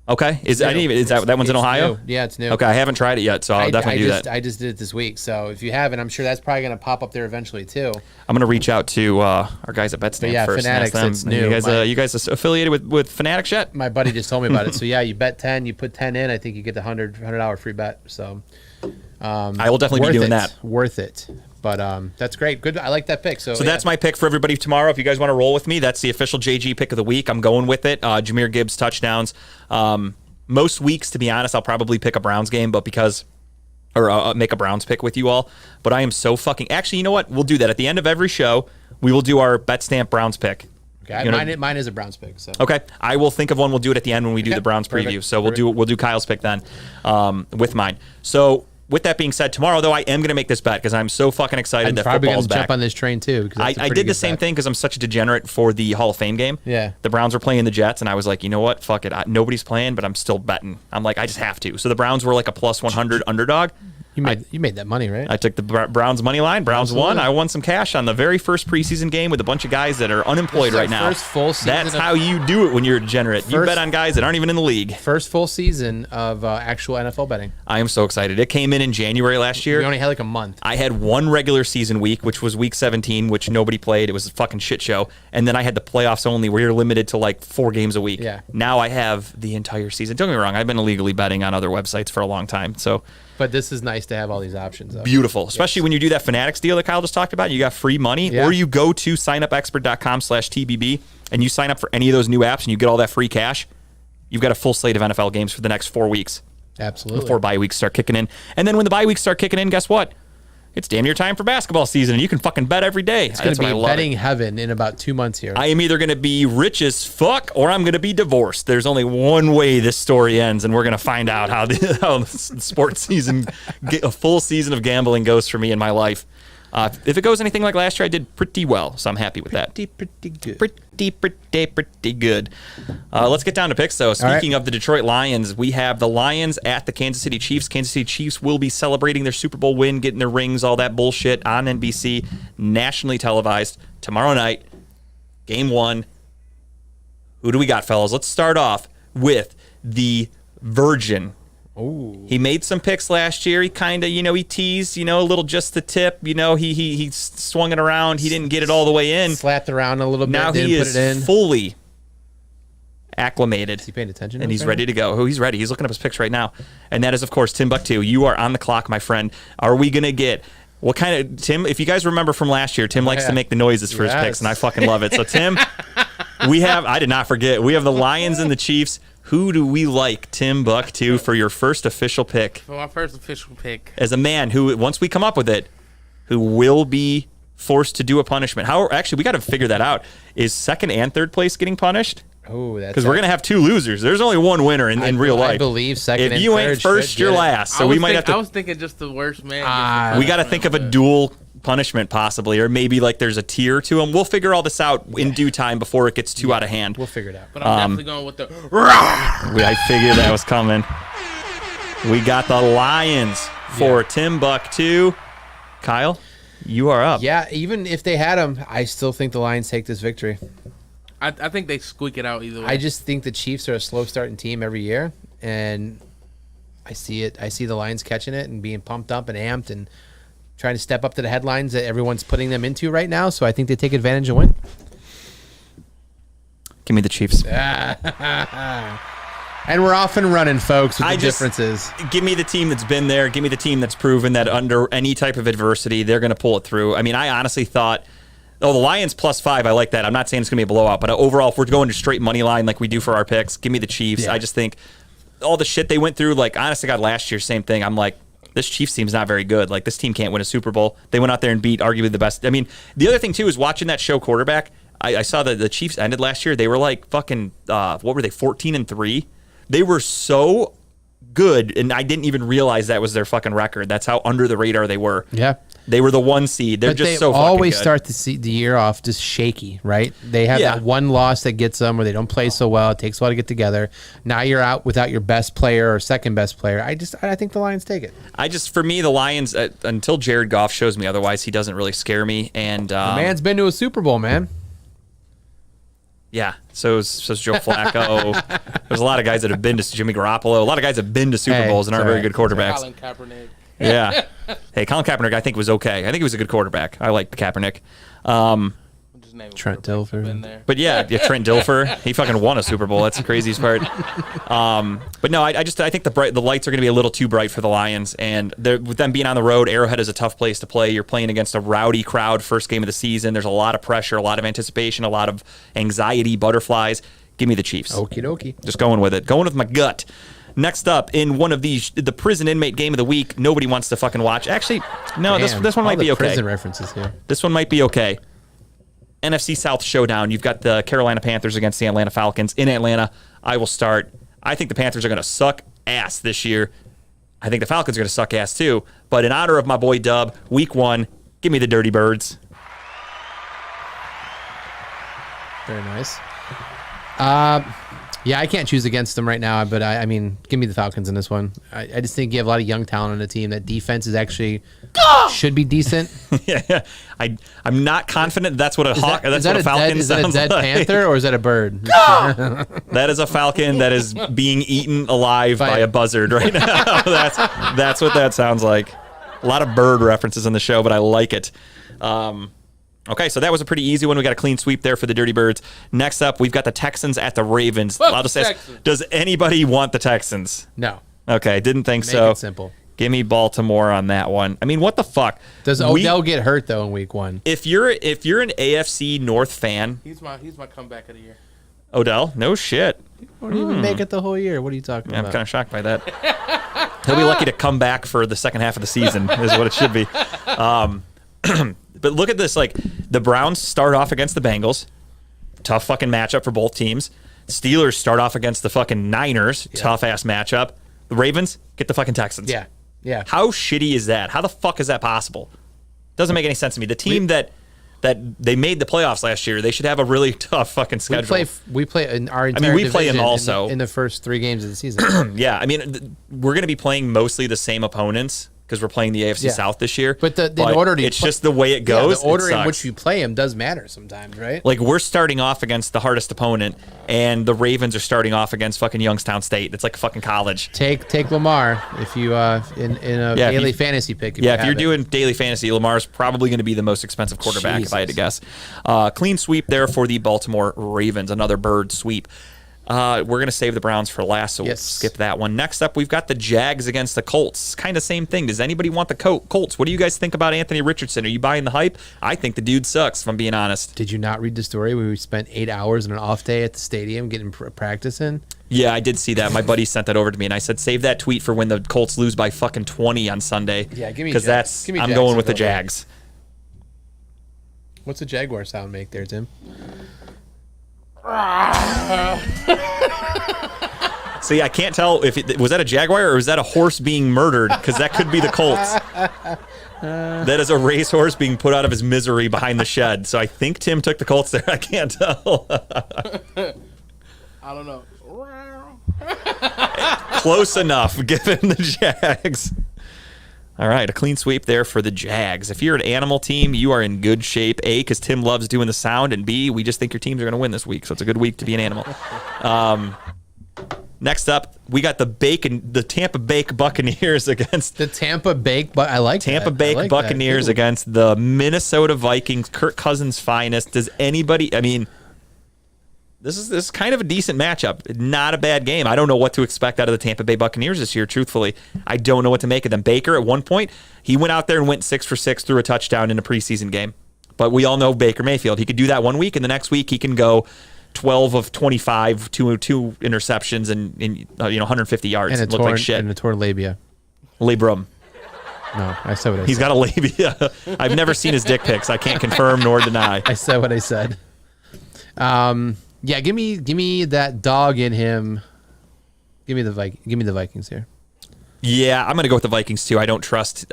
Okay. That one's in Ohio?
New. Yeah, it's new.
Okay, I haven't tried it yet, so I'll definitely do that.
I just did it this week, so if you haven't, I'm sure that's probably going to pop up there eventually too.
I'm going to reach out to our guys at BetStamp first.
Fanatics, it's new.
You guys affiliated with Fanatics yet?
My buddy just told me about it. So yeah, you bet 10, you put 10 in, I think you get the $100 free bet. So
I will definitely be doing that.
Worth it. But that's great. Good. I like that pick. So
that's my pick for everybody tomorrow. If you guys want to roll with me, that's the official JG pick of the week. I'm going with it. Jahmyr Gibbs touchdowns. Most weeks, to be honest, I'll probably pick a Browns game, but make a Browns pick with you all. But I am so fucking... Actually, you know what? We'll do that. At the end of every show, we will do our BetStamp Browns pick.
Okay, mine is a Browns pick. So
okay, I will think of one. We'll do it at the end when we do the Browns preview. So we'll do Kyle's pick then with mine. So with that being said, tomorrow though I am going to make this bet because I'm so fucking excited that football's back.
Jump on this train too.
I did the same thing because I'm such a degenerate for the Hall of Fame game.
Yeah,
the Browns were playing the Jets, and I was like, you know what, fuck it, nobody's playing, but I'm still betting. I'm like, I just have to. So the Browns were like a plus 100 underdog.
You made that money, right?
I took the Browns money line. Browns won. I won some cash on the very first preseason game with a bunch of guys that are unemployed right now.
First full season.
That's how you do it when you're a degenerate. You bet on guys that aren't even in the league.
First full season of actual NFL betting.
I am so excited. It came in January last year.
We only had like a month.
I had one regular season week, which was week 17, which nobody played. It was a fucking shit show. And then I had the playoffs only, where you're limited to like 4 games a week.
Yeah.
Now I have the entire season. Don't get me wrong. I've been illegally betting on other websites for a long time. So.
But this is nice to have all these options.
Beautiful, especially when you do that Fanatics deal that Kyle just talked about. You got free money, or you go to signupexpert.com/TBB and you sign up for any of those new apps and you get all that free cash. You've got a full slate of NFL games for the next 4 weeks.
Absolutely.
Before bye weeks start kicking in. And then when the bye weeks start kicking in, guess what? It's damn near time for basketball season, and you can fucking bet every day.
It's going to be betting heaven in about 2 months here.
I am either going to be rich as fuck or I'm going to be divorced. There's only one way this story ends, and we're going to find out how the sports season, a full season of gambling goes for me in my life. If it goes anything like last year, I did pretty well, so I'm happy with that.
Pretty good.
Pretty good. Let's get down to picks, though. Speaking of the Detroit Lions, we have the Lions at the Kansas City Chiefs. Kansas City Chiefs will be celebrating their Super Bowl win, getting their rings, all that bullshit on NBC, nationally televised tomorrow night. Game 1. Who do we got, fellas? Let's start off with the Virgin.
Ooh.
He made some picks last year. He kind of, he teased, a little just the tip. He swung it around. He didn't get it all the way in.
Slapped around a little bit.
Now he is fully acclimated.
Is he paying attention?
And he's ready to go. Oh, he's ready. He's looking up his picks right now. And that is, of course, Timbuktu. You are on the clock, my friend. Are we going to get... What kind of... Tim, if you guys remember from last year, Tim likes to make the noises for his picks, and I fucking love it. So, Tim, I did not forget, we have the Lions and the Chiefs. Who do we like, Timbuktu, for your first official pick?
For my first official pick.
As a man who, once we come up with it, who will be forced to do a punishment. Actually, we got to figure that out. Is second and third place getting punished?
Oh, that's
because we're gonna have 2 losers. There's only one winner in real life.
I believe second.
If
and
you
third
ain't first, you're last. So we might have to.
I was thinking just the worst man.
We got to think of a dual punishment possibly, or maybe like there's a tier to them. We'll figure all this out in due time before it gets too out of hand.
We'll figure it out.
But I'm definitely going with the.
I figured that was coming. We got the Lions for Timbuktu. Kyle, you are up.
Yeah, even if they had him, I still think the Lions take this victory.
I think they squeak it out either way.
I just think the Chiefs are a slow starting team every year, and I see it. I see the Lions catching it and being pumped up and amped and trying to step up to the headlines that everyone's putting them into right now. So I think they take advantage and win.
Give me the Chiefs.
And we're off and running, folks, with the differences.
Give me the team that's been there. Give me the team that's proven that under any type of adversity, they're going to pull it through. I mean, I honestly thought... Oh, the Lions +5, I like that. I'm not saying it's going to be a blowout, but overall, if we're going to straight money line like we do for our picks, give me the Chiefs. Yeah. I just think all the shit they went through, like, honestly, God, last year, same thing. I'm like, this Chiefs team's not very good. Like, this team can't win a Super Bowl. They went out there and beat arguably the best. I mean, the other thing, too, is watching that show Quarterback. I saw that the Chiefs ended last year. They were like fucking, what were they, 14-3? They were so good, and I didn't even realize that was their fucking record. That's how under the radar they were.
Yeah.
They were the 1 seed. They're just so fucking good.
They always start the year off just shaky, right? They have that one loss that gets them, or they don't play so well. It takes a while to get together. Now you're out without your best player or second best player. I think the Lions take it.
For me, the Lions, until Jared Goff shows me otherwise, he doesn't really scare me. And
the man's been to a Super Bowl, man.
Yeah, so's Joe Flacco. There's a lot of guys that have been to Jimmy Garoppolo. A lot of guys have been to Super Bowls and aren't very good quarterbacks.
Colin Kaepernick.
Yeah. Hey, Colin Kaepernick, I think, was okay. I think he was a good quarterback. I liked Kaepernick.
Trent Dilfer.
But yeah, Trent Dilfer. He fucking won a Super Bowl. That's the craziest part. But no, I think the lights are going to be a little too bright for the Lions. And with them being on the road, Arrowhead is a tough place to play. You're playing against a rowdy crowd first game of the season. There's a lot of pressure, a lot of anticipation, a lot of anxiety, butterflies. Give me the Chiefs.
Okie dokie.
Just going with it. Going with my gut. Next up, in one of these, the prison inmate game of the week, nobody wants to fucking watch. Actually, no, this one might be okay.
Prison references here.
This one might be okay. NFC South showdown. You've got the Carolina Panthers against the Atlanta Falcons. In Atlanta, I will start. I think the Panthers are going to suck ass this year. I think the Falcons are going to suck ass too. But in honor of my boy Dub, week 1, give me the Dirty Birds.
Very nice. Yeah, I can't choose against them right now, but I mean, give me the Falcons in this one. I just think you have a lot of young talent on the team. That defense is actually should be decent.
Yeah, I'm not confident that's what a hawk. That's what a falcon
is
sounds
that a dead
like.
panther or is that a bird?
That is a falcon that is being eaten alive by a buzzard right now. That's what that sounds like. A lot of bird references in the show, but I like it. Okay, so that was a pretty easy one. We got a clean sweep there for the Dirty Birds. Next up, we've got the Texans at the Ravens. I'll just ask, does anybody want the Texans?
No.
Okay, didn't think
Make
so.
it simple.
Give me Baltimore on that one. I mean, what the fuck?
Does Odell get hurt though in week 1?
If you're an AFC North fan,
he's my comeback of the year.
Odell, no shit.
He won't even make it the whole year. What are you talking about?
I'm kind of shocked by that. He'll be lucky to come back for the second half of the season, is what it should be. But look at this. Like, the Browns start off against the Bengals. Tough fucking matchup for both teams. Steelers start off against the fucking Niners. Yeah. Tough-ass matchup. The Ravens get the fucking Texans.
Yeah. Yeah.
How shitty is that? How the fuck is that possible? Doesn't make any sense to me. The team that they made the playoffs last year, they should have a really tough fucking schedule.
We play in our entire
we play them also
in the first 3 games of the season.
Yeah, I mean, we're going to be playing mostly the same opponents because we're playing the AFC South this year.
But the order
it's just the way it goes.
The order in which you play them does matter sometimes, right?
Like, we're starting off against the hardest opponent, and the Ravens are starting off against fucking Youngstown State. It's like fucking college.
Take Lamar if you in a daily fantasy pick.
If you're doing daily fantasy, Lamar's probably going to be the most expensive quarterback if I had to guess. Clean sweep there for the Baltimore Ravens. Another bird sweep. We're going to save the Browns for last, so we'll skip that one. Next up, we've got the Jags against the Colts. Kind of same thing. Does anybody want the Colts? What do you guys think about Anthony Richardson? Are you buying the hype? I think the dude sucks, if I'm being honest.
Did you not read the story where we spent 8 hours on an off day at the stadium getting practice in?
Yeah, I did see that. My buddy sent that over to me, and I said, save that tweet for when the Colts lose by fucking 20 on Sunday.
Yeah, give me
because I'm going with the Jags.
What's the Jaguar sound make there, Tim?
See, I can't tell if was that a Jaguar or was that a horse being murdered, because that could be the Colts. That is a racehorse being put out of his misery behind the shed. So I think Tim took the Colts there. I can't tell.
I don't know.
Close enough. Give him the Jags. All right, a clean sweep there for the Jags. If you're an animal team, you are in good shape. A, because Tim loves doing the sound, and B, we just think your teams are going to win this week, so it's a good week to be an animal. Next up, we got the Tampa Bay Buccaneers against
the Tampa Bay. But I like
Tampa Bay Buccaneers against the Minnesota Vikings. Kirk Cousins' finest. Does anybody? I mean, this is kind of a decent matchup. Not a bad game. I don't know what to expect out of the Tampa Bay Buccaneers this year, truthfully. I don't know what to make of them. Baker, at one point, he went out there and went 6 for 6, threw a touchdown in a preseason game. But we all know Baker Mayfield. He could do that one week, and the next week he can go 12 of 25, two interceptions, and 150 yards.
And
look like shit.
And a torn labia.
Labrum.
No, I said what I said.
He's got a labia. I've never seen his dick pics. I can't confirm nor deny.
I said what I said. Yeah, give me that dog in him. Give me the Vikings here.
Yeah, I'm gonna go with the Vikings too. I don't trust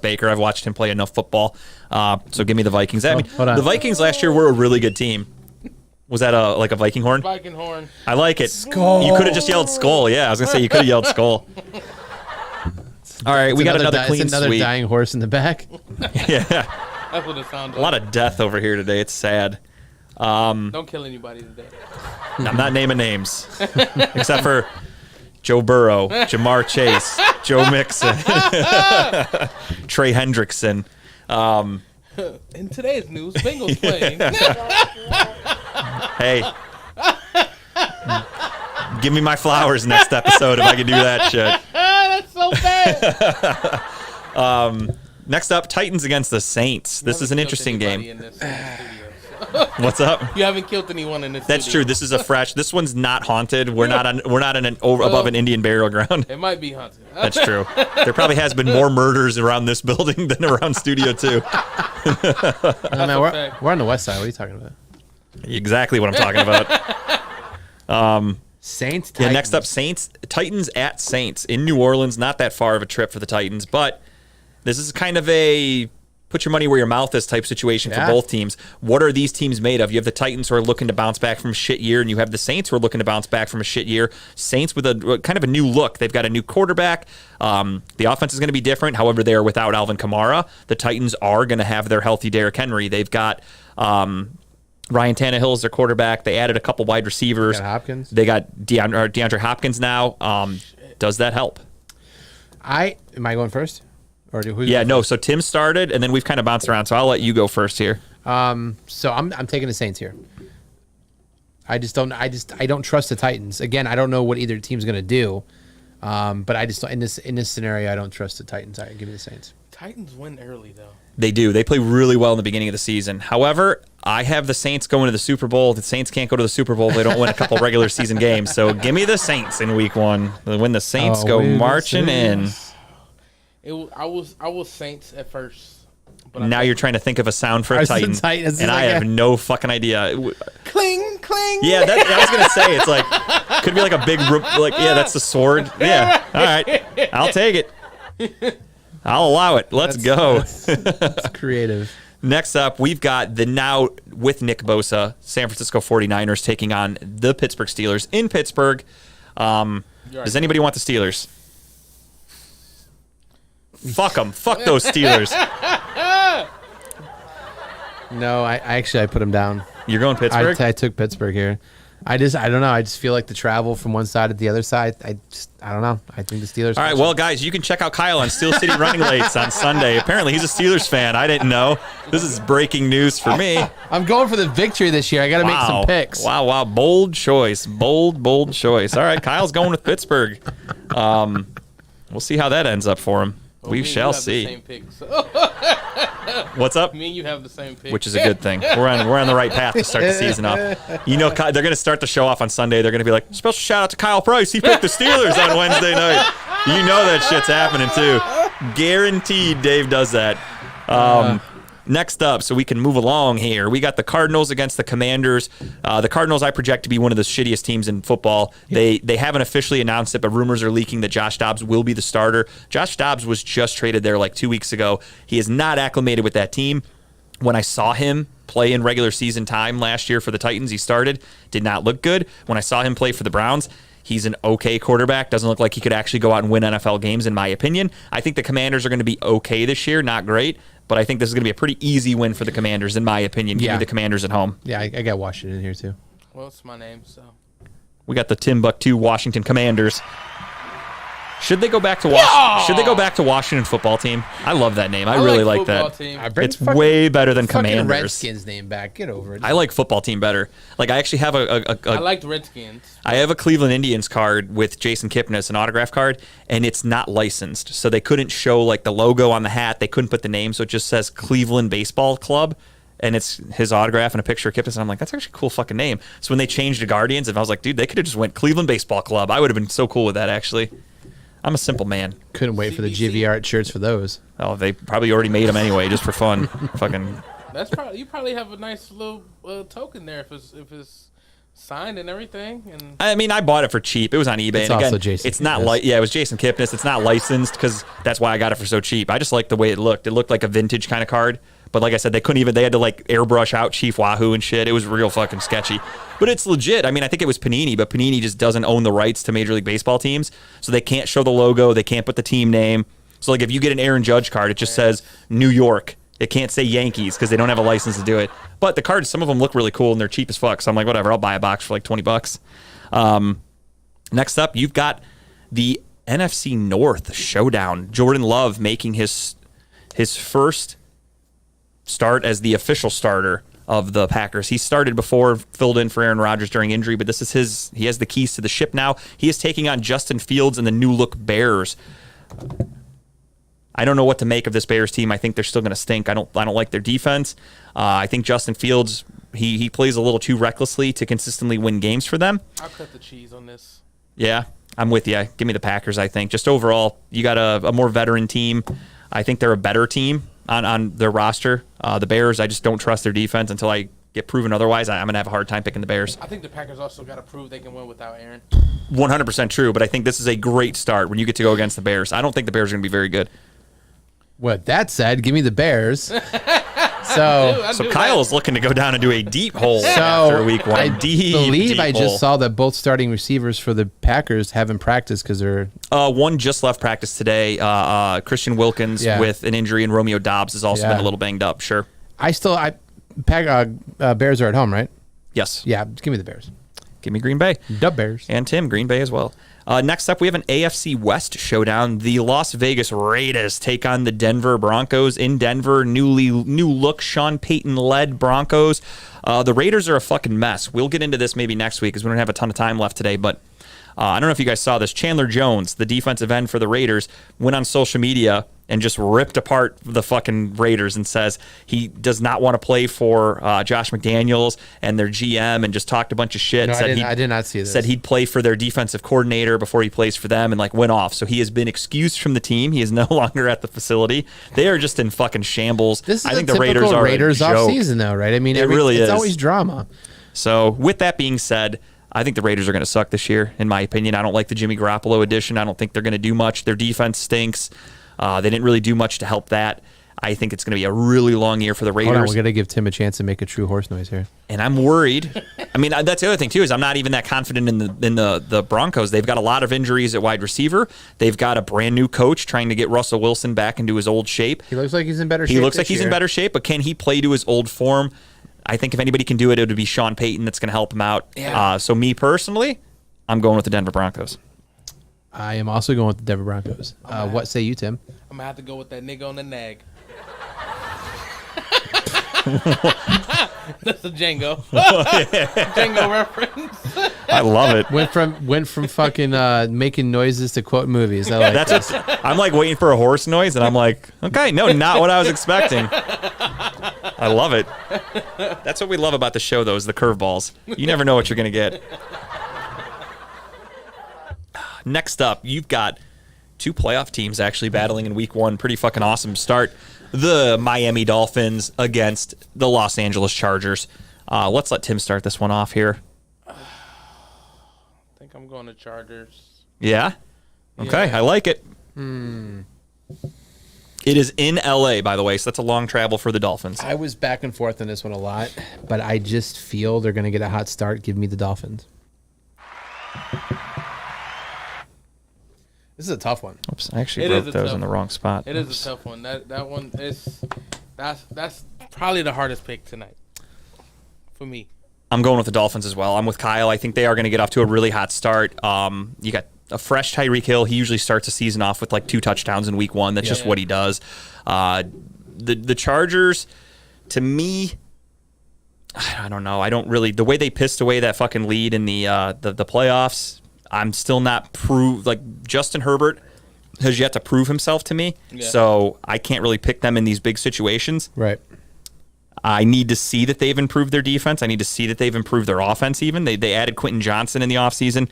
Baker. I've watched him play enough football. So give me the Vikings. I mean, the Vikings last year were a really good team. Was that a Viking horn?
Viking horn.
I like it.
Skull.
You could have just yelled skull. Yeah, I was gonna say you could have yelled skull. All right, we got another clean
another
sweep.
dying horse in the back.
Yeah,
That's what it sounds like.
A lot of death over here today. It's sad.
Don't kill anybody today.
I'm not naming names, except for Joe Burrow, Jamar Chase, Joe Mixon, Trey Hendrickson.
In today's news, Bengals playing.
Hey, give me my flowers next episode if I can do that shit.
That's so bad.
Next up, Titans against the Saints. This is an interesting game. What's up?
You haven't killed anyone in this.
That's true. This is a fresh. This one's not haunted. We're not in above an Indian burial ground.
It might be haunted.
That's true. There probably has been more murders around this building than around Studio 2.
We're on the west side. What are you talking about?
Exactly what I'm talking about.
Saints.
Yeah. Next up, Titans at Saints in New Orleans. Not that far of a trip for the Titans, but this is kind of a put your money where your mouth is type situation for both teams. What are these teams made of? You have the Titans who are looking to bounce back from a shit year, and you have the Saints who are looking to bounce back from a shit year. Saints with a kind of a new look. They've got a new quarterback. The offense is going to be different. However, they are without Alvin Kamara. The Titans are going to have their healthy Derrick Henry. They've got Ryan Tannehill is their quarterback. They added a couple wide receivers.
They got Hopkins.
They got DeAndre Hopkins now. Does that help?
Am I going first? Or
So Tim started, and then we've kind of bounced around. So I'll let you go first here.
So I'm taking the Saints here. I don't trust the Titans. Again, I don't know what either team's going to do. But I just in this scenario, I don't trust the Titans. I give me the Saints.
Titans win early though.
They do. They play really well in the beginning of the season. However, I have the Saints going to the Super Bowl. The Saints can't go to the Super Bowl if they don't win a couple regular season games. So give me the Saints in Week 1. When the Saints go marching in.
I was Saints at first. But
now you're trying to think of a sound for a Titan, and I have no fucking idea.
Cling, cling.
Yeah, I was gonna say it's like could be like a big that's the sword. Yeah, all right, I'll take it. I'll allow it. Let's go.
That's creative.
Next up, we've got the now with Nick Bosa, San Francisco 49ers taking on the Pittsburgh Steelers in Pittsburgh. Does anybody want the Steelers? Fuck them. Fuck those Steelers.
No, I put them down.
You're going Pittsburgh?
I took Pittsburgh here. I don't know. I just feel like the travel from one side to the other side. I don't know. I think the Steelers.
All right, well, guys, you can check out Kyle on Steel City Running Lates on Sunday. Apparently, he's a Steelers fan. I didn't know. This is breaking news for me.
I'm going for the victory this year. I got to make some picks.
Wow. Bold choice. Bold choice. All right, Kyle's going with Pittsburgh. We'll see how that ends up for him. We shall see. What's up?
Me and you have the same pick,
which is a good thing. We're on the right path to start the season off. You know, they're going to start the show off on Sunday. They're going to be like, special shout out to Kyle Price. He picked the Steelers on Wednesday night. You know that shit's happening too. Guaranteed, Dave does that. Next up, so we can move along here, we got the Cardinals against the Commanders. The Cardinals I project to be one of the shittiest teams in football. They haven't officially announced it, but rumors are leaking that Josh Dobbs will be the starter. Josh Dobbs was just traded there like 2 weeks ago. He is not acclimated with that team. When I saw him play in regular season time last year for the Titans, he started, did not look good. When I saw him play for the Browns, he's an okay quarterback. Doesn't look like he could actually go out and win NFL games, in my opinion. I think the Commanders are going to be okay this year, not great. But I think this is going to be a pretty easy win for the Commanders, in my opinion. Give me the Commanders at home.
Yeah, I got Washington here, too.
Well, it's my name, so.
We got the Timbuktu Washington Commanders. Should they go back to Should they go back to Washington football team? I love that name. I really like that. It's way better than Commanders.
Redskins name back. Get over it.
I like football team better. Like I actually have
I like the Redskins.
I have a Cleveland Indians card with Jason Kipnis, an autograph card, and it's not licensed, so they couldn't show like the logo on the hat. They couldn't put the name, so it just says Cleveland Baseball Club. And it's his autograph and a picture of Kipnis, and I'm like, that's actually a cool fucking name. So when they changed to Guardians, and I was like, dude, they could have just went Cleveland Baseball Club. I would have been so cool with that, actually. I'm a simple man.
Couldn't wait for the GV Art shirts for those.
Oh, they probably already made them anyway, just for fun. Fucking.
That's probably you probably have a nice little token there if it's signed and everything. And
I mean, I bought it for cheap. It was on eBay.
It's
and again,
also Jason.
It's not like it was Jason Kipnis. It's not licensed because that's why I got it for so cheap. I just like the way it looked. It looked like a vintage kind of card. But like I said, they had to like airbrush out Chief Wahoo and shit. It was real fucking sketchy. But it's legit. I mean, I think it was Panini, but Panini just doesn't own the rights to Major League Baseball teams. So they can't show the logo. They can't put the team name. So like if you get an Aaron Judge card, it just says New York. It can't say Yankees because they don't have a license to do it. But the cards, some of them look really cool and they're cheap as fuck. So I'm like, whatever, I'll buy a box for like $20. Next up, you've got the NFC North showdown. Jordan Love making his first start as the official starter of the Packers. He started before, filled in for Aaron Rodgers during injury, but this is he has the keys to the ship now. He is taking on Justin Fields and the new look Bears. I don't know what to make of this Bears team. I think they're still going to stink. I don't like their defense. I think Justin Fields, he plays a little too recklessly to consistently win games for them.
I'll cut the cheese on this.
Yeah, I'm with you. Give me the Packers, I think. Just overall, you got a more veteran team. I think they're a better team on their roster. The Bears, I just don't trust their defense until I get proven otherwise. I'm going to have a hard time picking the Bears.
I think the Packers also got to prove they can win without Aaron.
100% true, but I think this is a great start when you get to go against the Bears. I don't think the Bears are going to be very good.
With that said, give me the Bears.
So Kyle is looking to go down and do a deep hole after week one.
I believe I
hole.
just saw that both starting receivers for the Packers haven't practiced because they're...
one just left practice today. Christian Wilkins with an injury, and Romeo Dobbs has also been a little banged up. Sure.
Bears are at home, right?
Yes.
Yeah, give me the Bears.
Give me Green Bay.
The Bears.
And Tim, Green Bay as well. Next up, we have an AFC West showdown. The Las Vegas Raiders take on the Denver Broncos in Denver. New look, Sean Payton-led Broncos. The Raiders are a fucking mess. We'll get into this maybe next week because we don't have a ton of time left today, but I don't know if you guys saw this. Chandler Jones, the defensive end for the Raiders, went on social media and just ripped apart the fucking Raiders and says he does not want to play for Josh McDaniels and their GM, and just talked a bunch of shit.
No, I did not see this.
Said he'd play for their defensive coordinator before he plays for them, and like went off. So he has been excused from the team. He is no longer at the facility. They are just in fucking shambles.
This is
I think
the
the Raiders are
Raiders
a joke.
off season though, right? I mean,
it really
it's
is.
always drama.
So with that being said, I think the Raiders are going to suck this year, in my opinion. I don't like the Jimmy Garoppolo addition. I don't think they're going to do much. Their defense stinks. They didn't really do much to help that. I think it's going to be a really long year for the Raiders.
Hold on, we're going to give Tim a chance to make a true horse noise here.
And I'm worried. I mean, that's the other thing, too, is I'm not even that confident in the Broncos. They've got a lot of injuries at wide receiver. They've got a brand new coach trying to get Russell Wilson back into his old shape.
He looks like he's in better shape.
He looks like he's in better shape, but can he play to his old form? I think if anybody can do it, it would be Sean Payton that's going to help him out.
Yeah.
So me personally, I'm going with the Denver Broncos.
I am also going with the Denver Broncos. What say you, Tim?
I'm going to have to go with that nigga on the nag. That's a Django. Django reference.
I love it.
Went from fucking making noises to quote movies. I like
That's I'm like waiting for a horse noise, and I'm like, okay, no, not what I was expecting. I love it. That's what we love about the show, though, is the curveballs. You never know what you're going to get. Next up, you've got two playoff teams actually battling in week one. Pretty fucking awesome start. The Miami Dolphins against the Los Angeles Chargers. Let's let Tim start this one off here.
I think I'm going to Chargers.
Yeah? Okay,
Yeah.
I like it. It is in L.A., by the way, so that's a long travel for the Dolphins.
I was back and forth on this one a lot, but I just feel they're going to get a hot start. Give me the Dolphins. This is a tough one.
Oops, I actually wrote those in the wrong spot.
It is a tough one. That one is that's probably the hardest pick tonight for me.
I'm going with the Dolphins as well. I'm with Kyle. I think they are going to get off to a really hot start. You got a fresh Tyreek Hill. He usually starts a season off with like 2 touchdowns in week one. That's just what he does. The Chargers, to me, I don't know. I don't really, the way they pissed away that fucking lead in the playoffs, I'm still not Justin Herbert has yet to prove himself to me. Yeah. So I can't really pick them in these big situations.
Right.
I need to see that they've improved their defense. I need to see that they've improved their offense even. They added Quentin Johnson in the offseason.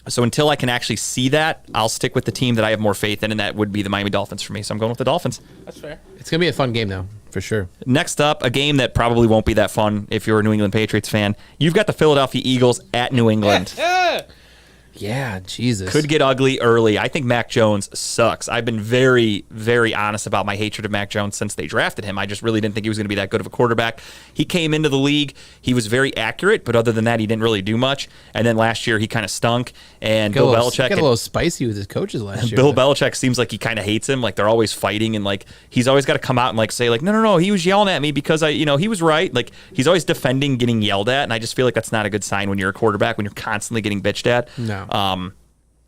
So until I can actually see that, I'll stick with the team that I have more faith in, and that would be the Miami Dolphins for me. So I'm going with the Dolphins.
That's fair.
It's going to be a fun game, though, for sure.
Next up, a game that probably won't be that fun if you're a New England Patriots fan. You've got the Philadelphia Eagles at New England.
Yeah, Jesus.
Could get ugly early. I think Mac Jones sucks. I've been very, very honest about my hatred of Mac Jones since they drafted him. I just really didn't think he was going to be that good of a quarterback. He came into the league. He was very accurate, but other than that, he didn't really do much. And then last year, he kind of stunk. And Bill Belichick
got a little spicy with his coaches last year.
Bill Belichick seems like he kind of hates him. Like they're always fighting, and like he's always got to come out and like say like, no, he was yelling at me because he was right. Like he's always defending getting yelled at, and I just feel like that's not a good sign when you're a quarterback when you're constantly getting bitched at.
No.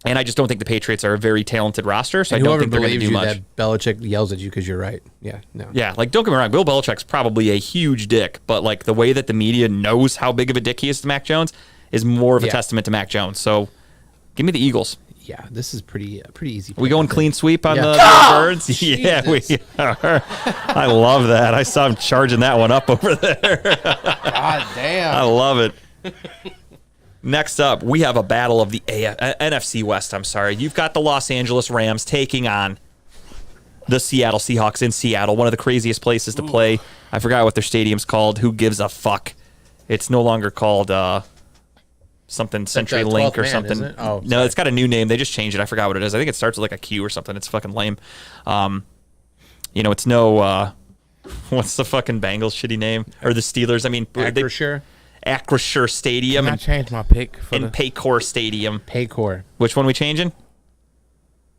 And I just don't think the Patriots are a very talented roster, so I don't think they're going to do much.
That Belichick yells at you because you're right. Yeah, no.
Yeah, like don't get me wrong, Bill Belichick's probably a huge dick, but like the way that the media knows how big of a dick he is to Mac Jones is more of a testament to Mac Jones. So give me the Eagles.
Yeah, this is pretty easy.
We going clean sweep on the Birds? Yeah, we are. I love that. I saw him charging that one up over there.
God damn.
I love it. Next up, we have a battle of the NFC West. You've got the Los Angeles Rams taking on the Seattle Seahawks in Seattle, one of the craziest places to play. I forgot what their stadium's called. Who gives a fuck? It's no longer called something Century Link or something.
It? Oh,
no, it's got a new name. They just changed it. I forgot what it is. I think it starts with like a Q or something. It's fucking lame. It's no what's the fucking Bengals shitty name or the Steelers? I mean, Acrisure Stadium.
I changed my pick for
Paycor Stadium.
Paycor.
Which one we changing?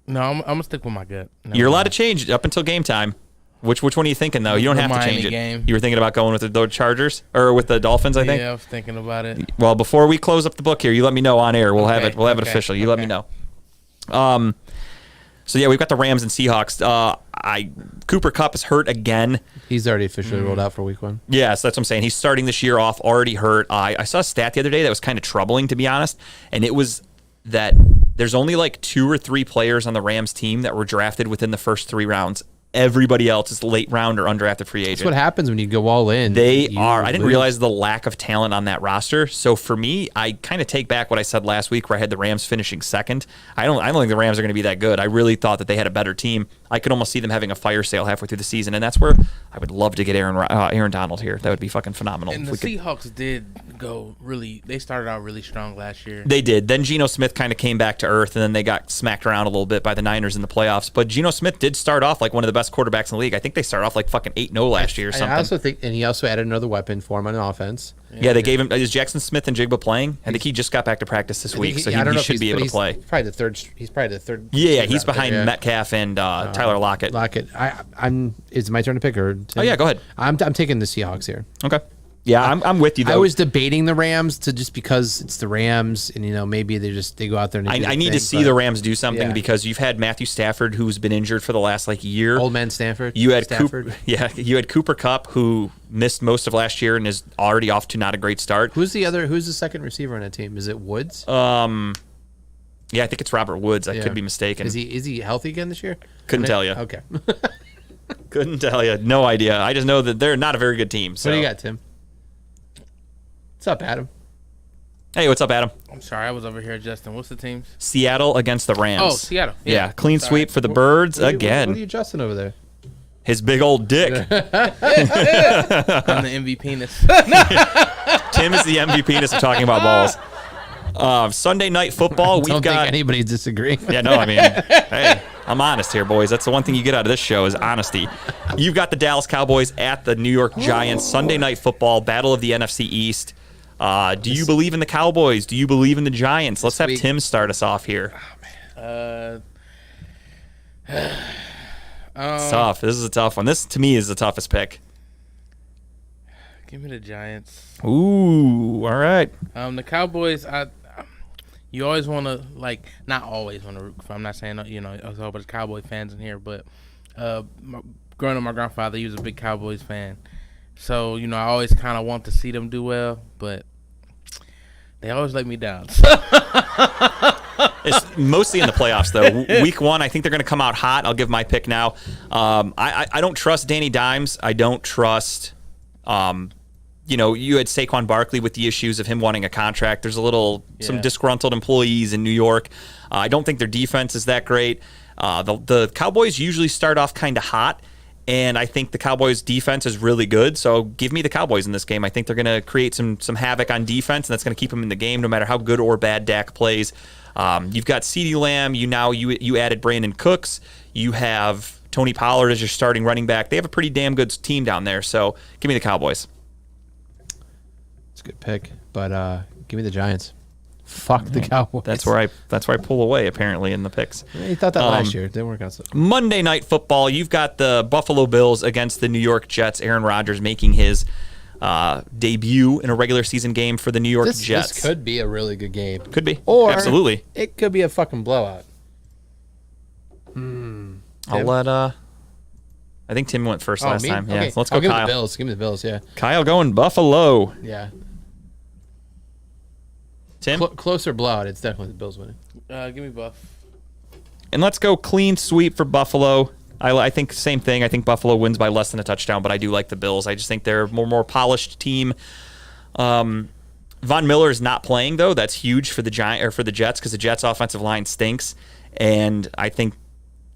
No, I'm gonna stick with my gut.
You're allowed to change up until game time. Which one are you thinking though? You don't have to change it.
Game.
You were thinking about going with the Chargers or with the Dolphins, I think.
Yeah, I was thinking about it.
Well, before we close up the book here, you let me know on air. We'll have it. We'll have it official. You let me know. So yeah, we've got the Rams and Seahawks. Cooper Kupp is hurt again.
He's already officially rolled out for week 1.
Yes, that's what I'm saying. He's starting this year off already hurt. I saw a stat the other day that was kind of troubling, to be honest, and it was that there's only like 2 or 3 players on the Rams team that were drafted within the first 3 rounds. Everybody else is late round or undrafted free agent.
That's what happens when you go all in.
They are. I didn't realize the lack of talent on that roster. So for me, I kind of take back what I said last week where I had the Rams finishing second. I don't think the Rams are going to be that good. I really thought that they had a better team. I could almost see them having a fire sale halfway through the season, and that's where I would love to get Aaron Donald here. That would be fucking phenomenal.
And the Seahawks did go really. They started out really strong last year.
They did. Then Geno Smith kind of came back to earth, and then they got smacked around a little bit by the Niners in the playoffs. But Geno Smith did start off like one of the best quarterbacks in the league. I think they started off like fucking 8-0 last year or something.
I also think, and he also added another weapon for him on offense.
Yeah, they gave him. Is Jackson Smith and Jigba playing? I think he just got back to practice this week, so he should be able to play.
Probably the third. He's probably the third.
Yeah, he's behind Metcalf and Tyler Lockett.
Is it my turn to pick or? Tim?
Oh yeah, go ahead.
I'm taking the Seahawks here.
Okay. Yeah, I'm with you though.
I was debating the Rams just because it's the Rams, and maybe they go out there and
I need to see the Rams do something because you've had Matthew Stafford who's been injured for the last year.
Old man Stafford.
You had Cooper Kupp who missed most of last year and is already off to not a great start.
Who's the second receiver on that team? Is it Woods?
Yeah, I think it's Robert Woods. I could be mistaken.
Is he healthy again this year?
Couldn't tell you.
Okay.
Couldn't tell you. No idea. I just know that they're not a very good team. So.
What do you got, Tim? What's up, Adam?
Hey, what's up, Adam?
I'm sorry, I was over here, Justin. What's the teams?
Seattle against the Rams.
Oh, Seattle.
Yeah, clean sweep for the Birds again.
What are you adjusting over there?
His big old dick.
I'm the MVP-ness.
Tim is the MVP-ness of talking about balls. Sunday night football, we've got...
Don't think anybody's disagreeing.
Yeah, no, I mean, hey, I'm honest here, boys. That's the one thing you get out of this show is honesty. You've got the Dallas Cowboys at the New York Giants. Sunday night football, battle of the NFC East. Do you believe in the Cowboys? Do you believe in the Giants? Let's have Tim start us off here. It's tough. This is a tough one. This, to me, is the toughest pick.
Give me the Giants.
Ooh, all right.
The Cowboys, you always want to, not always want to root for. I'm not saying, there's a whole bunch of Cowboy fans in here, but growing up, my grandfather, he was a big Cowboys fan. So, I always kind of want to see them do well, but they always let me down.
It's mostly in the playoffs, though. Week 1, I think they're going to come out hot. I'll give my pick now. I don't trust Danny Dimes. I don't trust... you had Saquon Barkley with the issues of him wanting a contract. There's some disgruntled employees in New York. I don't think their defense is that great. The Cowboys usually start off kind of hot, and I think the Cowboys' defense is really good. So give me the Cowboys in this game. I think they're going to create some havoc on defense, and that's going to keep them in the game no matter how good or bad Dak plays. You've got CeeDee Lamb. You added Brandon Cooks. You have Tony Pollard as your starting running back. They have a pretty damn good team down there. So give me the Cowboys.
It's a good pick, but give me the Giants. Fuck the Cowboys.
That's where I pull away apparently in the picks.
Yeah, you thought that last year. It didn't work out so.
Monday Night Football. You've got the Buffalo Bills against the New York Jets. Aaron Rodgers making his debut in a regular season game for the New York Jets.
This could be a really good game.
Could be.
Or
absolutely.
It could be a fucking blowout.
I'll let I think Tim went first last time.
Okay.
Yeah, so let's go,
I'll
Kyle.
Give me the Bills. Yeah.
Kyle going Buffalo.
Yeah.
Tim?
Closer blowout. It's definitely the Bills winning.
Give me Buff.
And let's go clean sweep for Buffalo. I think same thing. I think Buffalo wins by less than a touchdown, but I do like the Bills. I just think they're a more polished team. Von Miller is not playing though. That's huge for the Jets because the Jets' offensive line stinks, and I think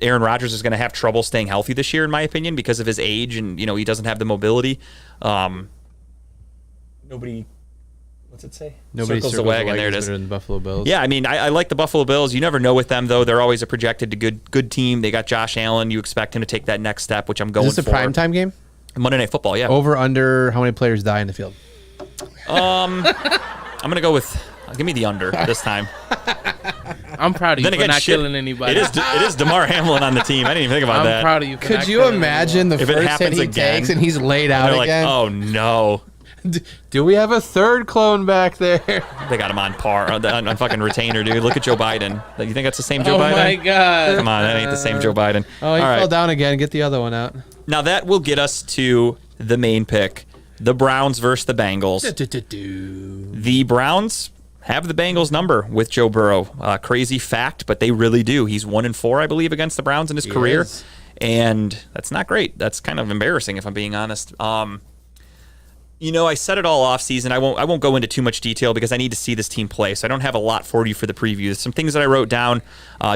Aaron Rodgers is going to have trouble staying healthy this year, in my opinion, because of his age and he doesn't have the mobility. What's it say?
Nobody circles the wagon. There it is. Than the Buffalo Bills.
Yeah, I mean, I like the Buffalo Bills. You never know with them, though. They're always a projected good team. They got Josh Allen. You expect him to take that next step, which I'm going for.
Is this a primetime game?
Monday Night Football, yeah.
Over, under, how many players die in the field?
I'm going to go with, give me the under this time.
I'm proud of you for not killing anybody.
It is DeMar Hamlin on the team. I didn't even think about that.
I'm proud of you for
Could you imagine the first hit he takes and he's laid out again?
Like, oh, no.
Do we have a third clone back there?
They got him on par, on fucking retainer, dude. Look at Joe Biden. You think that's the same Joe Biden?
Oh, my God.
Come on, that ain't the same Joe Biden.
Oh, he fell down again. Get the other one out.
Now, that will get us to the main pick, the Browns versus the Bengals. The Browns have the Bengals number with Joe Burrow. Crazy fact, but they really do. He's 1-4, I believe, against the Browns in his career. And that's not great. That's kind of embarrassing, if I'm being honest. You know, I said it all off season. I won't go into too much detail because I need to see this team play. So I don't have a lot for you for the preview. There's some things that I wrote down.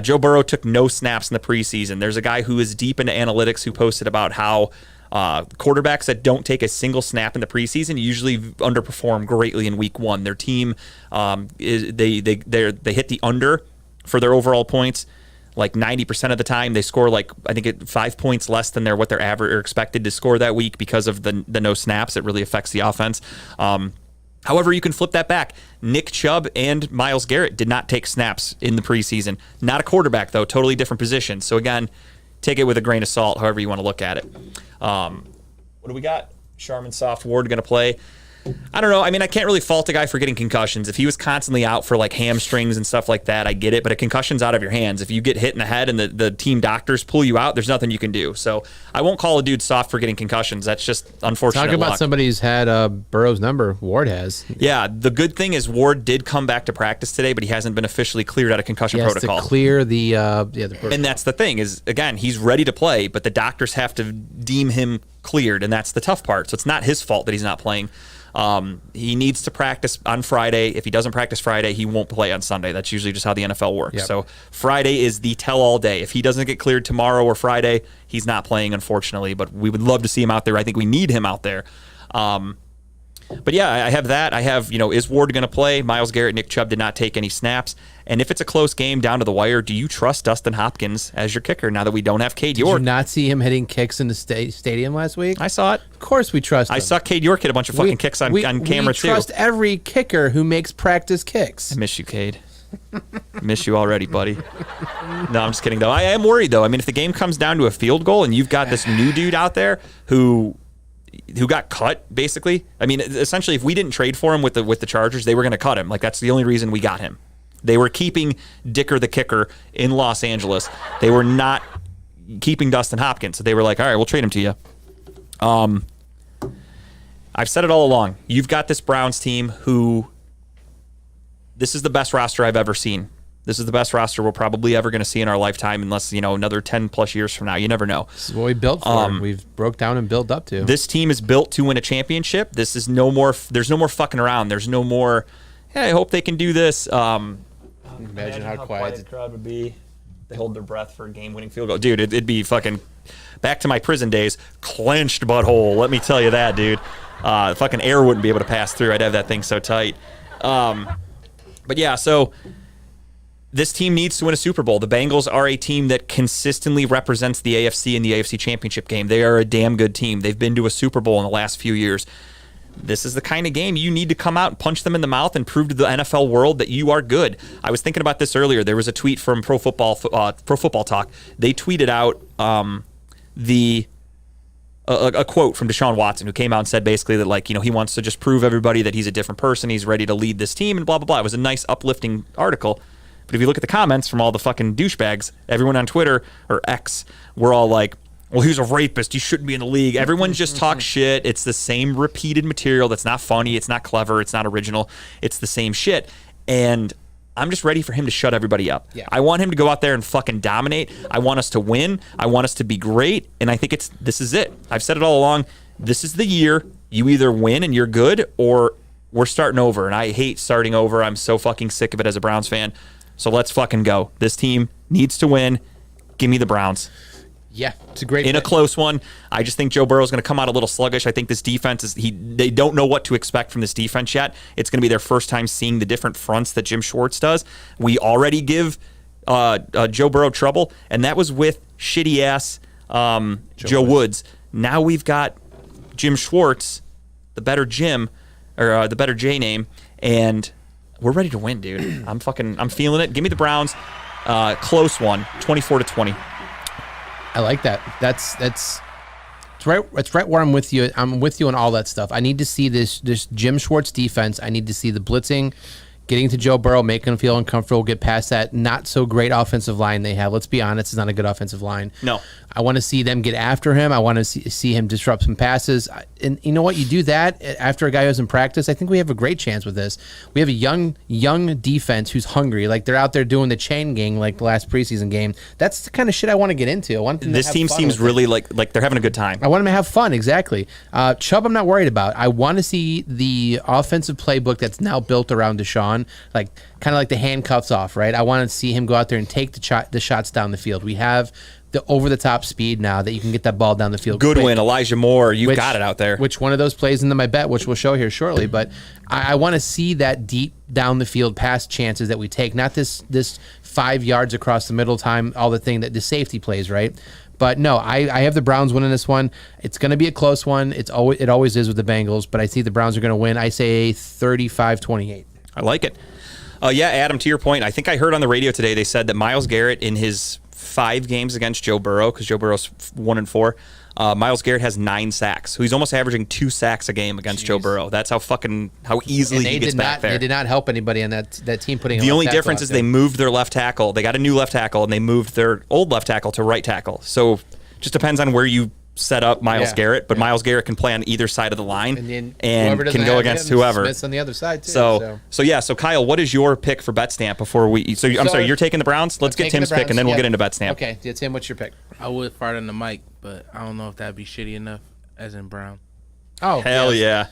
Joe Burrow took no snaps in the preseason. There's a guy who is deep into analytics who posted about how quarterbacks that don't take a single snap in the preseason usually underperform greatly in week one. Their team they hit the under for their overall points. Like 90% of the time, they score like I think 5 points less than what their average or expected to score that week because of the no snaps. It really affects the offense. However, you can flip that back. Nick Chubb and Myles Garrett did not take snaps in the preseason. Not a quarterback though, totally different position. So again, take it with a grain of salt, however you want to look at it. What do we got? Charmin Soft Ward going to play. I don't know. I mean, I can't really fault a guy for getting concussions. If he was constantly out for like hamstrings and stuff like that, I get it. But a concussion's out of your hands. If you get hit in the head and the team doctors pull you out, there's nothing you can do. So I won't call a dude soft for getting concussions. That's just unfortunate.
Talk about
luck.
Somebody who's had Burrow's number. Ward has.
Yeah. The good thing is Ward did come back to practice today, but he hasn't been officially cleared out of concussion protocol.
To clear the protocol.
And that's the thing is, again, he's ready to play, but the doctors have to deem him cleared, and that's the tough part. So it's not his fault that he's not playing. He needs to practice on Friday. If he doesn't practice Friday, he won't play on Sunday. That's usually just how the NFL works. Yep. So Friday is the tell-all day. If he doesn't get cleared tomorrow or Friday, he's not playing, unfortunately. But we would love to see him out there. I think we need him out there. But yeah, I have that. I have, is Ward going to play? Myles Garrett, Nick Chubb did not take any snaps. And if it's a close game down to the wire, do you trust Dustin Hopkins as your kicker now that we don't have Cade York?
Did you not see him hitting kicks in the stadium last week?
I saw it.
Of course we trust him.
I saw Cade York hit a bunch of fucking kicks on camera, too.
We trust every kicker who makes practice kicks.
I miss you, Cade. Miss you already, buddy. No, I'm just kidding, though. I am worried, though. I mean, if the game comes down to a field goal and you've got this new dude out there who got cut, basically. I mean, essentially, if we didn't trade for him with the Chargers, they were going to cut him. Like, that's the only reason we got him. They were keeping Dicker the kicker in Los Angeles. They were not keeping Dustin Hopkins. So they were like, all right, we'll trade him to you. I've said it all along. You've got this Browns team who, this is the best roster I've ever seen. This is the best roster we're probably ever going to see in our lifetime, unless, another 10 plus years from now. You never know.
This is what we built for. We've broke down and built up to.
This team is built to win a championship. This is no more. There's no more fucking around. There's no more, hey, I hope they can do this. Imagine how quiet the crowd would be. They hold their breath for a game-winning field goal. Dude, it'd be fucking back to my prison days. Clenched butthole. Let me tell you that, dude. Fucking air wouldn't be able to pass through. I'd have that thing so tight. But yeah, so this team needs to win a Super Bowl. The Bengals are a team that consistently represents the AFC in the AFC Championship game. They are a damn good team. They've been to a Super Bowl in the last few years. This is the kind of game you need to come out and punch them in the mouth and prove to the NFL world that you are good. I was thinking about this earlier. There was a tweet from Pro Football Talk. They tweeted out a quote from Deshaun Watson, who came out and said basically that, he wants to just prove everybody that he's a different person. He's ready to lead this team and blah, blah, blah. It was a nice, uplifting article. But if you look at the comments from all the fucking douchebags, everyone on Twitter or X, we're all like, well, he's a rapist. He shouldn't be in the league. Everyone just talks shit. It's the same repeated material that's not funny. It's not clever. It's not original. It's the same shit. And I'm just ready for him to shut everybody up. Yeah. I want him to go out there and fucking dominate. I want us to win. I want us to be great. And I think this is it. I've said it all along. This is the year you either win and you're good, or we're starting over. And I hate starting over. I'm so fucking sick of it as a Browns fan. So let's fucking go. This team needs to win. Give me the Browns.
Yeah, it's a great
in a close one. I just think Joe Burrow is going to come out a little sluggish. I think this defense they don't know what to expect from this defense yet. It's going to be their first time seeing the different fronts that Jim Schwartz does. We already give Joe Burrow trouble, and that was with shitty ass Joe Woods. Now we've got Jim Schwartz, the better Jim, or the better J name, and we're ready to win, dude. I'm feeling it. Give me the Browns. Close one, 24-20.
I like that. That's right. It's right where I'm with you. I'm with you on all that stuff. I need to see this Jim Schwartz defense. I need to see the blitzing, getting to Joe Burrow, making him feel uncomfortable, get past that not so great offensive line they have. Let's be honest, it's not a good offensive line.
No.
I want to see them get after him. I want to see him disrupt some passes. And you know what? You do that after a guy who's in practice, I think we have a great chance with this. We have a young defense who's hungry. Like, they're out there doing the chain gang like the last preseason game. That's the kind of shit I want to get into. I want them
this
to have
team
fun
seems really like they're having a good time.
I want them to have fun, exactly. Chubb, I'm not worried about. I want to see the offensive playbook that's now built around Deshaun, like kind of like the handcuffs off, right? I want to see him go out there and take the shots down the field. We have the over-the-top speed now that you can get that ball down the field.
Goodwin, Elijah Moore, you've got it out there.
Which one of those plays into my bet, which we'll show here shortly. But I want to see that deep down the field pass chances that we take, not this 5 yards across the middle time, all the thing that the safety plays, right? But no, I have the Browns winning this one. It's going to be a close one. It always is with the Bengals, but I see the Browns are going to win. I say 35-28.
I like it. Yeah, Adam, to your point, I think I heard on the radio today they said that Myles Garrett in his 5 games against Joe Burrow, because Joe Burrow's 1-4, Myles Garrett has 9 sacks. So he's almost averaging 2 sacks a game against Joe Burrow. That's how easily he gets back there.
They did not help anybody on that team putting
the only difference is they moved their left tackle. They got a new left tackle, and they moved their old left tackle to right tackle. So just depends on where you set up Myles Garrett, but Myles Garrett can play on either side of the line and can go against whoever.
Smith's on the other side too.
So Kyle, what is your pick for BetStamp before we? I'm sorry, you're taking the Browns. Let's get Tim's pick and then we'll get into BetStamp.
Okay, Tim, what's your pick?
I would fart in the mic, but I don't know if that'd be shitty enough, as in Brown.
Oh,
hell yeah,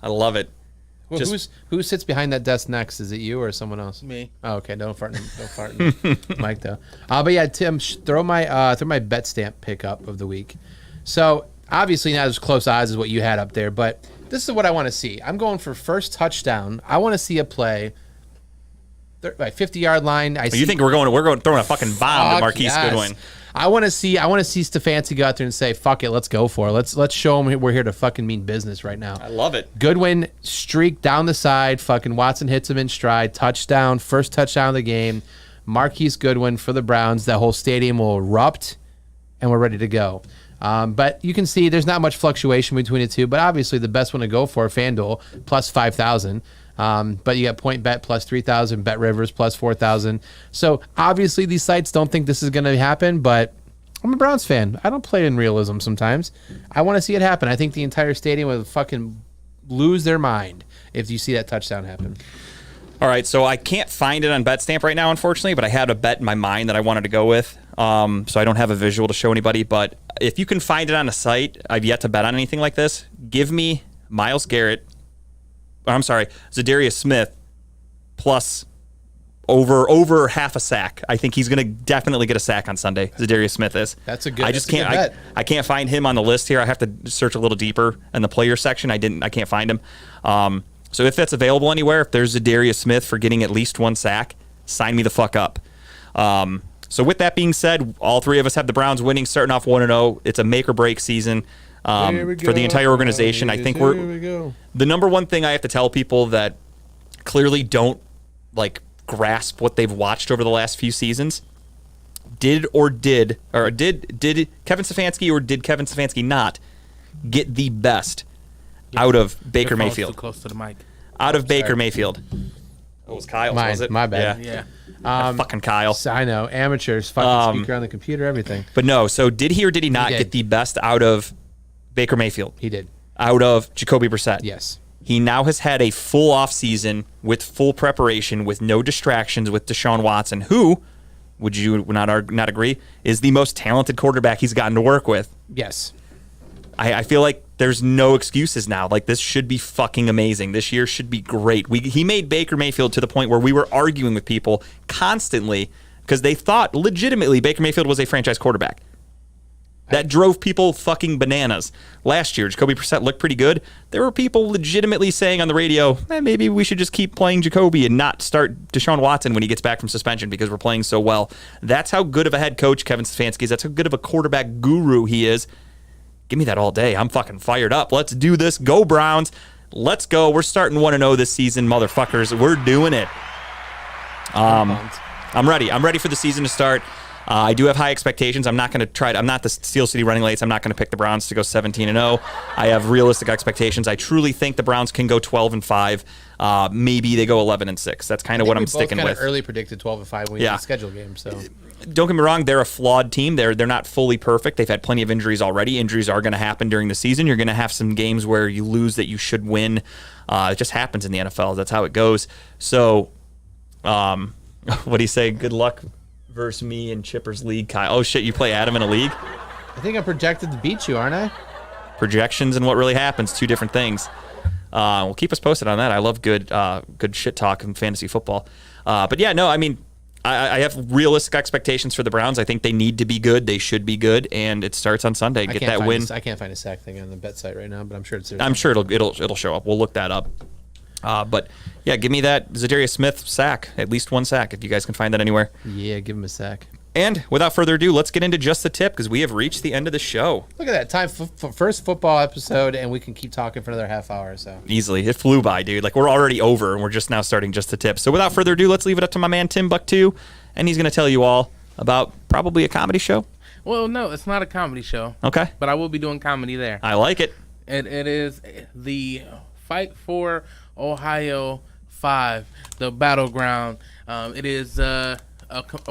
I love it.
Well, who sits behind that desk next? Is it you or someone else?
Me.
Oh, okay. Don't fart in the mic though. But yeah, Tim, throw my BetStamp pick up of the week. So obviously not as close odds as what you had up there, but this is what I want to see. I'm going for first touchdown. I want to see a play, 50-yard line.
You think we're going throwing a fucking bomb to Marquise Goodwin?
I want to see Stefanski go out there and say, "Fuck it, let's go for it. Let's show him we're here to fucking mean business right now."
I love it.
Goodwin streak down the side. Fucking Watson hits him in stride. Touchdown. First touchdown of the game. Marquise Goodwin for the Browns. That whole stadium will erupt, and we're ready to go. But you can see there's not much fluctuation between the two. But obviously the best one to go for, FanDuel, plus 5,000. But you got PointBet plus 3,000, Bet Rivers plus 4,000. So obviously these sites don't think this is going to happen, but I'm a Browns fan. I don't play in realism sometimes. I want to see it happen. I think the entire stadium would fucking lose their mind if you see that touchdown happen.
All right, so I can't find it on BetStamp right now, unfortunately, but I had a bet in my mind that I wanted to go with. So I don't have a visual to show anybody, but if you can find it on a site, I've yet to bet on anything like this. Give me Myles Garrett. Zadarius Smith plus over half a sack. I think he's going to definitely get a sack on Sunday. Zadarius Smith is.
That's a good.
I can't find him on the list here. I have to search a little deeper in the player section. I can't find him. So if that's available anywhere, if there's Zadarius Smith for getting at least 1 sack, sign me the fuck up. So with that being said, all three of us have the Browns winning, starting off 1-0. It's a make or break season for the entire organization. I think the number one thing I have to tell people that clearly don't grasp what they've watched over the last few seasons. Did Kevin Stefanski or did Kevin Stefanski not get the best out of Baker Mayfield?
Too close to the mic.
Out of Baker Mayfield. Oh, it was Kyle's, was it?
My bad.
Yeah.
Fucking Kyle.
I know. Amateurs. Fucking speaker on the computer, everything.
But no, so did he or did he not get the best out of Baker Mayfield?
He did.
Out of Jacoby Brissett?
Yes.
He now has had a full offseason with full preparation, with no distractions with Deshaun Watson, who, would you not agree, is the most talented quarterback he's gotten to work with.
Yes.
I feel like there's no excuses now. This should be fucking amazing. This year should be great. He made Baker Mayfield to the point where we were arguing with people constantly because they thought legitimately Baker Mayfield was a franchise quarterback. That drove people fucking bananas. Last year, Jacoby Brissett looked pretty good. There were people legitimately saying on the radio, maybe we should just keep playing Jacoby and not start Deshaun Watson when he gets back from suspension because we're playing so well. That's how good of a head coach Kevin Stefanski is. That's how good of a quarterback guru he is. Give me that all day. I'm fucking fired up. Let's do this. Go Browns. Let's go. We're starting 1-0 this season, motherfuckers. We're doing it. I'm ready. I'm ready for the season to start. I do have high expectations. I'm not going to try. I'm not the Steel City Running Lates. I'm not going to pick the Browns to go 17-0. I have realistic expectations. I truly think the Browns can go 12-5. Maybe they go 11-6. That's kind of what I'm sticking with.
Early predicted 12-5 when we did the schedule game. So
don't get me wrong. They're a flawed team. They're not fully perfect. They've had plenty of injuries already. Injuries are going to happen during the season. You're going to have some games where you lose that you should win. It just happens in the NFL. That's how it goes. So, what do you say? Good luck versus me in Chipper's league, Kyle. Oh shit, you play Adam in a league?
I think I'm projected to beat you, aren't I?
Projections and what really happens, two different things. Well, keep us posted on that. I love good shit talk in fantasy football. But yeah, no, I mean, I have realistic expectations for the Browns. I think they need to be good. They should be good, and it starts on Sunday. Get that win.
I can't find a sack thing on the bet site right now, but I'm sure it's there.
I'm sure it'll show up. We'll look that up. But yeah, give me that Zadarius Smith sack, at least one sack, if you guys can find that anywhere.
Yeah, give him a sack.
And without further ado, let's get into Just the Tip because we have reached the end of the show.
Look at that. Time for first football episode, and we can keep talking for another half hour or so.
Easily. It flew by, dude. Like, we're already over, and we're just now starting Just the Tip. So without further ado, let's leave it up to my man Timbuktu, and he's going to tell you all about probably a comedy show.
Well, no, it's not a comedy show.
Okay.
But I will be doing comedy there.
I like it.
It is the Fight for Ohio 5, the battleground. It is a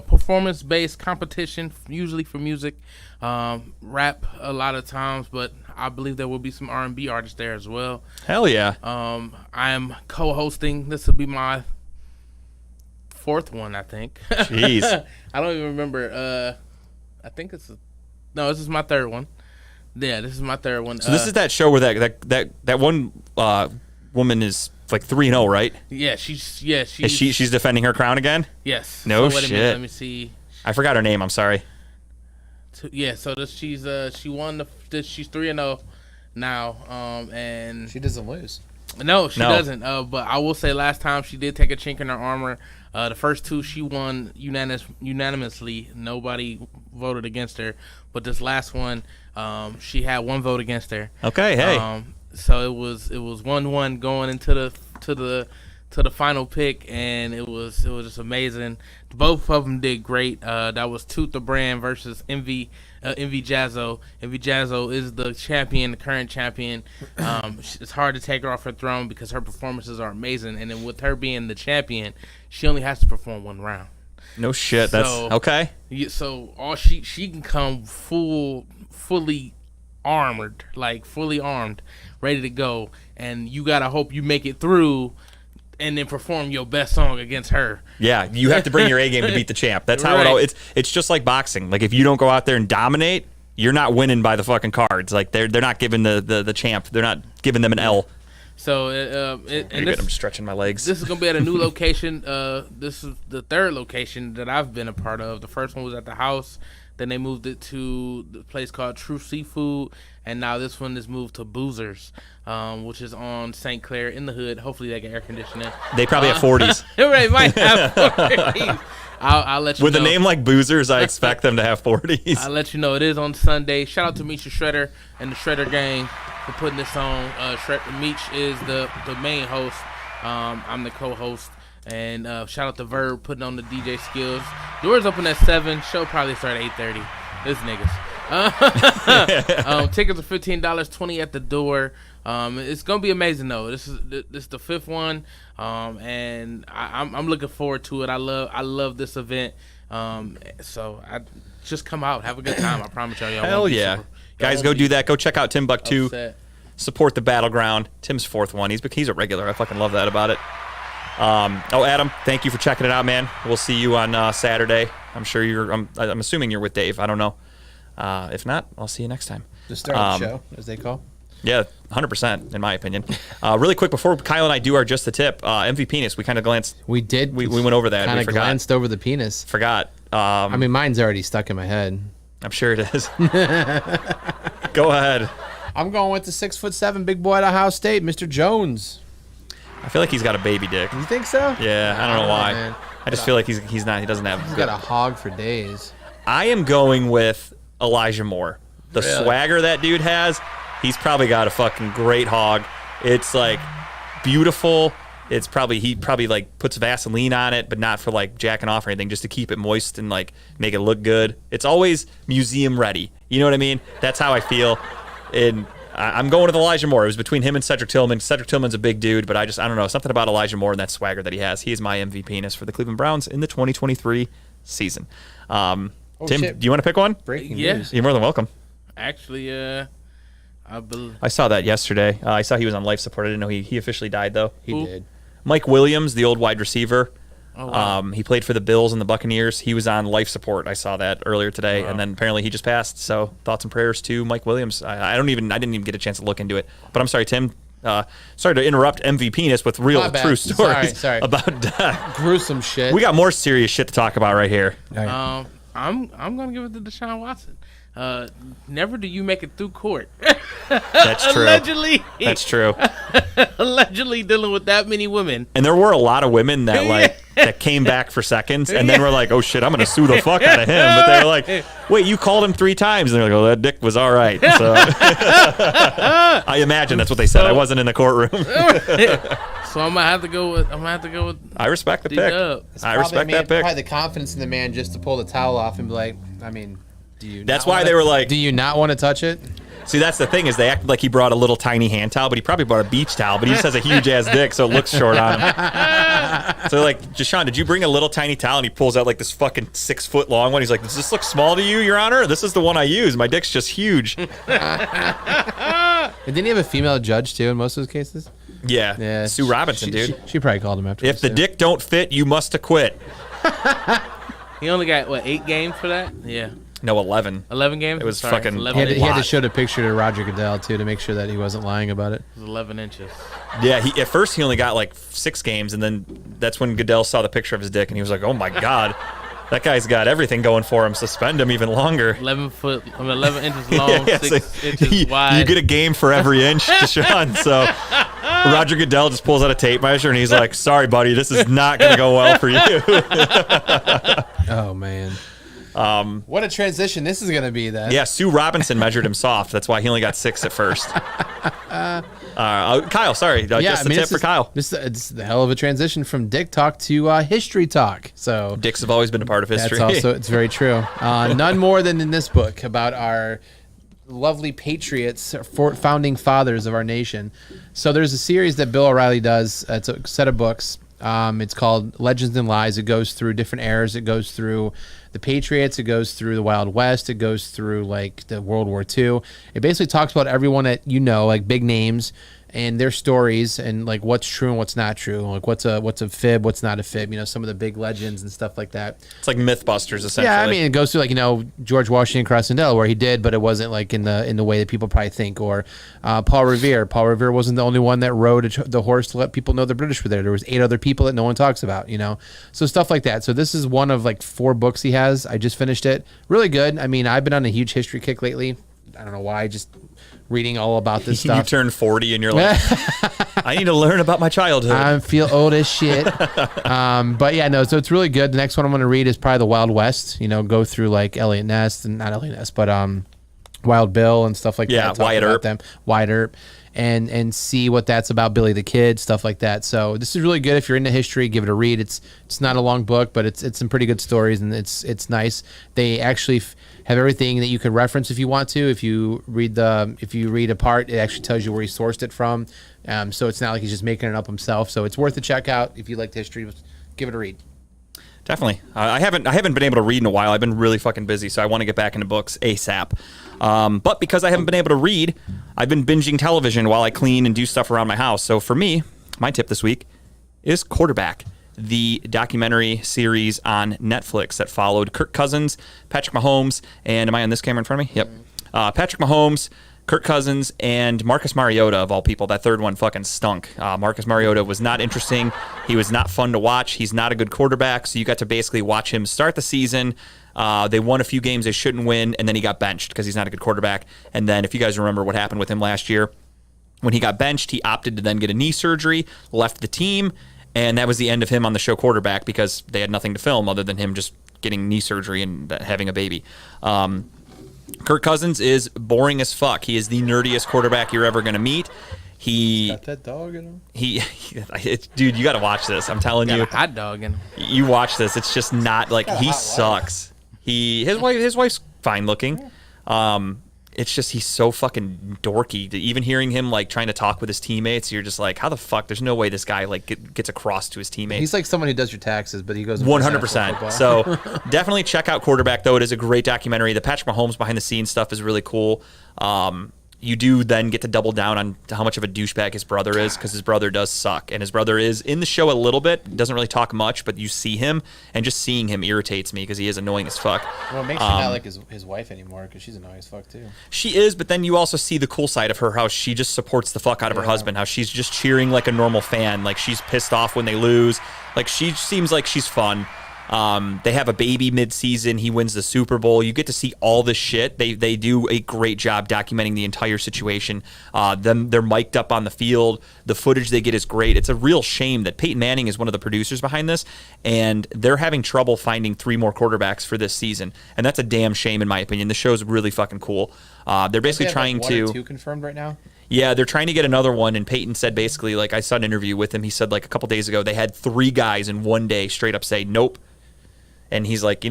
performance-based competition, usually for music, rap a lot of times, but I believe there will be some R&B artists there as well.
Hell yeah.
I am co-hosting. This will be my fourth one, I think.
Jeez.
I don't even remember. I think this is my third one. Yeah, this is my third one.
So this is that show where that one woman is like 3-0, right?
Yeah, she's
she's defending her crown again?
Yes.
No
so
shit.
Let me see.
I forgot her name. I'm sorry.
Yeah, so she won she's 3-0 now, and
she doesn't lose.
No, she doesn't. But I will say, last time she did take a chink in her armor. The first two she won unanimously. Nobody voted against her. But this last one, she had one vote against her.
Okay, hey.
So it was 1-1 going into the final pick, and it was just amazing. Both of them did great. That was Tooth the Brand versus Envy Jazzo. Envy Jazzo is the champion, the current champion. It's hard to take her off her throne because her performances are amazing, and then with her being the champion, she only has to perform one round.
No shit. That's okay.
So all she can come fully armored, like fully armed, ready to go, and you gotta hope you make it through and then perform your best song against her.
Yeah, you have to bring your A game to beat the champ. That's how it's just like boxing. Like, if you don't go out there and dominate, you're not winning by the fucking cards. Like, they're not giving the champ, they're not giving them an L.
So
I'm stretching my legs.
This is gonna be at a new location. This is the third location that I've been a part of. The first one was at the house. Then they moved it to the place called True Seafood, and now this one is moved to Boozers, which is on St. Clair in the hood. Hopefully they get air conditioning.
They probably have 40s.
They might have 40s. I'll let you know.
With a name like Boozers, I expect them to have 40s.
I'll let you know. It is on Sunday. Shout out to Meech Shredder and the Shredder Gang for putting this on. Meech is the main host. I'm the co-host. And shout out to Verb putting on the DJ skills. Doors open at 7. Show probably start at 8:30. This niggas. Tickets are $15, $20 at the door. It's gonna be amazing though. This is the fifth one, and I'm looking forward to it. I love this event. So I just come out, have a good time. I promise y'all.
Hell yeah, guys, go do that. Go check out Timbuktu. Upset. Support the battleground. Tim's fourth one. He's a regular. I fucking love that about it. Adam, thank you for checking it out, man. We'll see you on Saturday. I'm sure I'm assuming you're with Dave. I don't know. If not, I'll see you next time.
The start of the show, as they call.
Yeah, 100% in my opinion. Really quick before Kyle and I do our Just the Tip, MV Penis. We kind of glanced.
We did.
We went over that.
Kind of glanced over the penis.
Forgot.
I mean, mine's already stuck in my head.
I'm sure it is. Go ahead.
I'm going with the 6'7" big boy at Ohio State, Mr. Jones.
I feel like he's got a baby dick.
You think so?
Yeah, I don't know why.
Man.
I just feel like he's not. He doesn't have.
He's got a hog for days.
I am going with Elijah Moore. The swagger that dude has, he's probably got a fucking great hog. It's like beautiful. It's probably he like puts Vaseline on it, but not for like jacking off or anything, just to keep it moist and like make it look good. It's always museum ready. You know what I mean? That's how I feel. And I'm going with Elijah Moore. It was between him and Cedric Tillman. Cedric Tillman's a big dude, but I don't know, something about Elijah Moore and that swagger that he has. He is my MVP-ness for the Cleveland Browns in the 2023 season. Tim,
shit.
do you want to pick one?
Breaking
Yeah.
news.
You're more than welcome.
Actually,
I saw that yesterday. I saw he was on life support. I didn't know he officially died, though.
He did.
Mike Williams, the old wide receiver.
Oh, wow.
He played for the Bills and the Buccaneers. He was on life support. I saw that earlier today, and then apparently he just passed. So thoughts and prayers to Mike Williams. I didn't even get a chance to look into it. But I'm sorry, Tim. Sorry to interrupt MVP-ness with real true stories
Sorry.
about death.
Gruesome shit.
We got more serious shit to talk about right here.
I'm gonna give it to Deshaun Watson. Never do you make it through court.
That's true.
Allegedly.
That's true.
Allegedly dealing with that many women.
And there were a lot of women that that came back for seconds and then were like, oh shit, I'm gonna sue the fuck out of him. But they were like, wait, you called him 3 times, and they're like, oh, that dick was all right. So I imagine that's what they said. I wasn't in the courtroom.
So I'm gonna have to go with.
I respect the pick.
D-Dub.
I respect that pick.
Probably the confidence in the man just to pull the towel off and be like, I mean, do you?
That's
not
why
wanna-
they were like,
Do you not want to touch it?
see, that's the thing is they acted like he brought a little tiny hand towel, but he probably brought a beach towel, but he just has a huge ass dick, so it looks short on him. So they're like, Deshaun, did you bring a little tiny towel? And he pulls out like this fucking 6 foot long one. He's like, does this look small to you, Your Honor? This is the one I use. My dick's just huge.
And didn't he have a female judge too in most of those cases?
Yeah. Sue Robinson, dude.
She probably called him after.
If the dick don't fit, you must acquit.
He only got 8 games for that? Yeah,
No, 11.
11 games.
It was
Sorry,
fucking-
11.
he had to
lot.
show the picture to Roger Goodell too to make sure that he wasn't lying about it.
11 inches.
Yeah, at first he only got like 6 games, and then that's when Goodell saw the picture of his dick, and he was like, oh my God, that guy's got everything going for him. Suspend him even longer.
11 inches long, 6 inches wide.
You get a game for every inch, Deshaun. So Roger Goodell just pulls out a tape measure, and he's like, sorry, buddy, this is not going to go well for you.
Oh man. What a transition this is gonna be then.
Yeah, Sue Robinson measured him soft. That's why he only got 6 at first. Kyle, sorry. Just a tip for Kyle.
It's the hell of a transition from dick talk to history talk. So
Dicks have always been a part of history.
it's very true. None more than in this book about our lovely patriots, founding fathers of our nation. So there's a series that Bill O'Reilly does. It's a set of books. It's called Legends and Lies. It goes through different eras. It goes through the Patriots. It goes through the Wild West. It goes through like the World War II. It basically talks about everyone that you know, like big names and their stories and like what's true and what's not true. Like what's a fib, what's not a fib. You know, some of the big legends and stuff like that.
It's like Mythbusters, essentially.
Yeah, I mean, it goes through like, you know, George Washington crossing Delaware. He did, but it wasn't like in the way that people probably think. Or Paul Revere. Paul Revere wasn't the only one that rode the horse to let people know the British were there. There was 8 other people that no one talks about, you know. So stuff like that. So this is one of like 4 books he has. I just finished it. Really good. I mean, I've been on a huge history kick lately. I don't know why, just reading all about this stuff.
You turn 40 and you're like, I need to learn about my childhood.
I feel old as shit. But yeah, no, so it's really good. The next one I'm going to read is probably the Wild West. You know, go through like Elliot Ness, and not Elliot Ness, but Wild Bill and stuff like that.
Yeah, Wyatt Earp.
Wyatt Earp. And see what that's about, Billy the Kid, stuff like that. So this is really good if you're into history. Give it a read. It's not a long book, but it's some pretty good stories, and it's nice. They actually have everything that you could reference if you want to. If you read a part, it actually tells you where he sourced it from. So it's not like he's just making it up himself. So it's worth a check out if you liked history. Give it a read.
Definitely. I haven't been able to read in a while. I've been really fucking busy, so I want to get back into books ASAP. But because I haven't been able to read, I've been binging television while I clean and do stuff around my house. So for me, my tip this week is Quarterback, the documentary series on Netflix that followed Kirk Cousins, Patrick Mahomes, and am I on this camera in front of me? Yep. Patrick Mahomes, Kirk Cousins and Marcus Mariota, of all people. That third one fucking stunk. Marcus Mariota was not interesting. He was not fun to watch. He's not a good quarterback, so you got to basically watch him start the season. They won a few games they shouldn't win, and then he got benched because he's not a good quarterback. And then if you guys remember what happened with him last year, when he got benched, he opted to then get a knee surgery, left the team, and that was the end of him on the show quarterback because they had nothing to film other than him just getting knee surgery and having a baby. Kirk Cousins is boring as fuck. He is the nerdiest quarterback you're ever going to meet. He
got that dog in him.
Dude, you got to watch this. I'm telling you,
a hot dog in him.
You watch this. It's just not like he sucks. His wife's fine looking. It's just he's so fucking dorky. Even hearing him like trying to talk with his teammates, you're just like, how the fuck? There's no way this guy like gets across to his teammates.
He's like someone who does your taxes, but he goes
100%. So definitely check out Quarterback, though. It is a great documentary. The Patrick Mahomes behind the scenes stuff is really cool. You do then get to double down on how much of a douchebag his brother is, because his brother does suck. And his brother is in the show a little bit, doesn't really talk much, but you see him, and just seeing him irritates me because he is annoying as fuck.
Well, it makes me not like his wife anymore because she's annoying as fuck too.
She is, but then you also see the cool side of her, how she just supports the fuck out of her husband, how she's just cheering like a normal fan. Like, she's pissed off when they lose. Like, she seems like she's fun. They have a baby mid-season. He wins the Super Bowl. You get to see all this shit. They do a great job documenting the entire situation. They're mic'd up on the field. The footage they get is great. It's a real shame that Peyton Manning is one of the producers behind this, and they're having trouble finding 3 more quarterbacks for this season. And that's a damn shame, in my opinion. The show's really fucking cool. They're basically trying
like 1 or 2 confirmed right now.
Yeah, they're trying to get another one, and Peyton said basically, like, I saw an interview with him. He said like a couple days ago they had 3 guys in one day straight up say nope. And he's like, you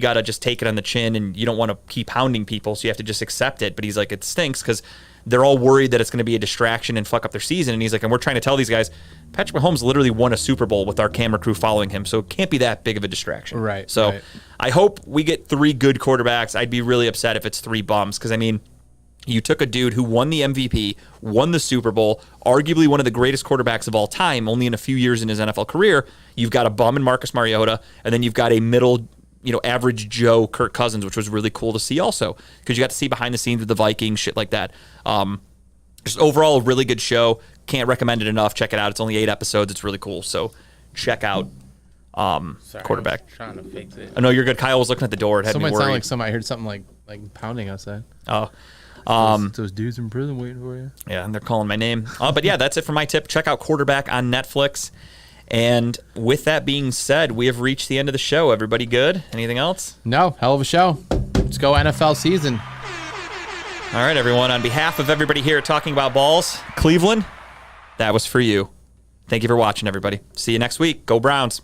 got to just take it on the chin, and you don't want to keep hounding people, so you have to just accept it. But he's like, it stinks because they're all worried that it's going to be a distraction and fuck up their season. And he's like, and we're trying to tell these guys, Patrick Mahomes literally won a Super Bowl with our camera crew following him, so it can't be that big of a distraction.
Right.
So
right.
I hope we get 3 good quarterbacks. I'd be really upset if it's 3 bums because, I mean, you took a dude who won the MVP, won the Super Bowl, arguably one of the greatest quarterbacks of all time, only in a few years in his NFL career. You've got a bum in Marcus Mariota, and then you've got a middle, average Joe Kirk Cousins, which was really cool to see also, because you got to see behind the scenes with the Vikings, shit like that. Just overall, a really good show. Can't recommend it enough. Check it out. It's only 8 episodes. It's really cool. So check out Quarterback.
I was trying to fix it.
Oh, no, you're good. Kyle was looking at the door. It had me worried.
I heard something like pounding outside.
Oh.
Those dudes in prison waiting for you.
Yeah, and they're calling my name. But yeah, that's it for my tip. Check out Quarterback on Netflix. And with that being said, we have reached the end of the show. Everybody good? Anything else?
No, hell of a show. Let's go NFL season.
All right, everyone. On behalf of everybody here at Talking About Balls, Cleveland, that was for you. Thank you for watching, everybody. See you next week. Go Browns.